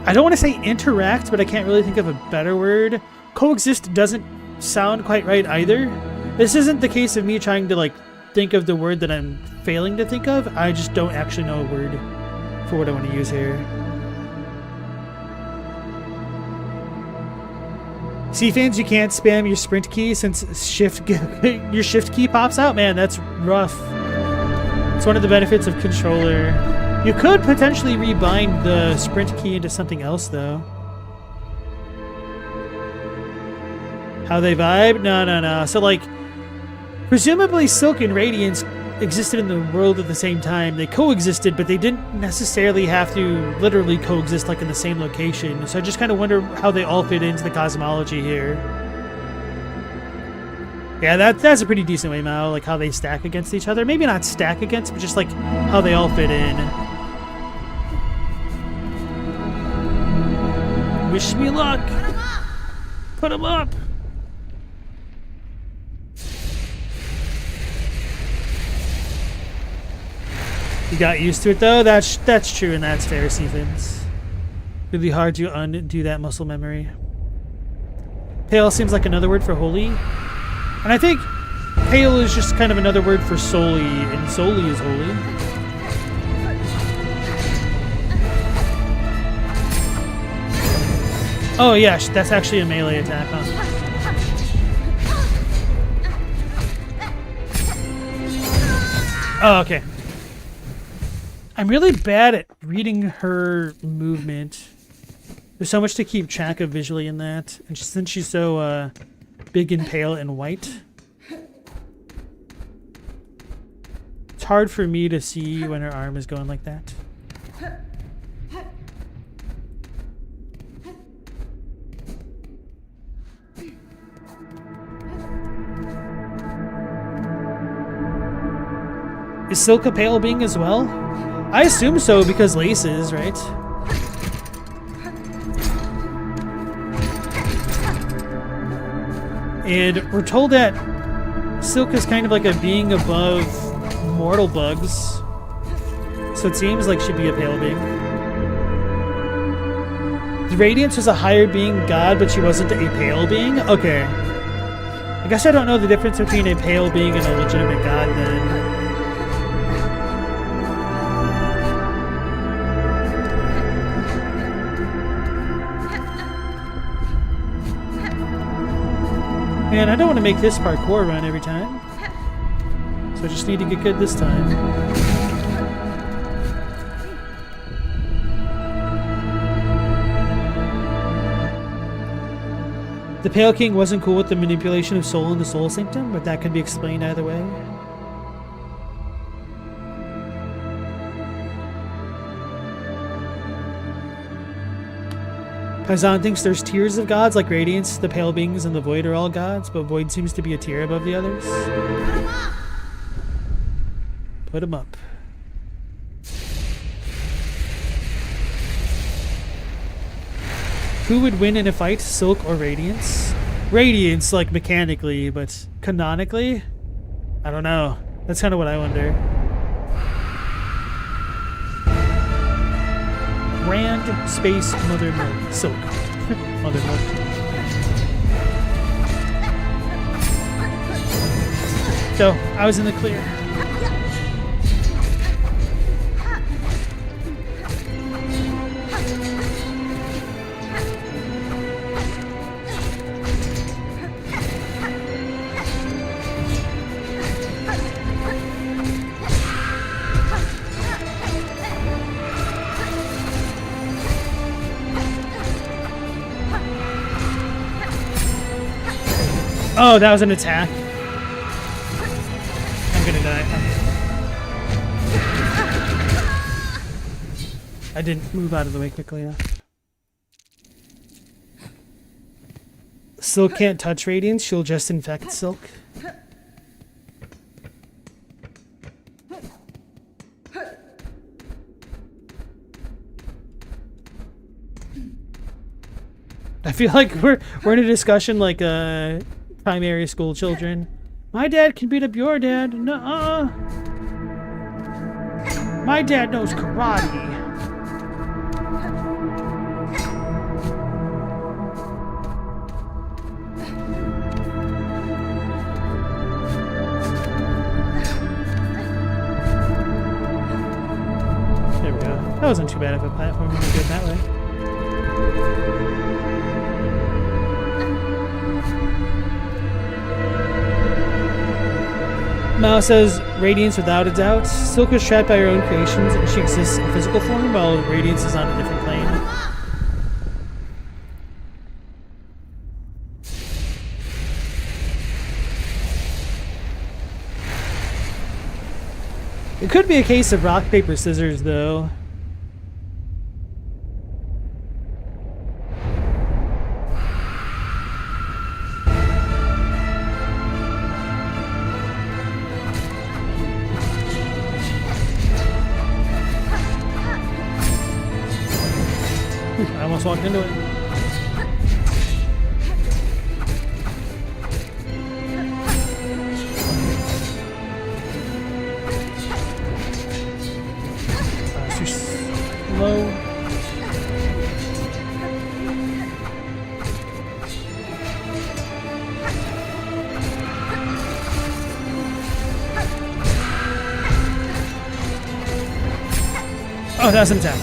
I don't want to say interact, but I can't really think of a better word. Coexist doesn't sound quite right either. This isn't the case of me trying to like think of the word that I'm failing to think of. I just don't actually know a word for what I want to use here. See, fans, you can't spam your sprint key since your shift key pops out. Man, that's rough. It's one of the benefits of controller. You could potentially rebind the sprint key into something else, though. How they vibe? No. So, like, presumably Silk and Radiance existed in the world at the same time. They coexisted, but they didn't necessarily have to literally coexist, like, in the same location. So I just kind of wonder how they all fit into the cosmology here. Yeah, that's a pretty decent way, Mao, like how they stack against each other. Maybe not stack against, but just, like, how they all fit in. Wish me luck. Put him up. You got used to it though. That's true, and that's fair, Stephens. Really hard to undo that muscle memory. Pale seems like another word for holy, and I think pale is just kind of another word for Soli, and Soli is holy. Oh yeah, that's actually a melee attack, huh? Oh, okay. I'm really bad at reading her movement. There's so much to keep track of visually in that. And since she's so big and pale and white, it's hard for me to see when her arm is going like that. Is Silk a pale being as well? I assume so because laces, right? And we're told that Silk is kind of like a being above mortal bugs. So it seems like she'd be a pale being. The Radiance was a higher being god, but she wasn't a pale being? Okay. I guess I don't know the difference between a pale being and a legitimate god then. Man, I don't want to make this parkour run every time. So I just need to get good this time. The Pale King wasn't cool with the manipulation of soul in the Soul Sanctum, but that can be explained either way. Paisan thinks there's tiers of gods, like Radiance, the Pale Beings, and the Void are all gods, but Void seems to be a tier above the others. Put him up. Who would win in a fight, Silk or Radiance? Radiance, like mechanically, but canonically? I don't know. That's kind of what I wonder. Grand Space Mother Milk. Silk. Mother Milk. So, I was in the clear. Oh, that was an attack. I'm gonna die. I didn't move out of the way quickly enough. Silk can't touch Radiance, she'll just infect Silk. I feel like we're in a discussion like primary school children. My dad can beat up your dad. Nuh-uh. My dad knows karate. There we go. That wasn't too bad of a platform when we did it that way. Mao says, Radiance without a doubt. Silk is trapped by her own creations and she exists in physical form while Radiance is on a different plane. It could be a case of rock, paper, scissors though. I almost walked into it. Too slow. Oh, that's an attack.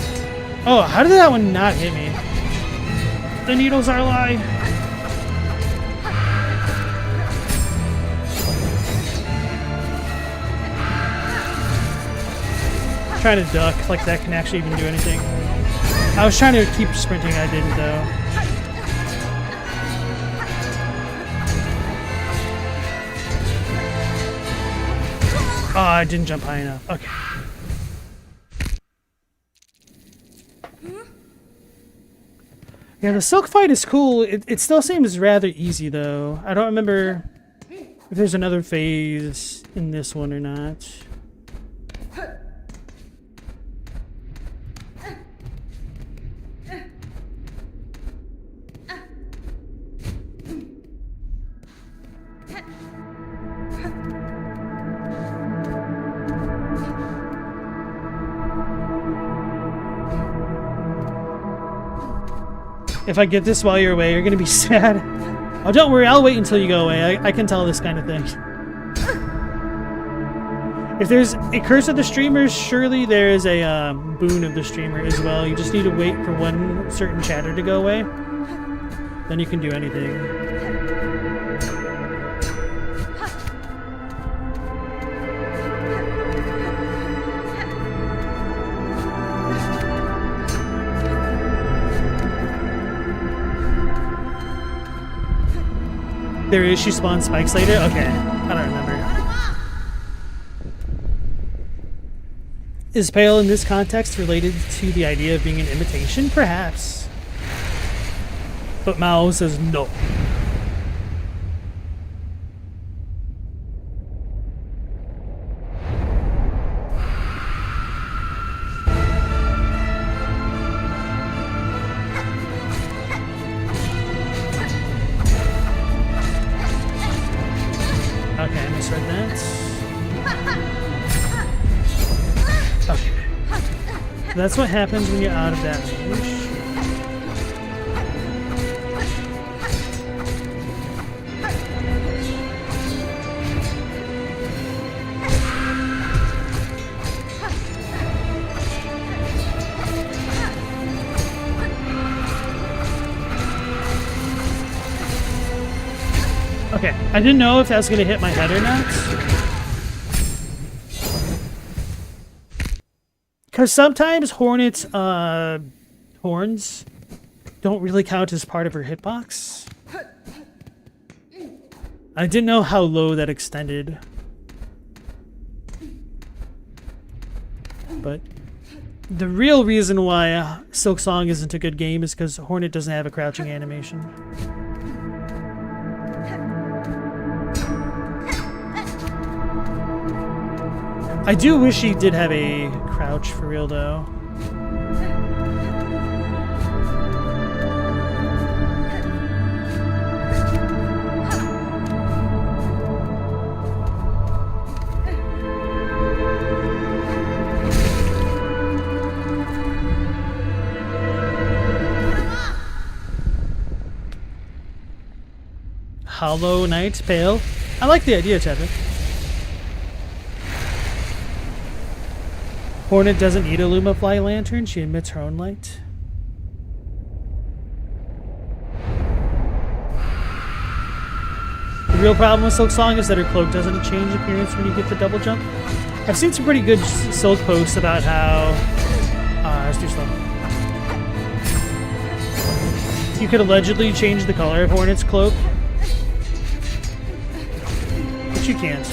Oh, how did that one not hit me? The needles are a lie. Trying to duck, like that can actually even do anything. I was trying to keep sprinting, I didn't though. Oh, I didn't jump high enough. Okay. Yeah, the Silk fight is cool. It still seems rather easy though. I don't remember if there's another phase in this one or not. If I get this while you're away, you're gonna be sad. Oh, don't worry, I'll wait until you go away. I can tell this kind of thing. If there's a curse of the streamers, surely there is a boon of the streamer as well. You just need to wait for one certain chatter to go away. Then you can do anything. There is, she spawns spikes later? Okay, I don't remember. Is pale in this context related to the idea of being an imitation? Perhaps. But Mao says no. Okay, I misread that. Okay. That's what happens when you're out of that range. Okay, I didn't know if that was going to hit my head or not. Because sometimes Hornet's horns don't really count as part of her hitbox. I didn't know how low that extended. But the real reason why Silksong isn't a good game is because Hornet doesn't have a crouching animation. I do wish he did have a crouch for real though. Hollow Knight Pale. I like the idea, Chadwick. Hornet doesn't need a Lumafly lantern, she emits her own light. The real problem with Silksong is that her cloak doesn't change appearance when you get the double jump. I've seen some pretty good Silk posts about how... it's too slow. You could allegedly change the color of Hornet's cloak. But you can't.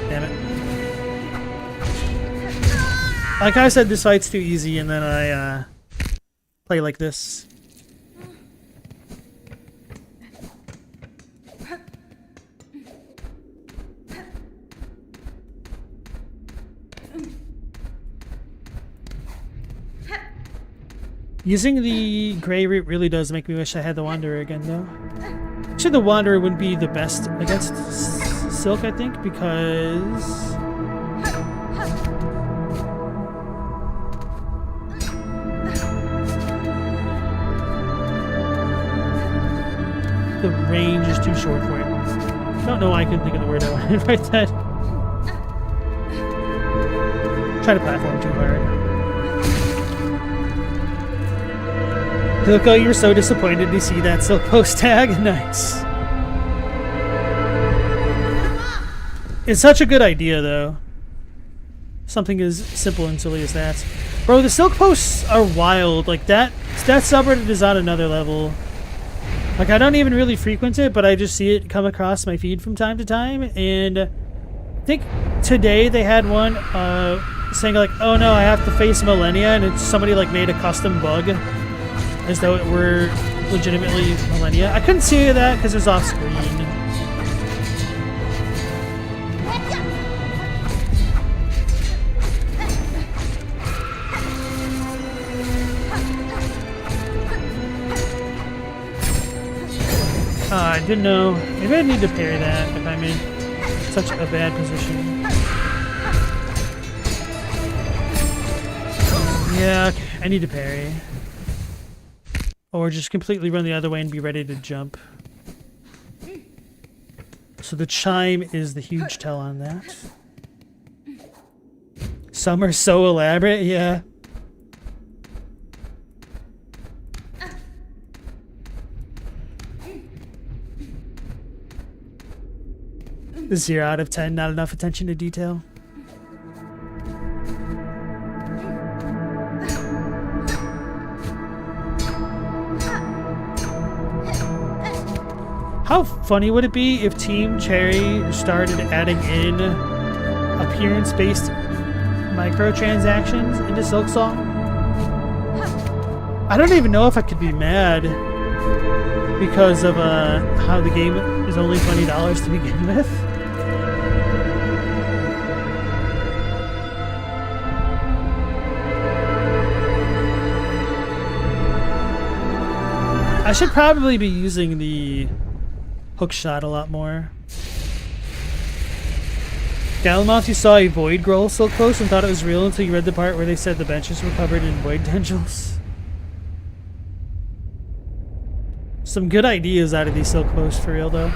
Damn it. Like I said, this fight's too easy, and then I play like this. Using the Greyroot really does make me wish I had the Wanderer again, though. Actually, the Wanderer would be the best against Silk, I think, because... the range is too short for it. Don't know why I couldn't think of the word I wanted right then. Try to platform too hard. Hilko, you're so disappointed to see that Silk post tag. Nice. It's such a good idea, though. Something as simple and silly as that. Bro, the silk posts are wild. Like, that subreddit is on another level. Like, I don't even really frequent it, but I just see it come across my feed from time to time. And I think today they had one saying, like, oh no, I have to face millennia, and it's somebody, like, made a custom bug as though it were legitimately millennia. I couldn't see that because it was off screen. I didn't know. Maybe I need to parry that if I'm in such a bad position. Yeah, okay. I need to parry. Or just completely run the other way and be ready to jump. So the chime is the huge tell on that. Some are so elaborate, yeah. The 0 out of 10, not enough attention to detail. How funny would it be if Team Cherry started adding in appearance-based microtransactions into Silksong? I don't even know if I could be mad because of how the game is only $20 to begin with. I should probably be using the hook shot a lot more. Galamoth, you saw a void growl so close and thought it was real until you read the part where they said the benches were covered in void tendrils. Some good ideas out of these silk posts for real though.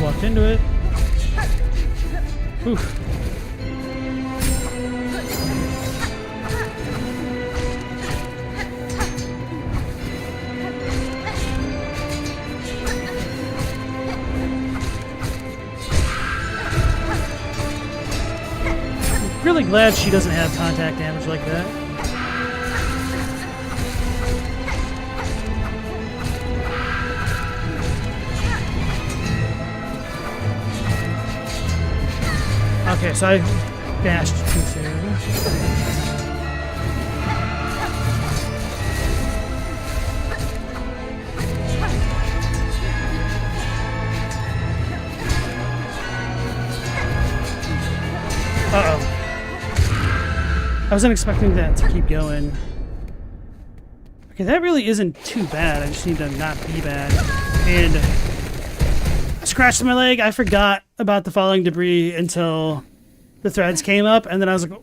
Walked into it. Oof. I'm really glad she doesn't have contact damage like that. Okay, so I dashed too soon. Uh-oh. I wasn't expecting that to keep going. Okay, that really isn't too bad. I just need to not be bad. And I scratched my leg. I forgot about the falling debris until the threads came up, and then I was like,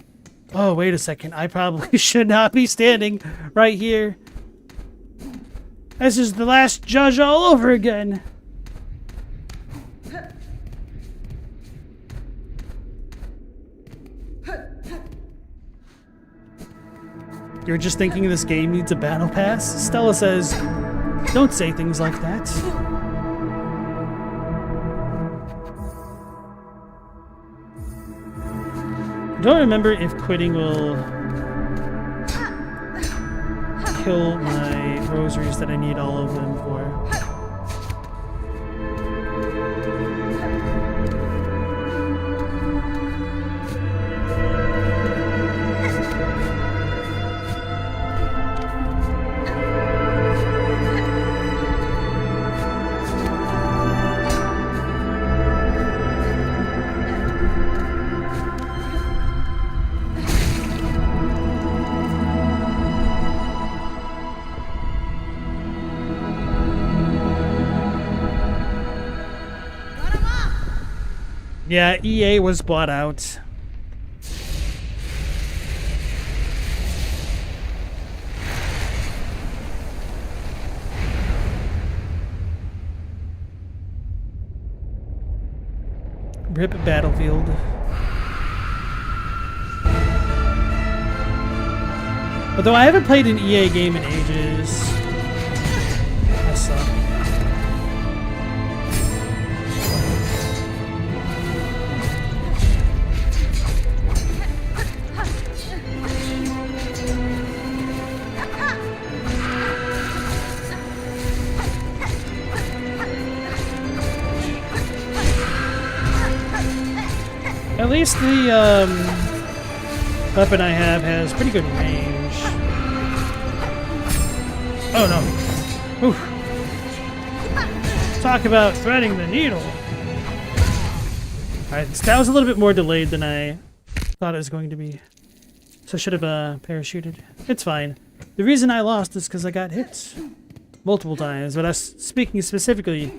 oh, wait a second. I probably should not be standing right here. This is the last judge all over again. You're just thinking this game needs a battle pass? Stella says, don't say things like that. I don't remember if quitting will kill my rosaries that I need all of them for. Yeah, EA was bought out. RIP Battlefield. Although I haven't played an EA game in ages. I suck. At least the weapon I have has pretty good range. Oh no. Oof. Talk about threading the needle. Alright, that was a little bit more delayed than I thought it was going to be. So I should have parachuted. It's fine. The reason I lost is because I got hit multiple times, but I was speaking specifically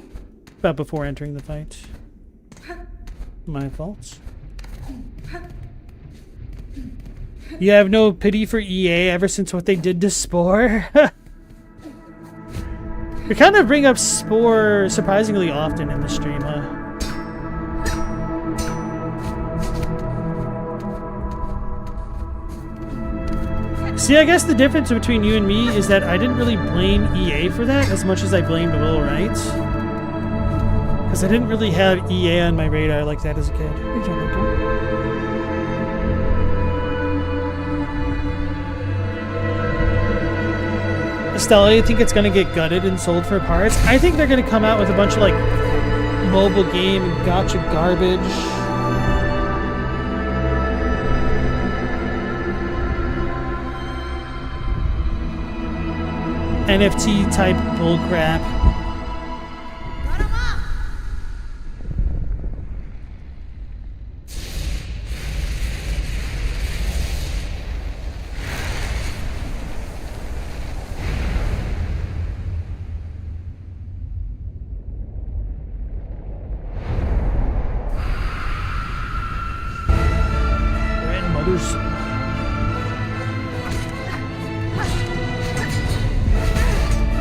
about before entering the fight. My fault. You have no pity for EA ever since what they did to Spore? We kind of bring up Spore surprisingly often in the stream, huh? See, I guess the difference between you and me is that I didn't really blame EA for that as much as I blamed Will Wright. Because I didn't really have EA on my radar like that as a kid. Hey, Jonathan. Stella, you think it's gonna get gutted and sold for parts? I think they're gonna come out with a bunch of like mobile game and gotcha garbage. NFT type bullcrap.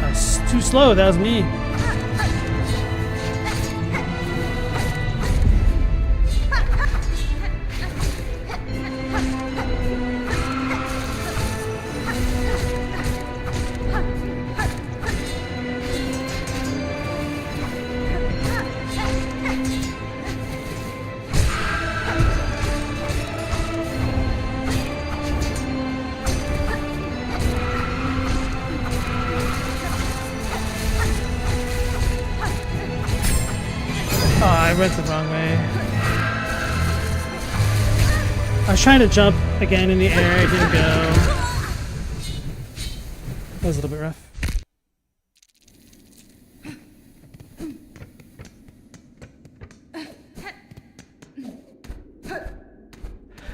That's too slow, that was me. I went the wrong way. I was trying to jump again in the air, it didn't go. That was a little bit rough.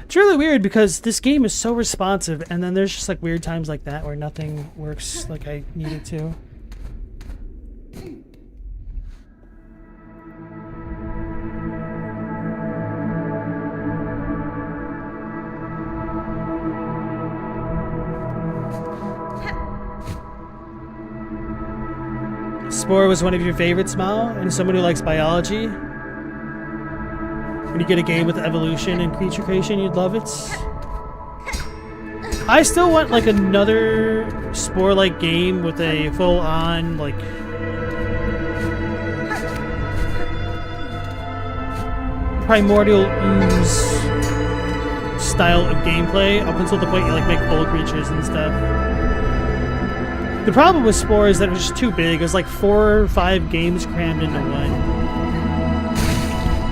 It's really weird because this game is so responsive and then there's just like weird times like that where nothing works like I need it to. Spore was one of your favorites, Mao, and as someone who likes biology, when you get a game with evolution and creature creation, you'd love it. I still want like another Spore-like game with a full-on like primordial ooze style of gameplay up until the point you like make full creatures and stuff. The problem with Spore is that it was just too big. It was like 4 or 5 games crammed into one.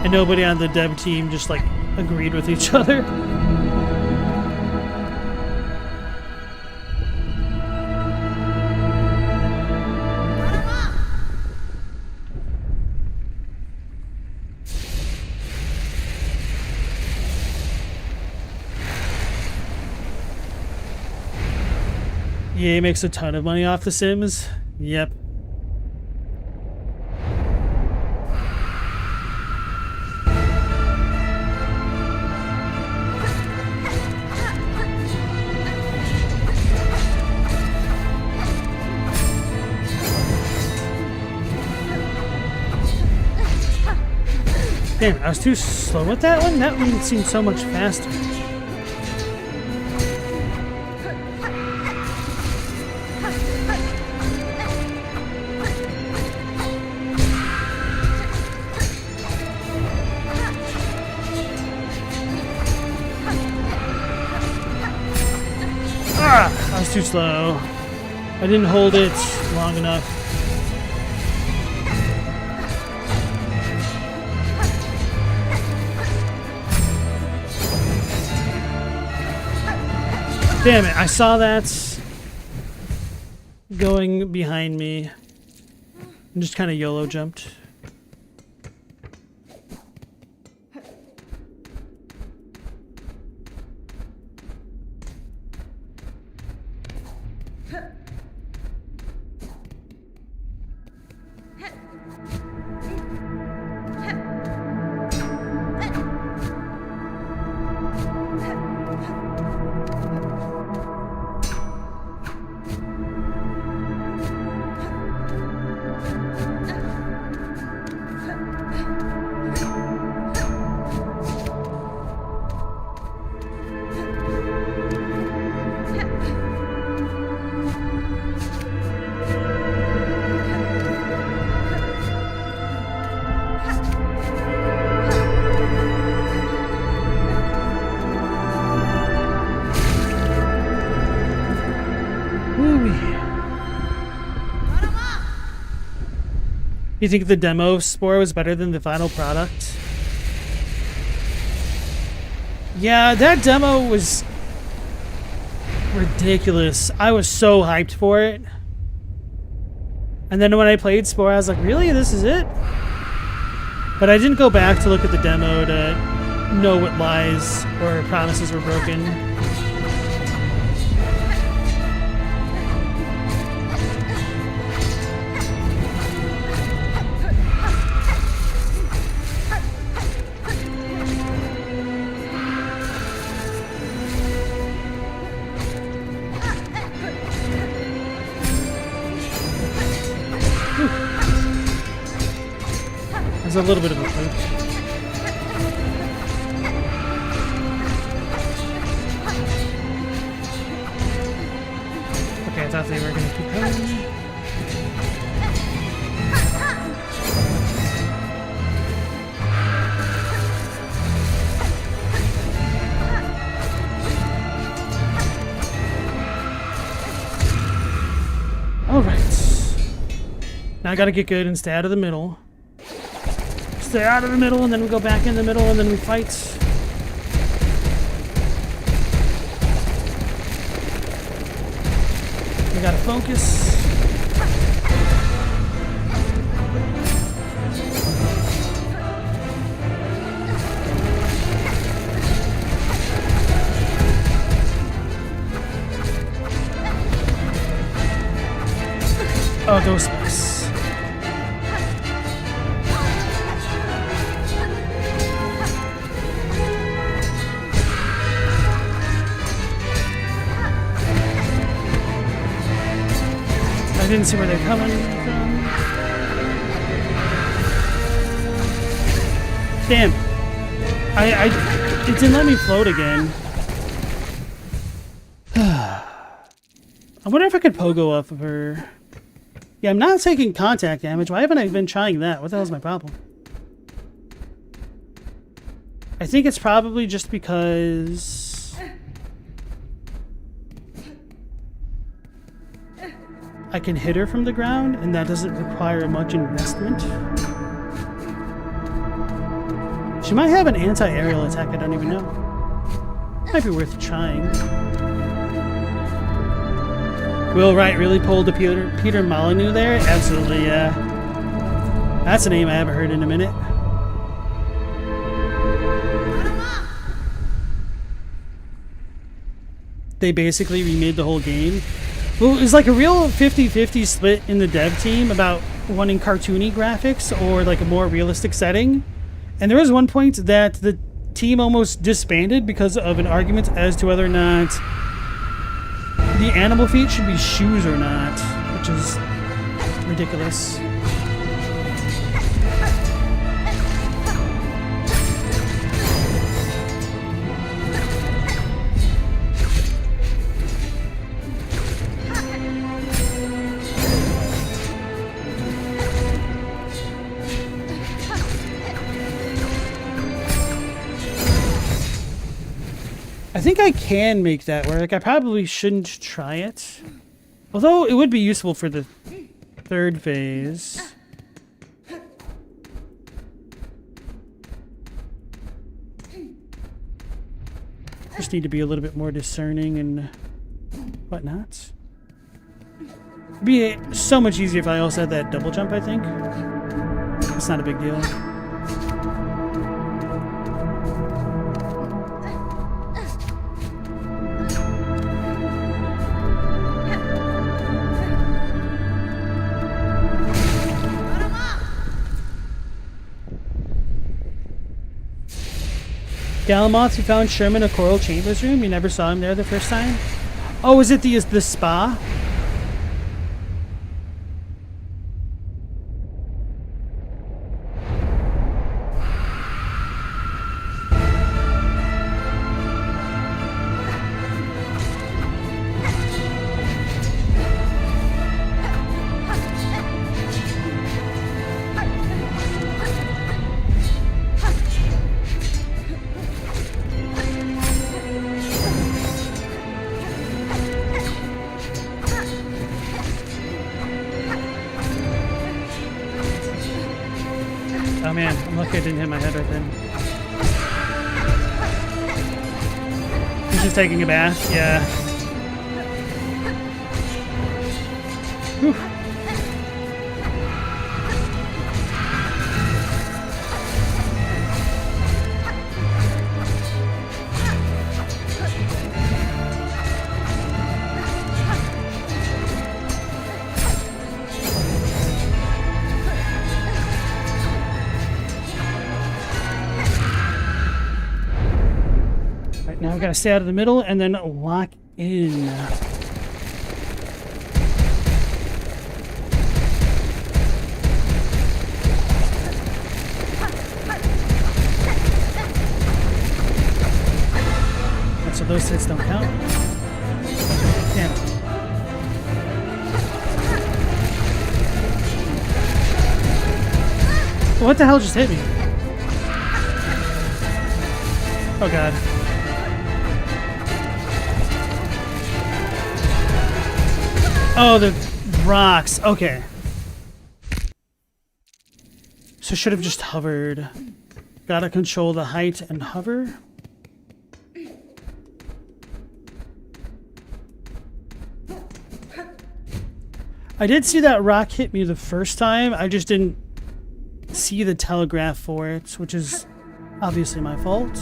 And nobody on the dev team just like agreed with each other. EA makes a ton of money off The Sims. Yep. Damn, I was too slow with that one? That one seemed so much faster. Ah! I was too slow. I didn't hold it long enough. Damn it, I saw that going behind me and just kind of YOLO jumped. You think the demo Spore was better than the final product? Yeah, that demo was ridiculous. I was so hyped for it. And then when I played Spore, I was like, really? This is it? But I didn't go back to look at the demo to know what lies or promises were broken. A little bit of a fluke. Okay, I thought they were going to keep going. Alright. Now I gotta get good and stay out of the middle. Stay out of the middle, and then we go back in the middle, and then we fight. We gotta focus. Oh, those spikes. I didn't see where they're coming from. Damn. It didn't let me float again. I wonder if I could pogo off of her. Yeah, I'm not taking contact damage. Why haven't I been trying that? What the hell's my problem? I think it's probably just because I can hit her from the ground, and that doesn't require much investment. She might have an anti-aerial attack I don't even know. Might be worth trying. Will Wright really pulled a Peter Molyneux there? Absolutely, yeah. That's a name I haven't heard in a minute. They basically remade the whole game. Well, it was like a real 50-50 split in the dev team about wanting cartoony graphics or like a more realistic setting. And there was one point that the team almost disbanded because of an argument as to whether or not the animal feet should be shoes or not, which is ridiculous. I think I can make that work. I probably shouldn't try it. Although it would be useful for the third phase. Just need to be a little bit more discerning and whatnot. It'd be so much easier if I also had that double jump, I think. It's not a big deal. Galamoth, you found Sherman a Coral Chambers room? You never saw him there the first time? Oh, is it the spa? Oh man, I'm lucky I didn't hit my head right then. He's just taking a bath? Yeah. Whew. Now I've got to stay out of the middle and then lock in. So those hits don't count. Damn it. What the hell just hit me? Oh god. Oh, the rocks. Okay. So should have just hovered. Gotta control the height and hover. I did see that rock hit me the first time. I just didn't see the telegraph for it, which is obviously my fault.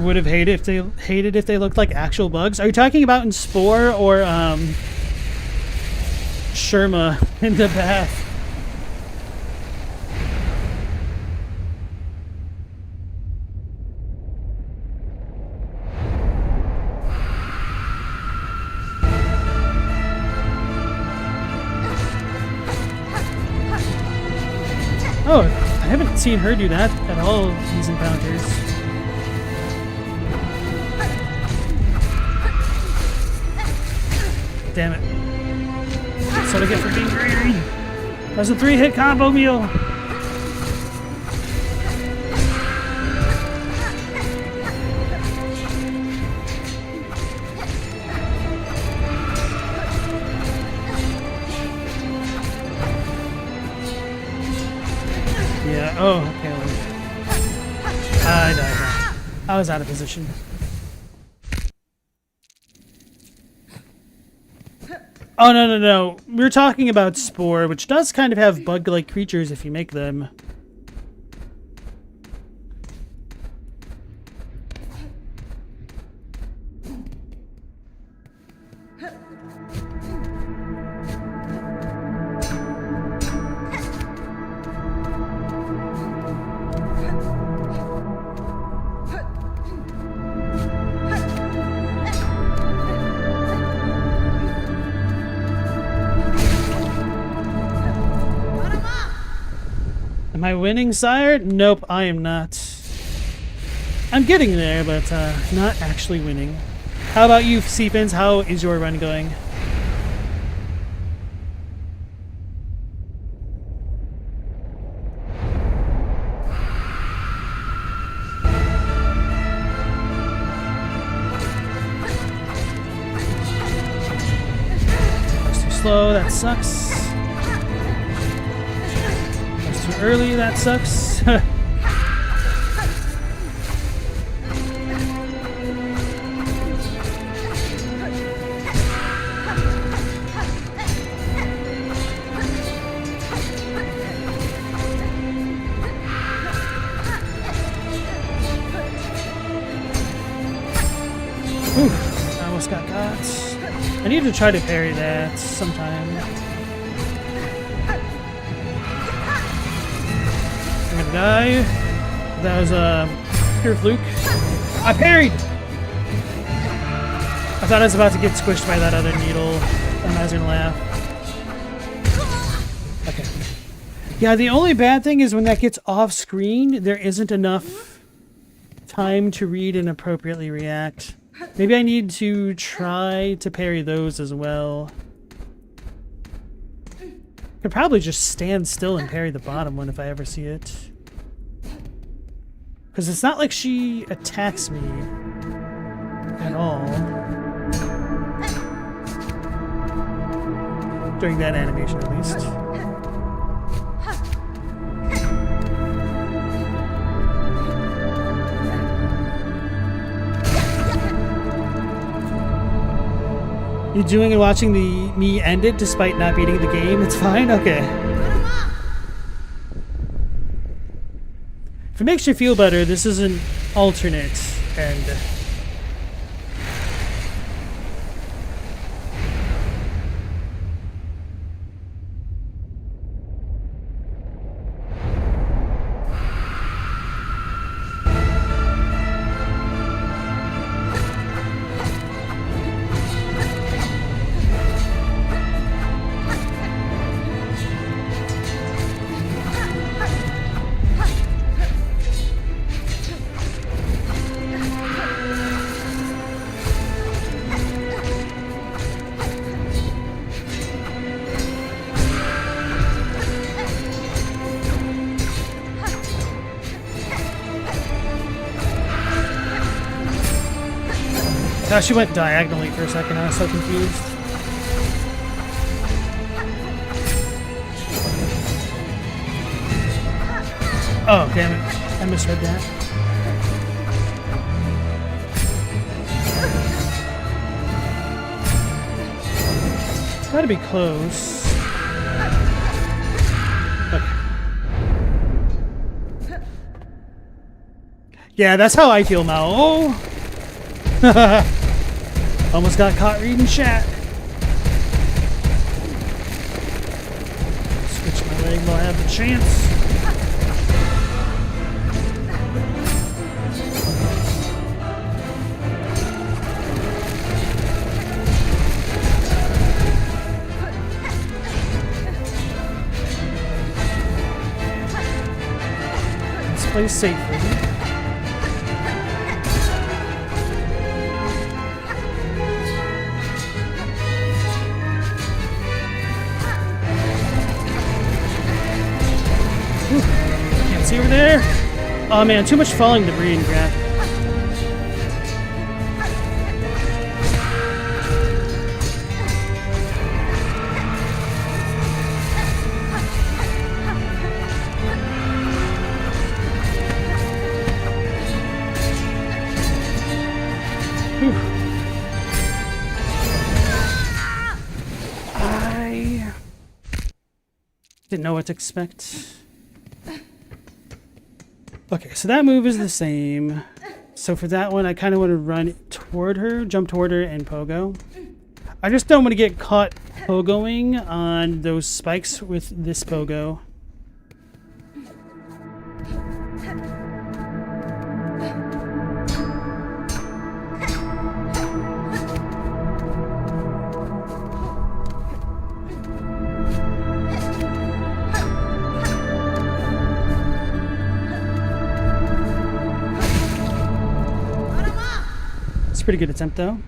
Would have hated if they looked like actual bugs. Are you talking about in Spore or Sherma in the bath? Oh, I haven't seen her do that at all these encounters. Damn it. That's what I get for being greedy. That's a 3-hit combo meal. Yeah, oh, okay. I died. I was out of position. Oh, no. We're talking about Spore, which does kind of have bug-like creatures if you make them. Am I winning, sire? Nope, I am not. I'm getting there, but not actually winning. How about you, Seafins? How is your run going? That's too slow, that sucks. That's too early, that sucks. I almost got got. I need to try to parry that sometime. I'm gonna die. That was a pure fluke. I parried! I thought I was about to get squished by that other needle, and I was gonna laugh. Okay. Yeah, the only bad thing is when that gets off screen, there isn't enough time to read and appropriately react. Maybe I need to try to parry those as well. Could probably just stand still and parry the bottom one if I ever see it. Because it's not like she attacks me at all during that animation, at least. You doing and watching me end it despite not beating the game? It's fine? Okay. If it makes you feel better, this is an alternate end. Gosh, she went diagonally for a second. I was so confused. Oh, damn it. I misread that. It's gotta be close. Okay. Yeah, that's how I feel now. Oh! Almost got caught reading chat. Switch my leg while I have the chance. Let's play safely. See over there? Oh man, too much falling debris and crap. I didn't know what to expect. Okay, so that move is the same. So for that one, I kind of want to run toward her, jump toward her, and pogo. I just don't want to get caught pogoing on those spikes with this pogo. Pretty good attempt, though.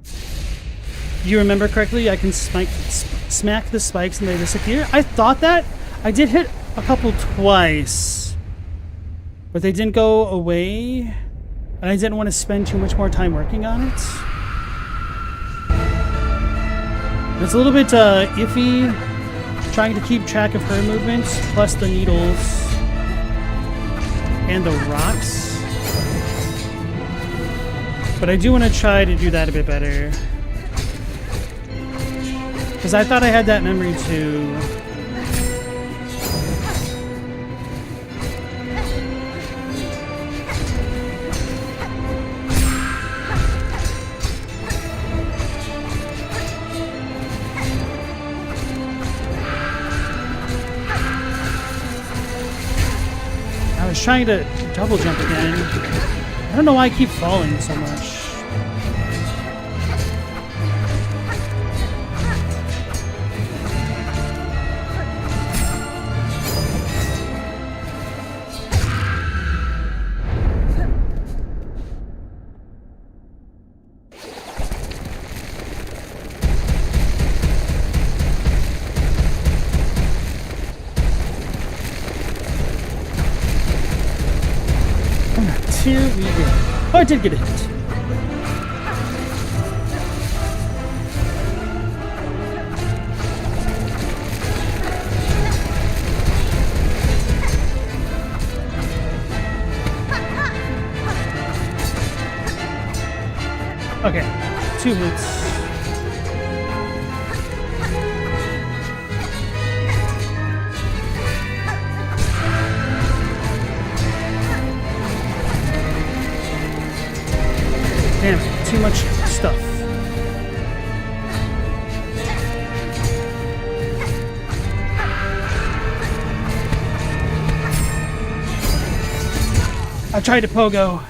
Do you remember correctly? I can smack the spikes and they disappear? I thought that. I did hit a couple twice. But they didn't go away. And I didn't want to spend too much more time working on it. It's a little bit iffy trying to keep track of her movements, plus the needles and the rocks. But I do want to try to do that a bit better. Because I thought I had that memory too. I was trying to double jump again. I don't know why I keep falling so much. Here we go. Oh, I did get a hit. Okay, 2 hits. Damn, too much stuff. I tried to pogo.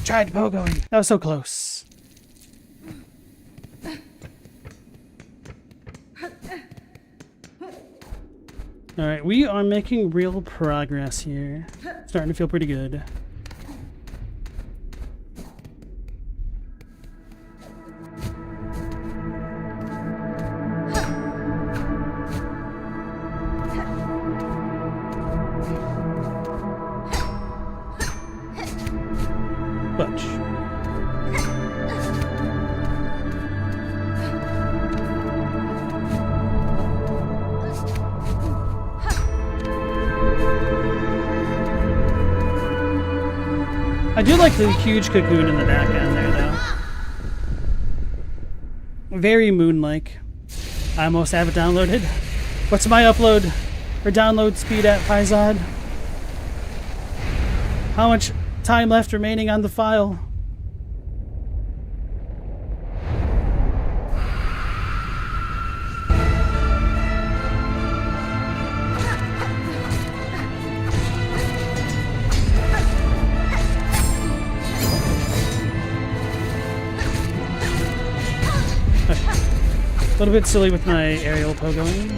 Tried pogoing. That was so close. Alright, we are making real progress here. Starting to feel pretty good. Butch. I do like the huge cocoon in the back end there, though. Very moon-like. I almost have it downloaded. What's my upload or download speed at, Pizod? How much time left remaining on the file? A little bit silly with my aerial pogoing.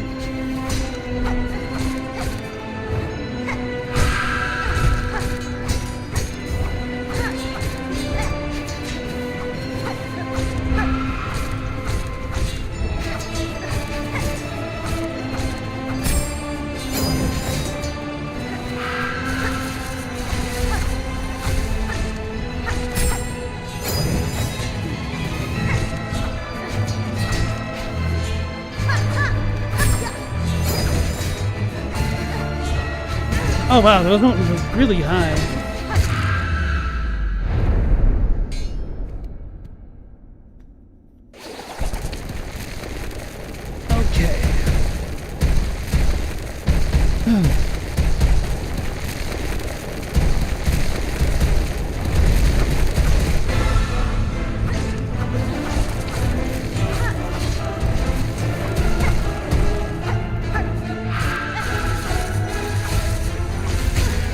Oh wow, those ones were really high. Okay.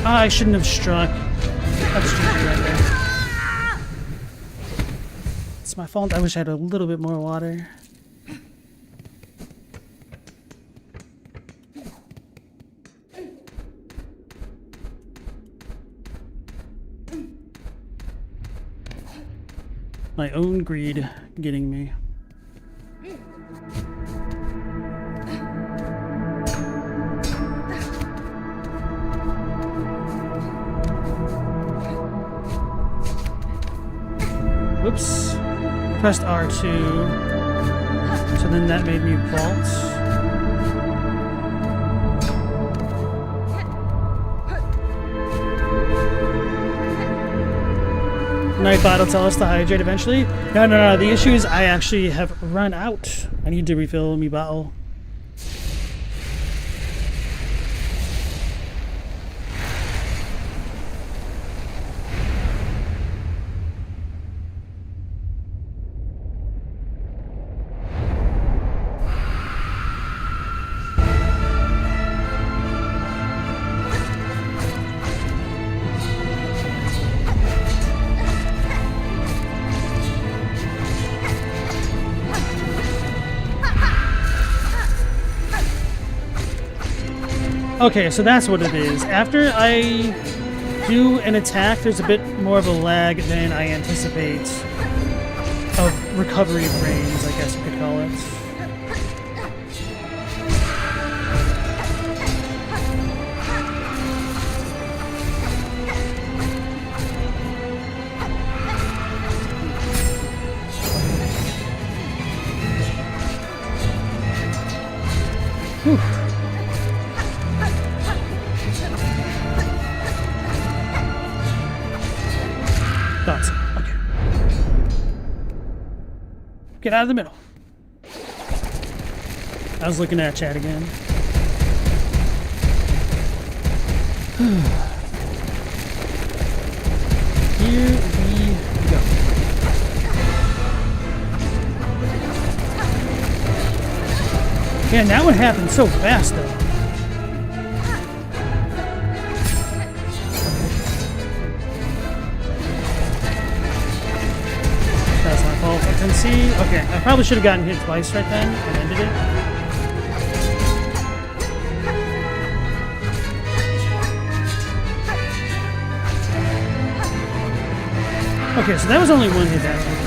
I shouldn't have struck. That's stupid right there. It's my fault. I wish I had a little bit more water. My own greed getting me. Whoops. Pressed R2. So then that made me vault. Nightbot will tell us to hydrate eventually. No. The issue is I actually have run out. I need to refill me bottle. Okay, so that's what it is. After I do an attack, there's a bit more of a lag than I anticipate of recovery frames, I guess you could call it. Whew. Thoughts. Okay. Get out of the middle. I was looking at chat again. Here we go. Man, that one happened so fast though. That's my fault. I couldn't see. Okay, I probably should have gotten hit twice right then and ended it. Okay, so that was only one hit that time.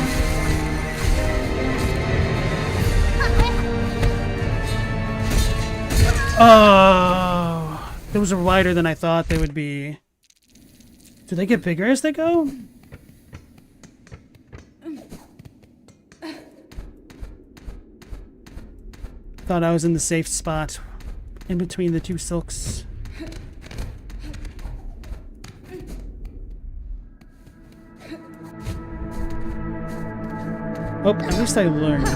Oh, those are wider than I thought they would be. Do they get bigger as they go? Thought I was in the safe spot in between the two silks. Oh, at least I learned.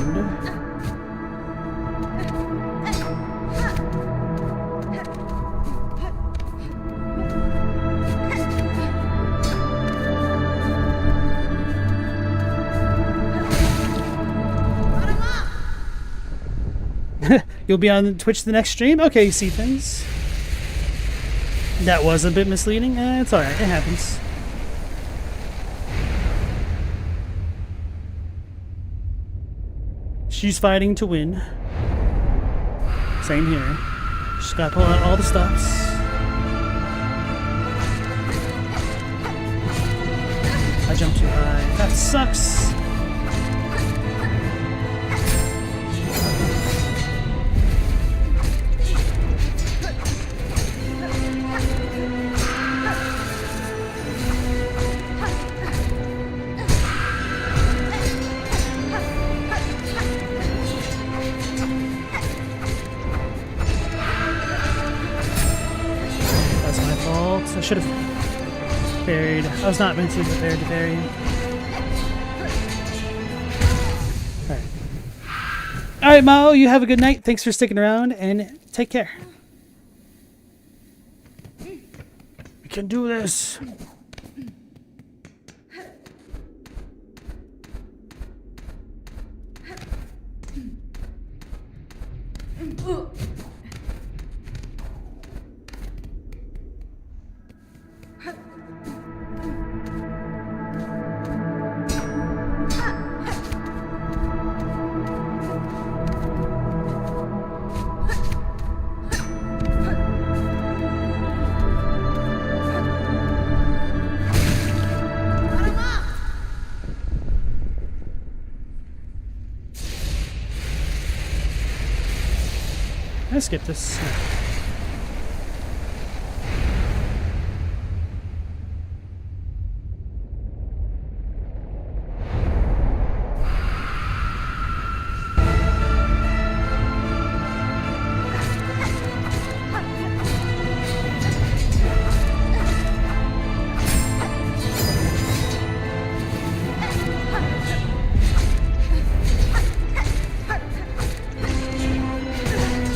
You'll be on Twitch the next stream? Okay, you see things. That was a bit misleading. It's alright, it happens. She's fighting to win. Same here. Just gotta pull out all the stops. I jumped too high. That sucks. I should have buried. I was not mentally prepared to bury him. Alright, Mao, you have a good night. Thanks for sticking around and take care. We can do this. I skip this.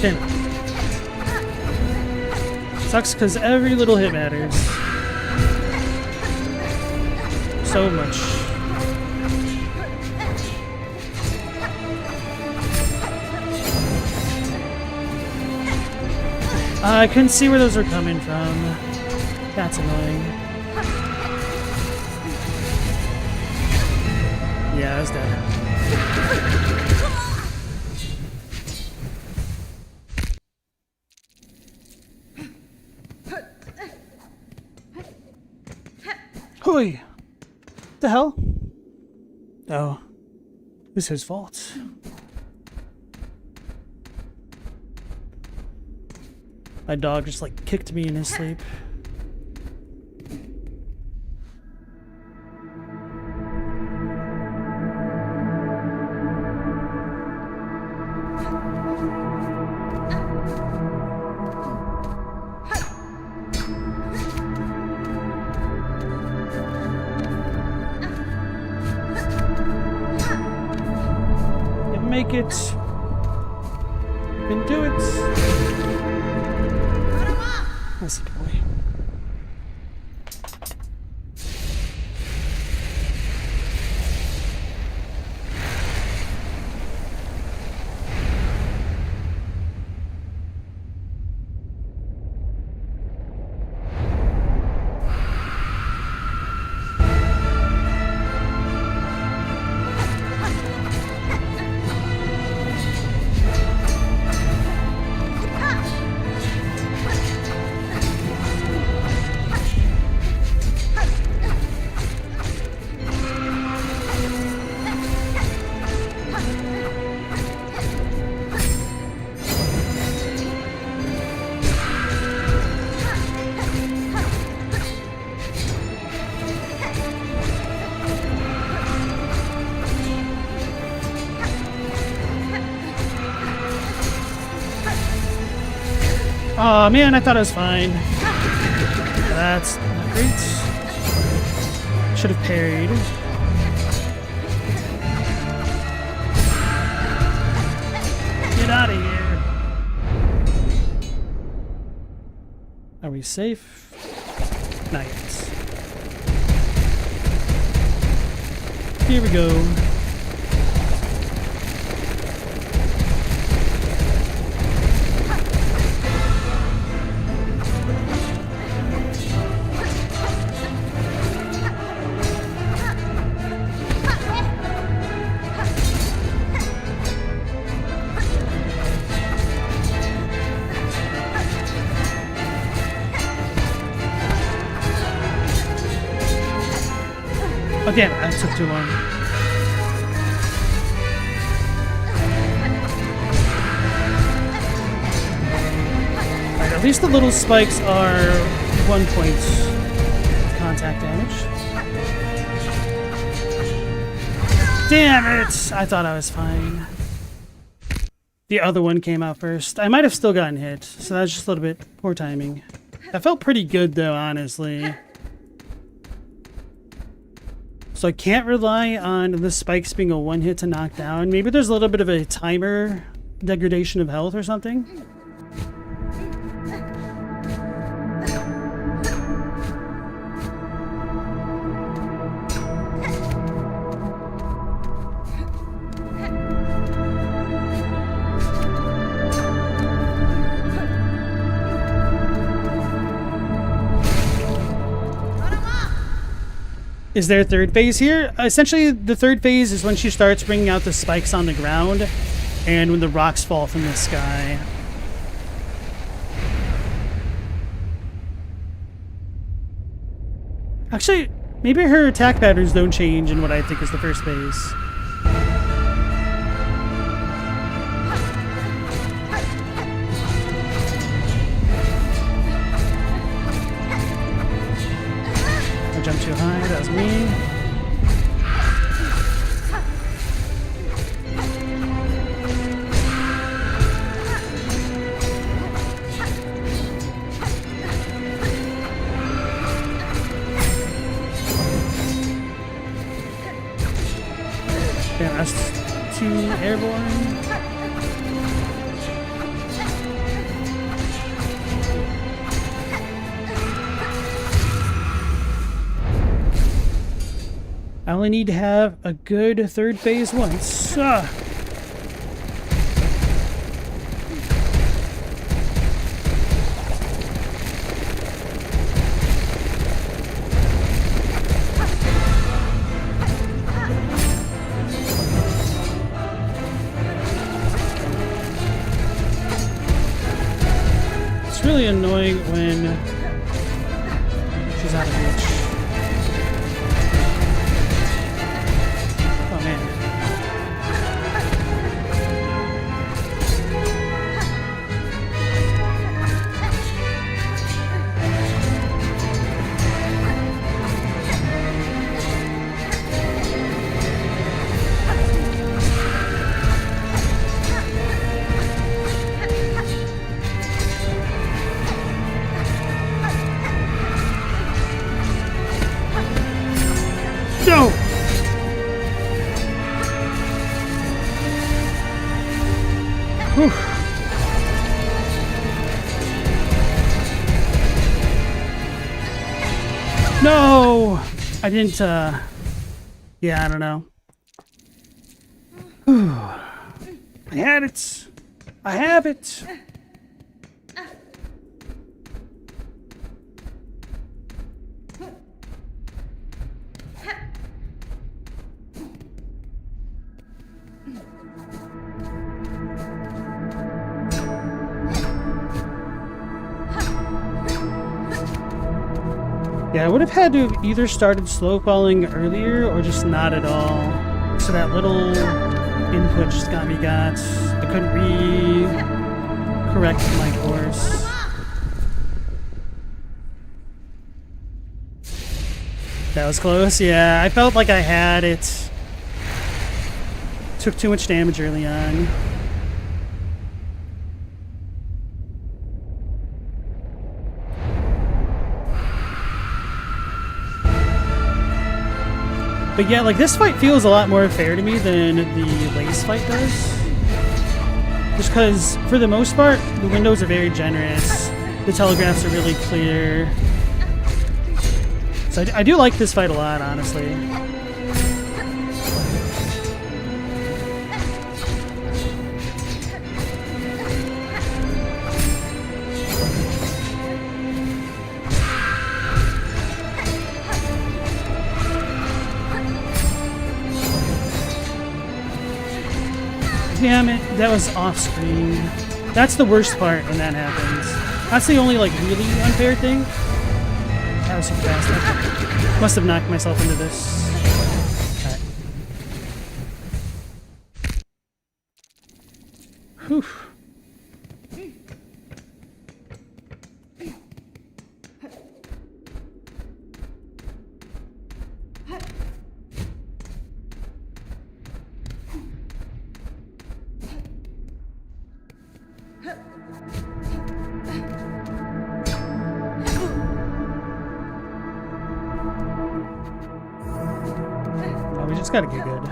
Damn it. Sucks because every little hit matters. So much. I couldn't see where those were coming from. That's annoying. Yeah, I was dead. Hoi! The hell? Oh. It was his fault. My dog just like kicked me in his sleep. Make it. You can do it. That's the boy. Oh man, I thought I was fine. That's not great. Should have parried. Get out of here. Are we safe? Not yet. Here we go. Oh damn it, that took too long. Alright, at least the little spikes are 1 point contact damage. Damn it! I thought I was fine. The other one came out first. I might have still gotten hit, so that's just a little bit poor timing. That felt pretty good though, honestly. So I can't rely on the spikes being a one hit to knock down. Maybe there's a little bit of a timer degradation of health or something. Is there a third phase here? Essentially, the third phase is when she starts bringing out the spikes on the ground and when the rocks fall from the sky. Actually, maybe her attack patterns don't change in what I think is the first phase. was me. Damn, that's 2 airborne. I only need to have a good third phase once. It's really annoying when she's out of reach. Oh man. No! Whew. No! I didn't, yeah, I don't know. Whew. I had it! I have it! Yeah, I would have had to have either started slow falling earlier or just not at all. So that little input just got me got. I couldn't re-correct my course. That was close, yeah. I felt like I had it. Took too much damage early on. But yeah, like this fight feels a lot more fair to me than the Lace fight does. Just because, for the most part, the windows are very generous. The telegraphs are really clear. So I do like this fight a lot, honestly. Damn it, that was off screen. That's the worst part when that happens. That's the only like really unfair thing. That was super fast. I must have knocked myself into this. Alright. Whew. We just gotta get good.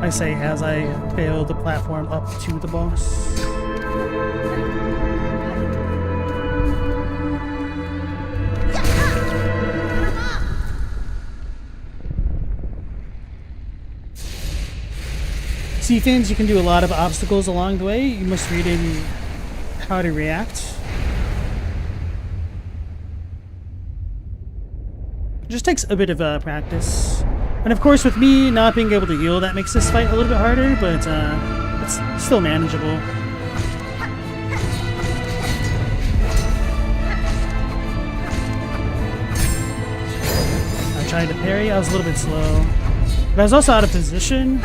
I say as I fail the platform up to the boss. See, Fins, you can do a lot of obstacles along the way. You must read in how to react. It just takes a bit of practice. And of course, with me not being able to heal, that makes this fight a little bit harder, but it's still manageable. I tried to parry, I was a little bit slow. But I was also out of position.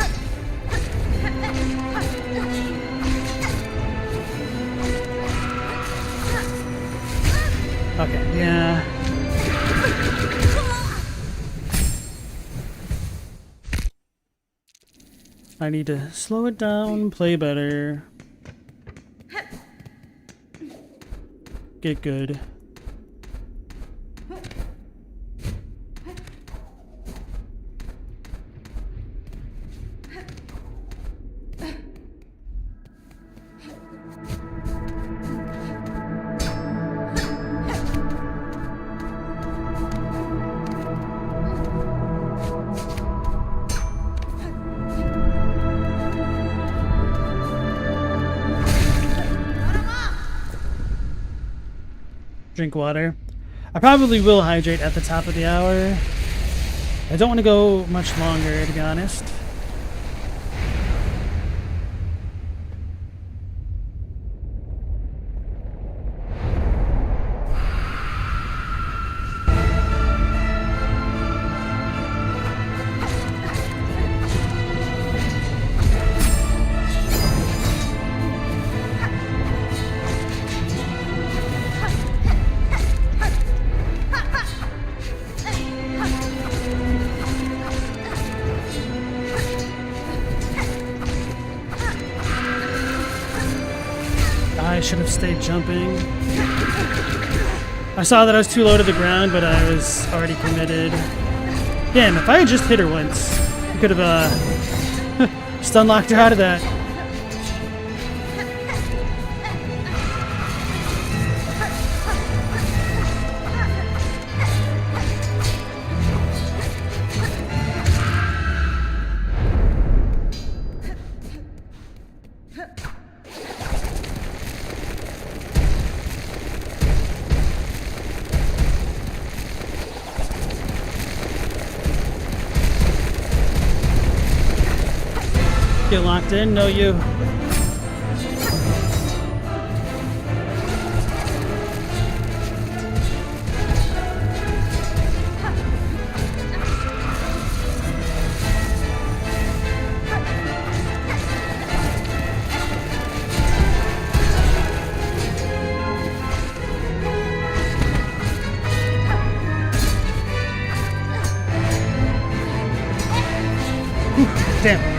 Okay, yeah. I need to slow it down, play better. Get good. Drink water. I probably will hydrate at the top of the hour. I don't want to go much longer, to be honest. I should have stayed jumping. I saw that I was too low to the ground, but I was already committed. Damn, if I had just hit her once, I could have stun locked her out of that. Get locked in, no you. Whew, damn.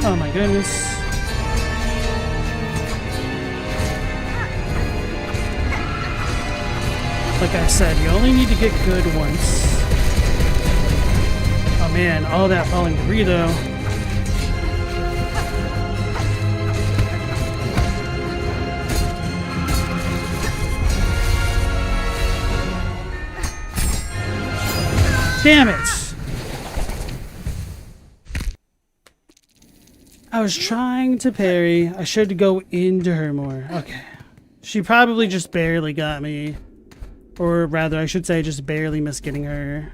Oh my goodness. Like I said, you only need to get good once. Oh man, all that falling debris though. Damn it! I was trying to parry. I should go into her more. Okay. She probably just barely got me. Or rather, I should say just barely missed getting her.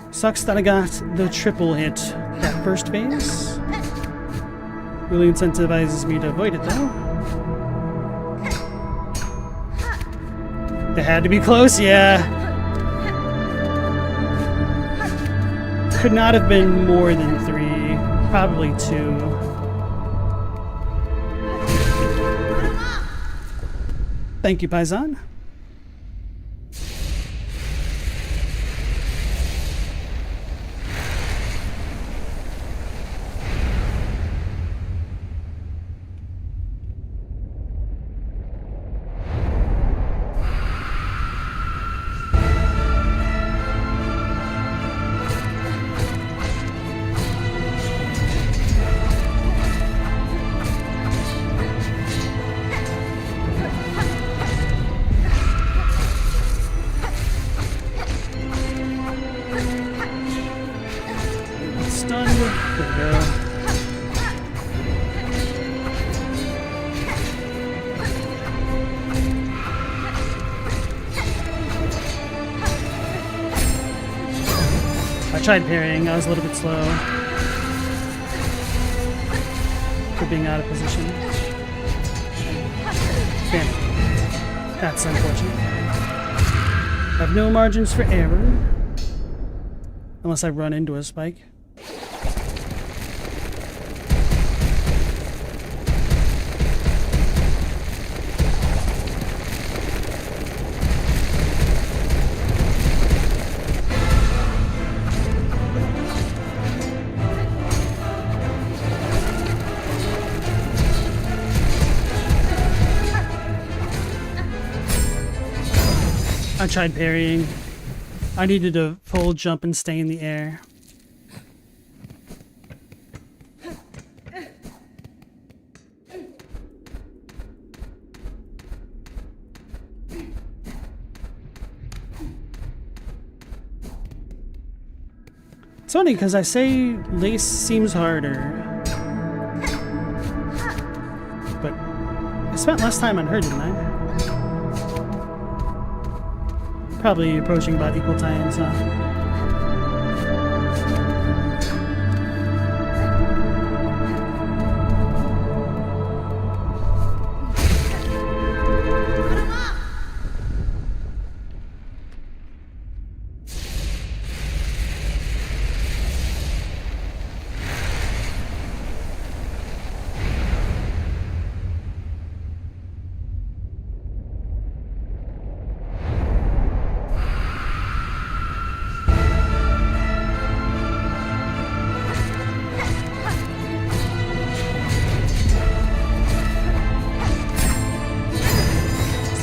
Sucks that I got the triple hit that first phase. Really incentivizes me to avoid it though. They had to be close, yeah. Could not have been more than 3, probably 2. Thank you, Paisan. tried parrying. I was a little bit slow for being out of position. Damn. That's unfortunate. I have no margins for error. Unless I run into a spike. I tried parrying. I needed to full jump and stay in the air. It's funny because I say lace seems harder, but I spent less time on her, didn't I? Probably approaching about equal times, huh?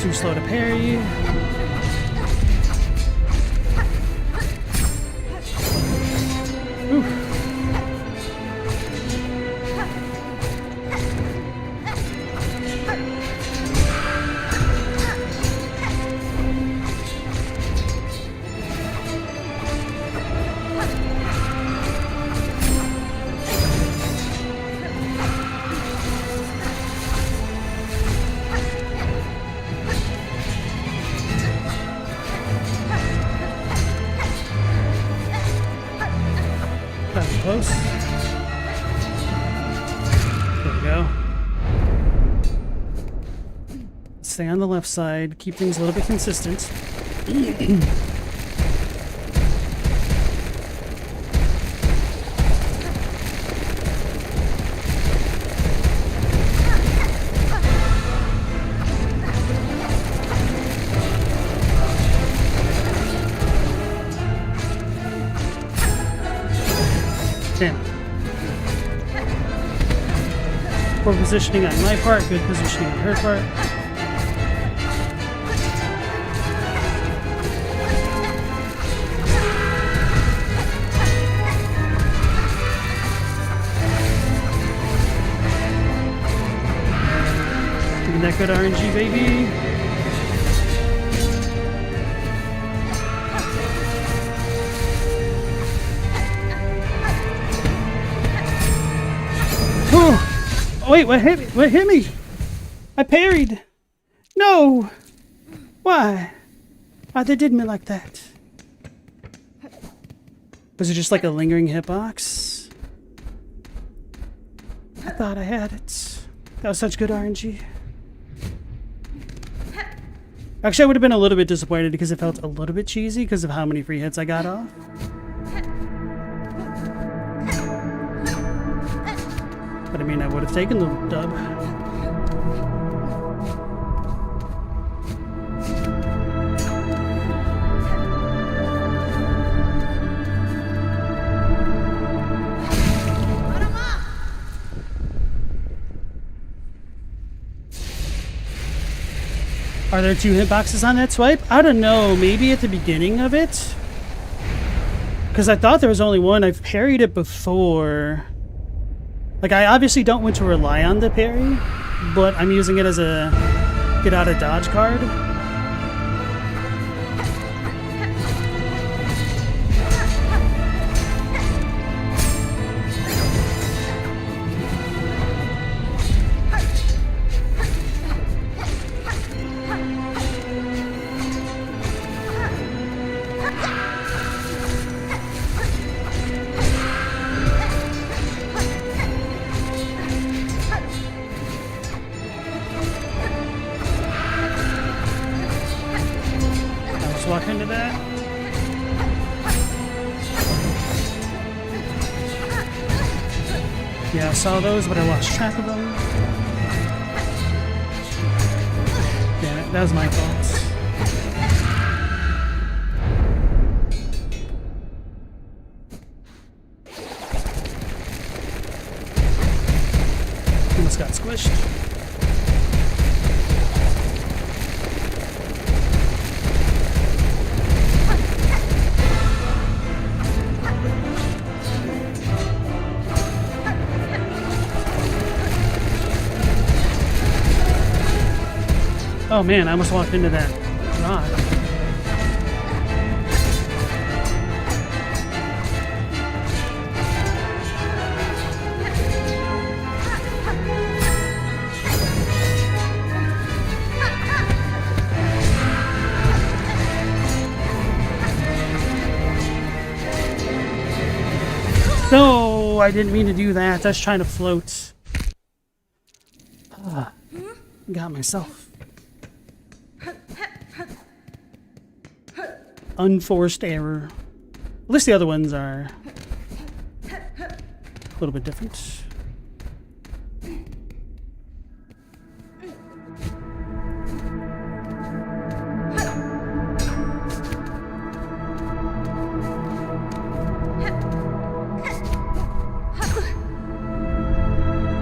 Too slow to parry. Oof. Close. There we go. Stay on the left side, keep things a little bit consistent. Damn. Poor positioning on my part, good positioning on her part. Give me that good RNG, baby. Oh, wait, what hit me? What hit me? I parried. No. Why? Why they did me like that? Was it just like a lingering hitbox? I thought I had it. That was such good RNG. Actually, I would have been a little bit disappointed because it felt a little bit cheesy because of how many free hits I got off. But I mean, I would have taken the dub. Are there 2 hitboxes on that swipe? I don't know, maybe at the beginning of it? Because I thought there was only one. I've parried it before. Like, I obviously don't want to rely on the parry, but I'm using it as a get out of dodge card. walked into that. Yeah, I saw those, but I lost track of them. Damn it, that was my fault. Almost got squished. Oh man, I almost walked into that rock. No, I didn't mean to do that. I was trying to float. Got myself. Unforced error. At least the other ones are a little bit different.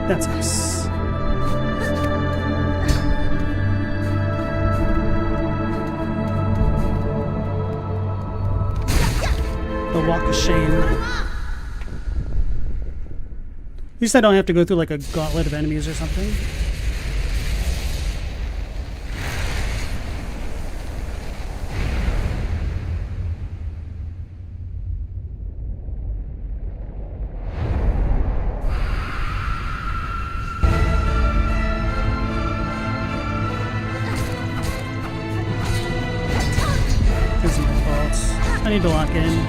That's nice. The walk of shame. At least I don't have to go through like a gauntlet of enemies or something. This is my fault. I need to lock in.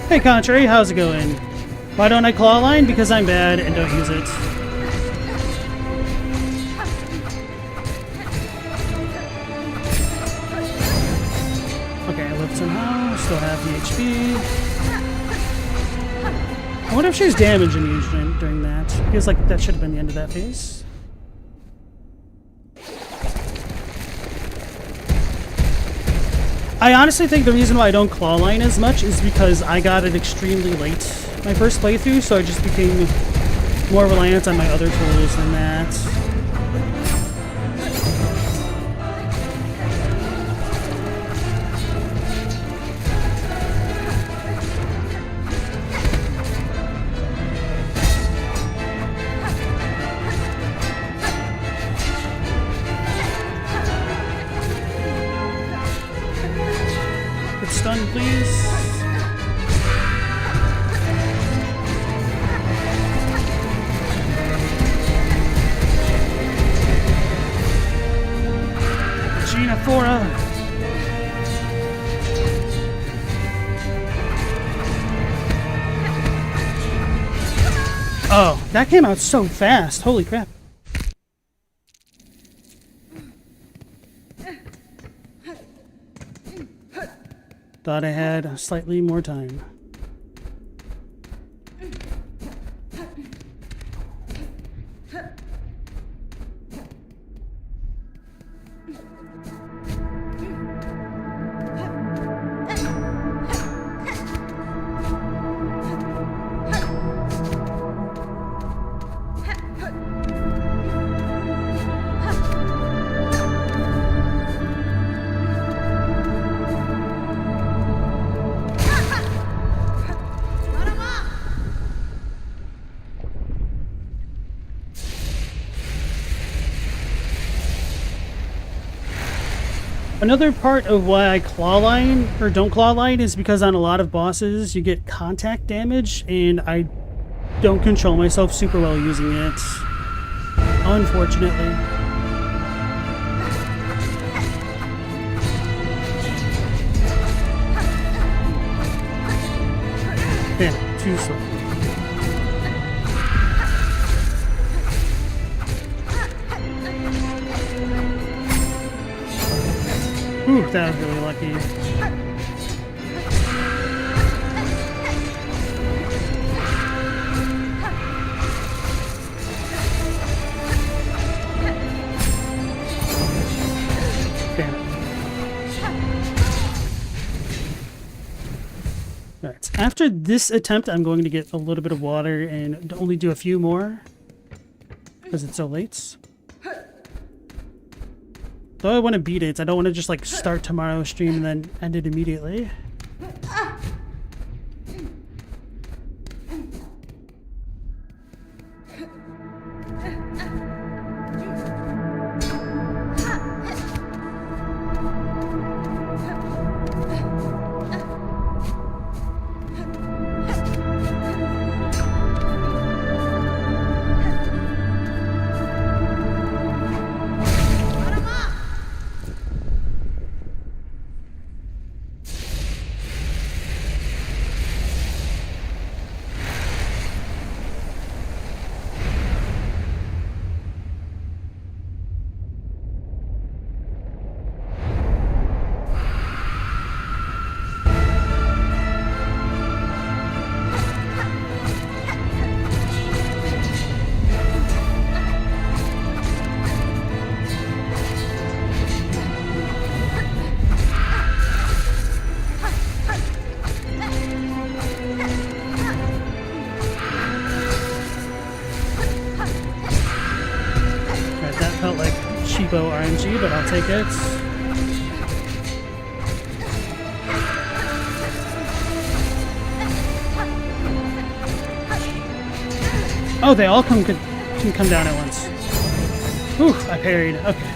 Hey Contrary, how's it going? Why don't I claw line? Because I'm bad and don't use it. Okay, I live somehow, still have the HP. I wonder if she's damage immune during that. Feels like that should have been the end of that phase. I honestly think the reason why I don't claw line as much is because I got it extremely late my first playthrough, so I just became more reliant on my other tools than that. Stun, please. Gina Fora. Oh, that came out so fast. Holy crap. Thought I had slightly more time. Another part of why I claw line, or don't claw line, is because on a lot of bosses you get contact damage, and I don't control myself super well using it. Unfortunately. Yeah. too slow. Ooh, that was really lucky. Damn it. Alright, after this attempt, I'm going to get a little bit of water and only do a few more because it's so late. Though I want to beat it, I don't want to just like start tomorrow's stream and then end it immediately. cheapo RNG, but I'll take it. Oh, they all can come down at once. Ooh, I parried. Okay.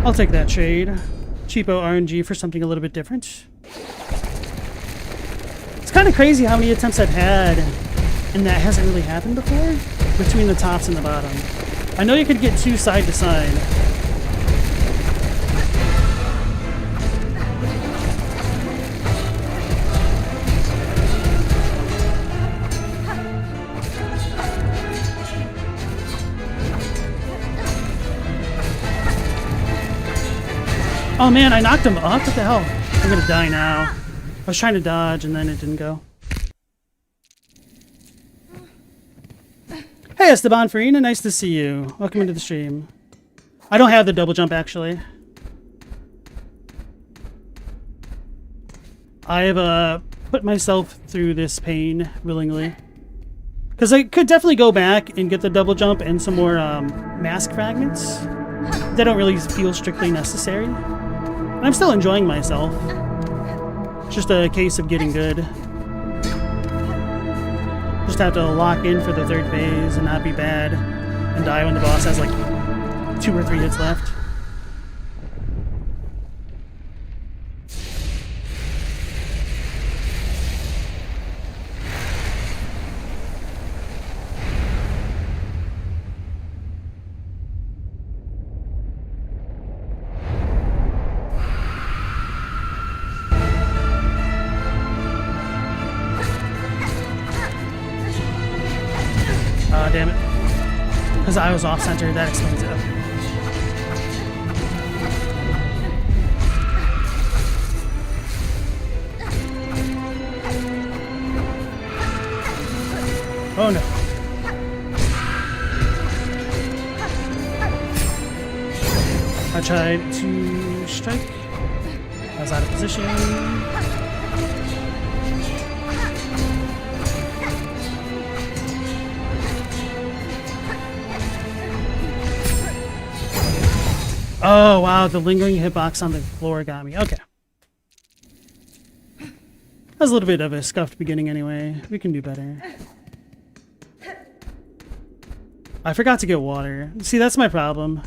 I'll take that trade. Cheapo RNG for something a little bit different. It's kind of crazy how many attempts I've had, and that hasn't really happened before, between the tops and the bottom. I know you could get two side to side. Oh man, I knocked him up? What the hell? I'm gonna die now. I was trying to dodge and then it didn't go. Hey Esteban Farina, nice to see you. Welcome into the stream. I don't have the double jump actually. I've put myself through this pain willingly. Because I could definitely go back and get the double jump and some more mask fragments. They don't really feel strictly necessary. And I'm still enjoying myself. It's just a case of getting good. Just have to lock in for the third phase and not be bad and die when the boss has like 2 or 3 hits left. Damn it. Because I was off-center, that explains it. Oh no. I tried to strike. I was out of position. Oh, wow, the lingering hitbox on the floor got me. Okay. That was a little bit of a scuffed beginning anyway. We can do better. I forgot to get water. See, that's my problem.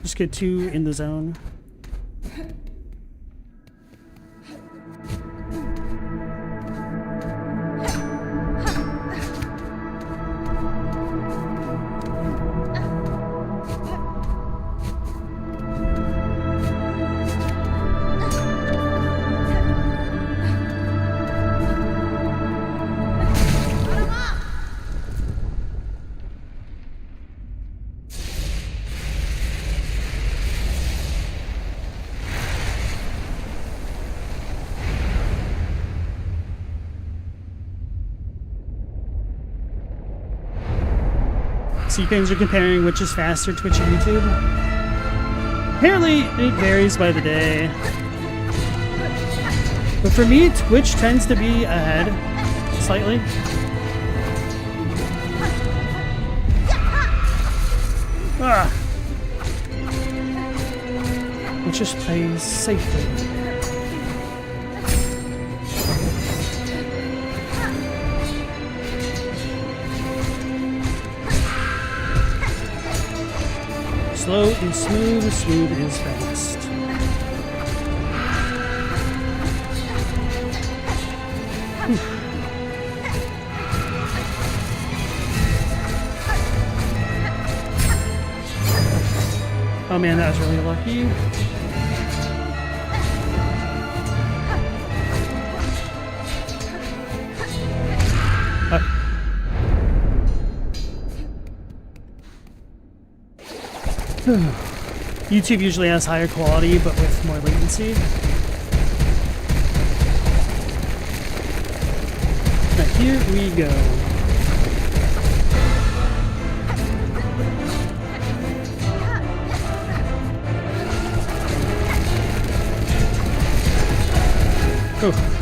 Just get too in the zone. So you guys are comparing which is faster, Twitch or YouTube? Apparently, it varies by the day. But for me, Twitch tends to be ahead, slightly. Ah! Which just plays safely. Slow is smooth, smooth is fast. Oh man, that was really lucky. YouTube usually has higher quality, but with more latency. But here we go. Oh.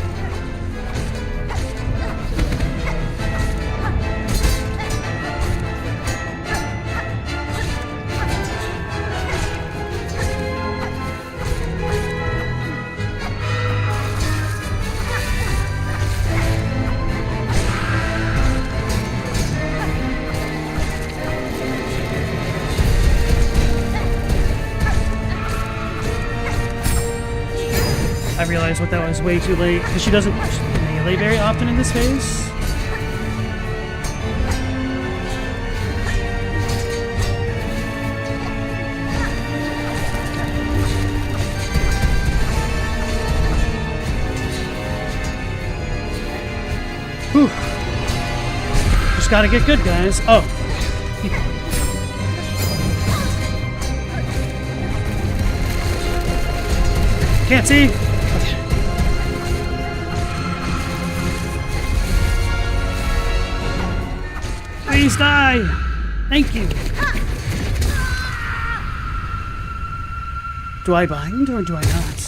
I realized what that was way too late, because she doesn't melee very often in this phase. Whew. Just gotta get good, guys. Oh. Can't see. Please die! Thank you! Do I bind or do I not?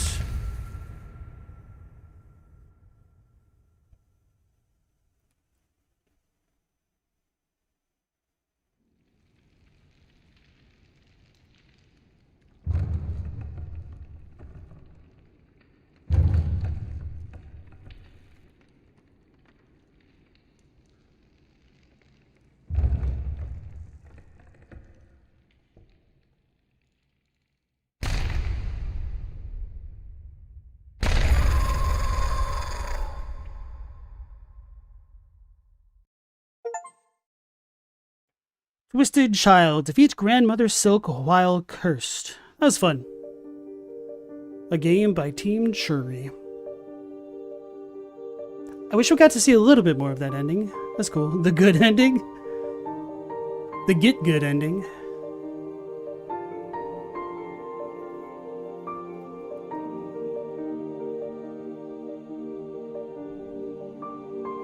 Twisted Child. Defeats Grandmother Silk while cursed. That was fun. A game by Team Churi. I wish we got to see a little bit more of that ending. That's cool. The good ending. The get good ending.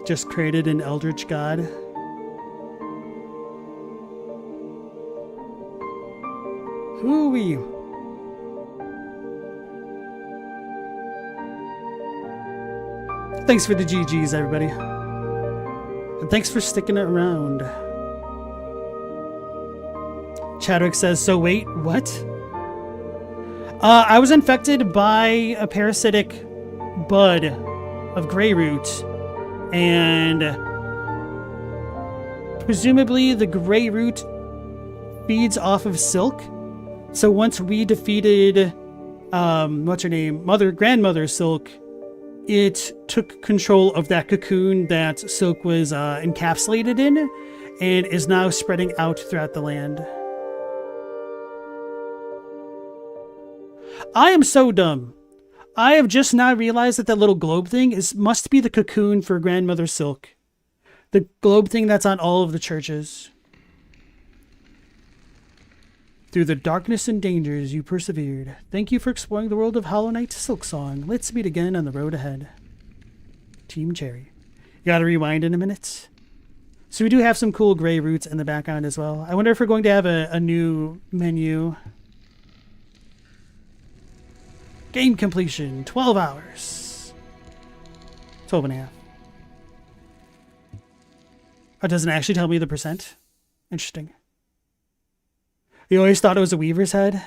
Just created an eldritch god. Hooey. Thanks for the GGs, everybody. And thanks for sticking around. Chadwick says, so wait, what? I was infected by a parasitic bud of Greyroot. And presumably the Greyroot feeds off of Silk. So once we defeated, what's her name? Grandmother Silk, it took control of that cocoon that Silk was encapsulated in and is now spreading out throughout the land. I am so dumb. I have just now realized that little globe thing must be the cocoon for Grandmother Silk. The globe thing that's on all of the churches. Through the darkness and dangers you persevered. Thank you for exploring the world of Hollow Knight Silksong. Let's meet again on the road ahead. Team Cherry. You gotta rewind in a minute. So we do have some cool gray roots in the background as well. I wonder if we're going to have a new menu. Game completion, 12 hours. 12 and a half. Oh, it doesn't actually tell me the percent. Interesting. You always thought it was a Weaver's Head?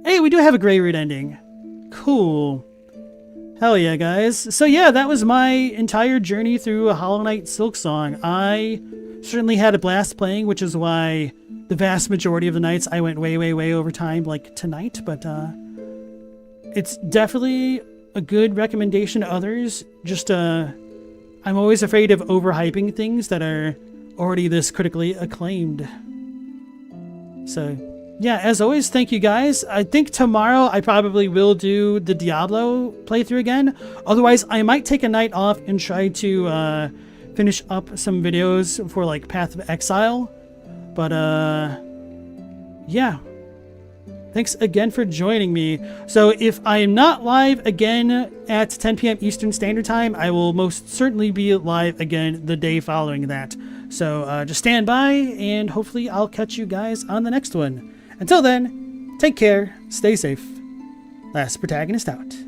Hey, we do have a Greyroot ending. Cool. Hell yeah, guys. So yeah, that was my entire journey through a Hollow Knight Silksong. I certainly had a blast playing, which is why the vast majority of the nights I went way over time, like tonight. But it's definitely a good recommendation to others. Just, I'm always afraid of overhyping things that are already this critically acclaimed. So yeah, as always, thank you guys. I think tomorrow I probably will do the Diablo playthrough again. Otherwise, I might take a night off and try to finish up some videos for like Path of Exile. But yeah. Thanks again for joining me. So if I am not live again at 10 p.m. Eastern Standard Time, I will most certainly be live again the day following that. So just stand by, and hopefully I'll catch you guys on the next one. Until then, take care, stay safe. Last Protagonist out.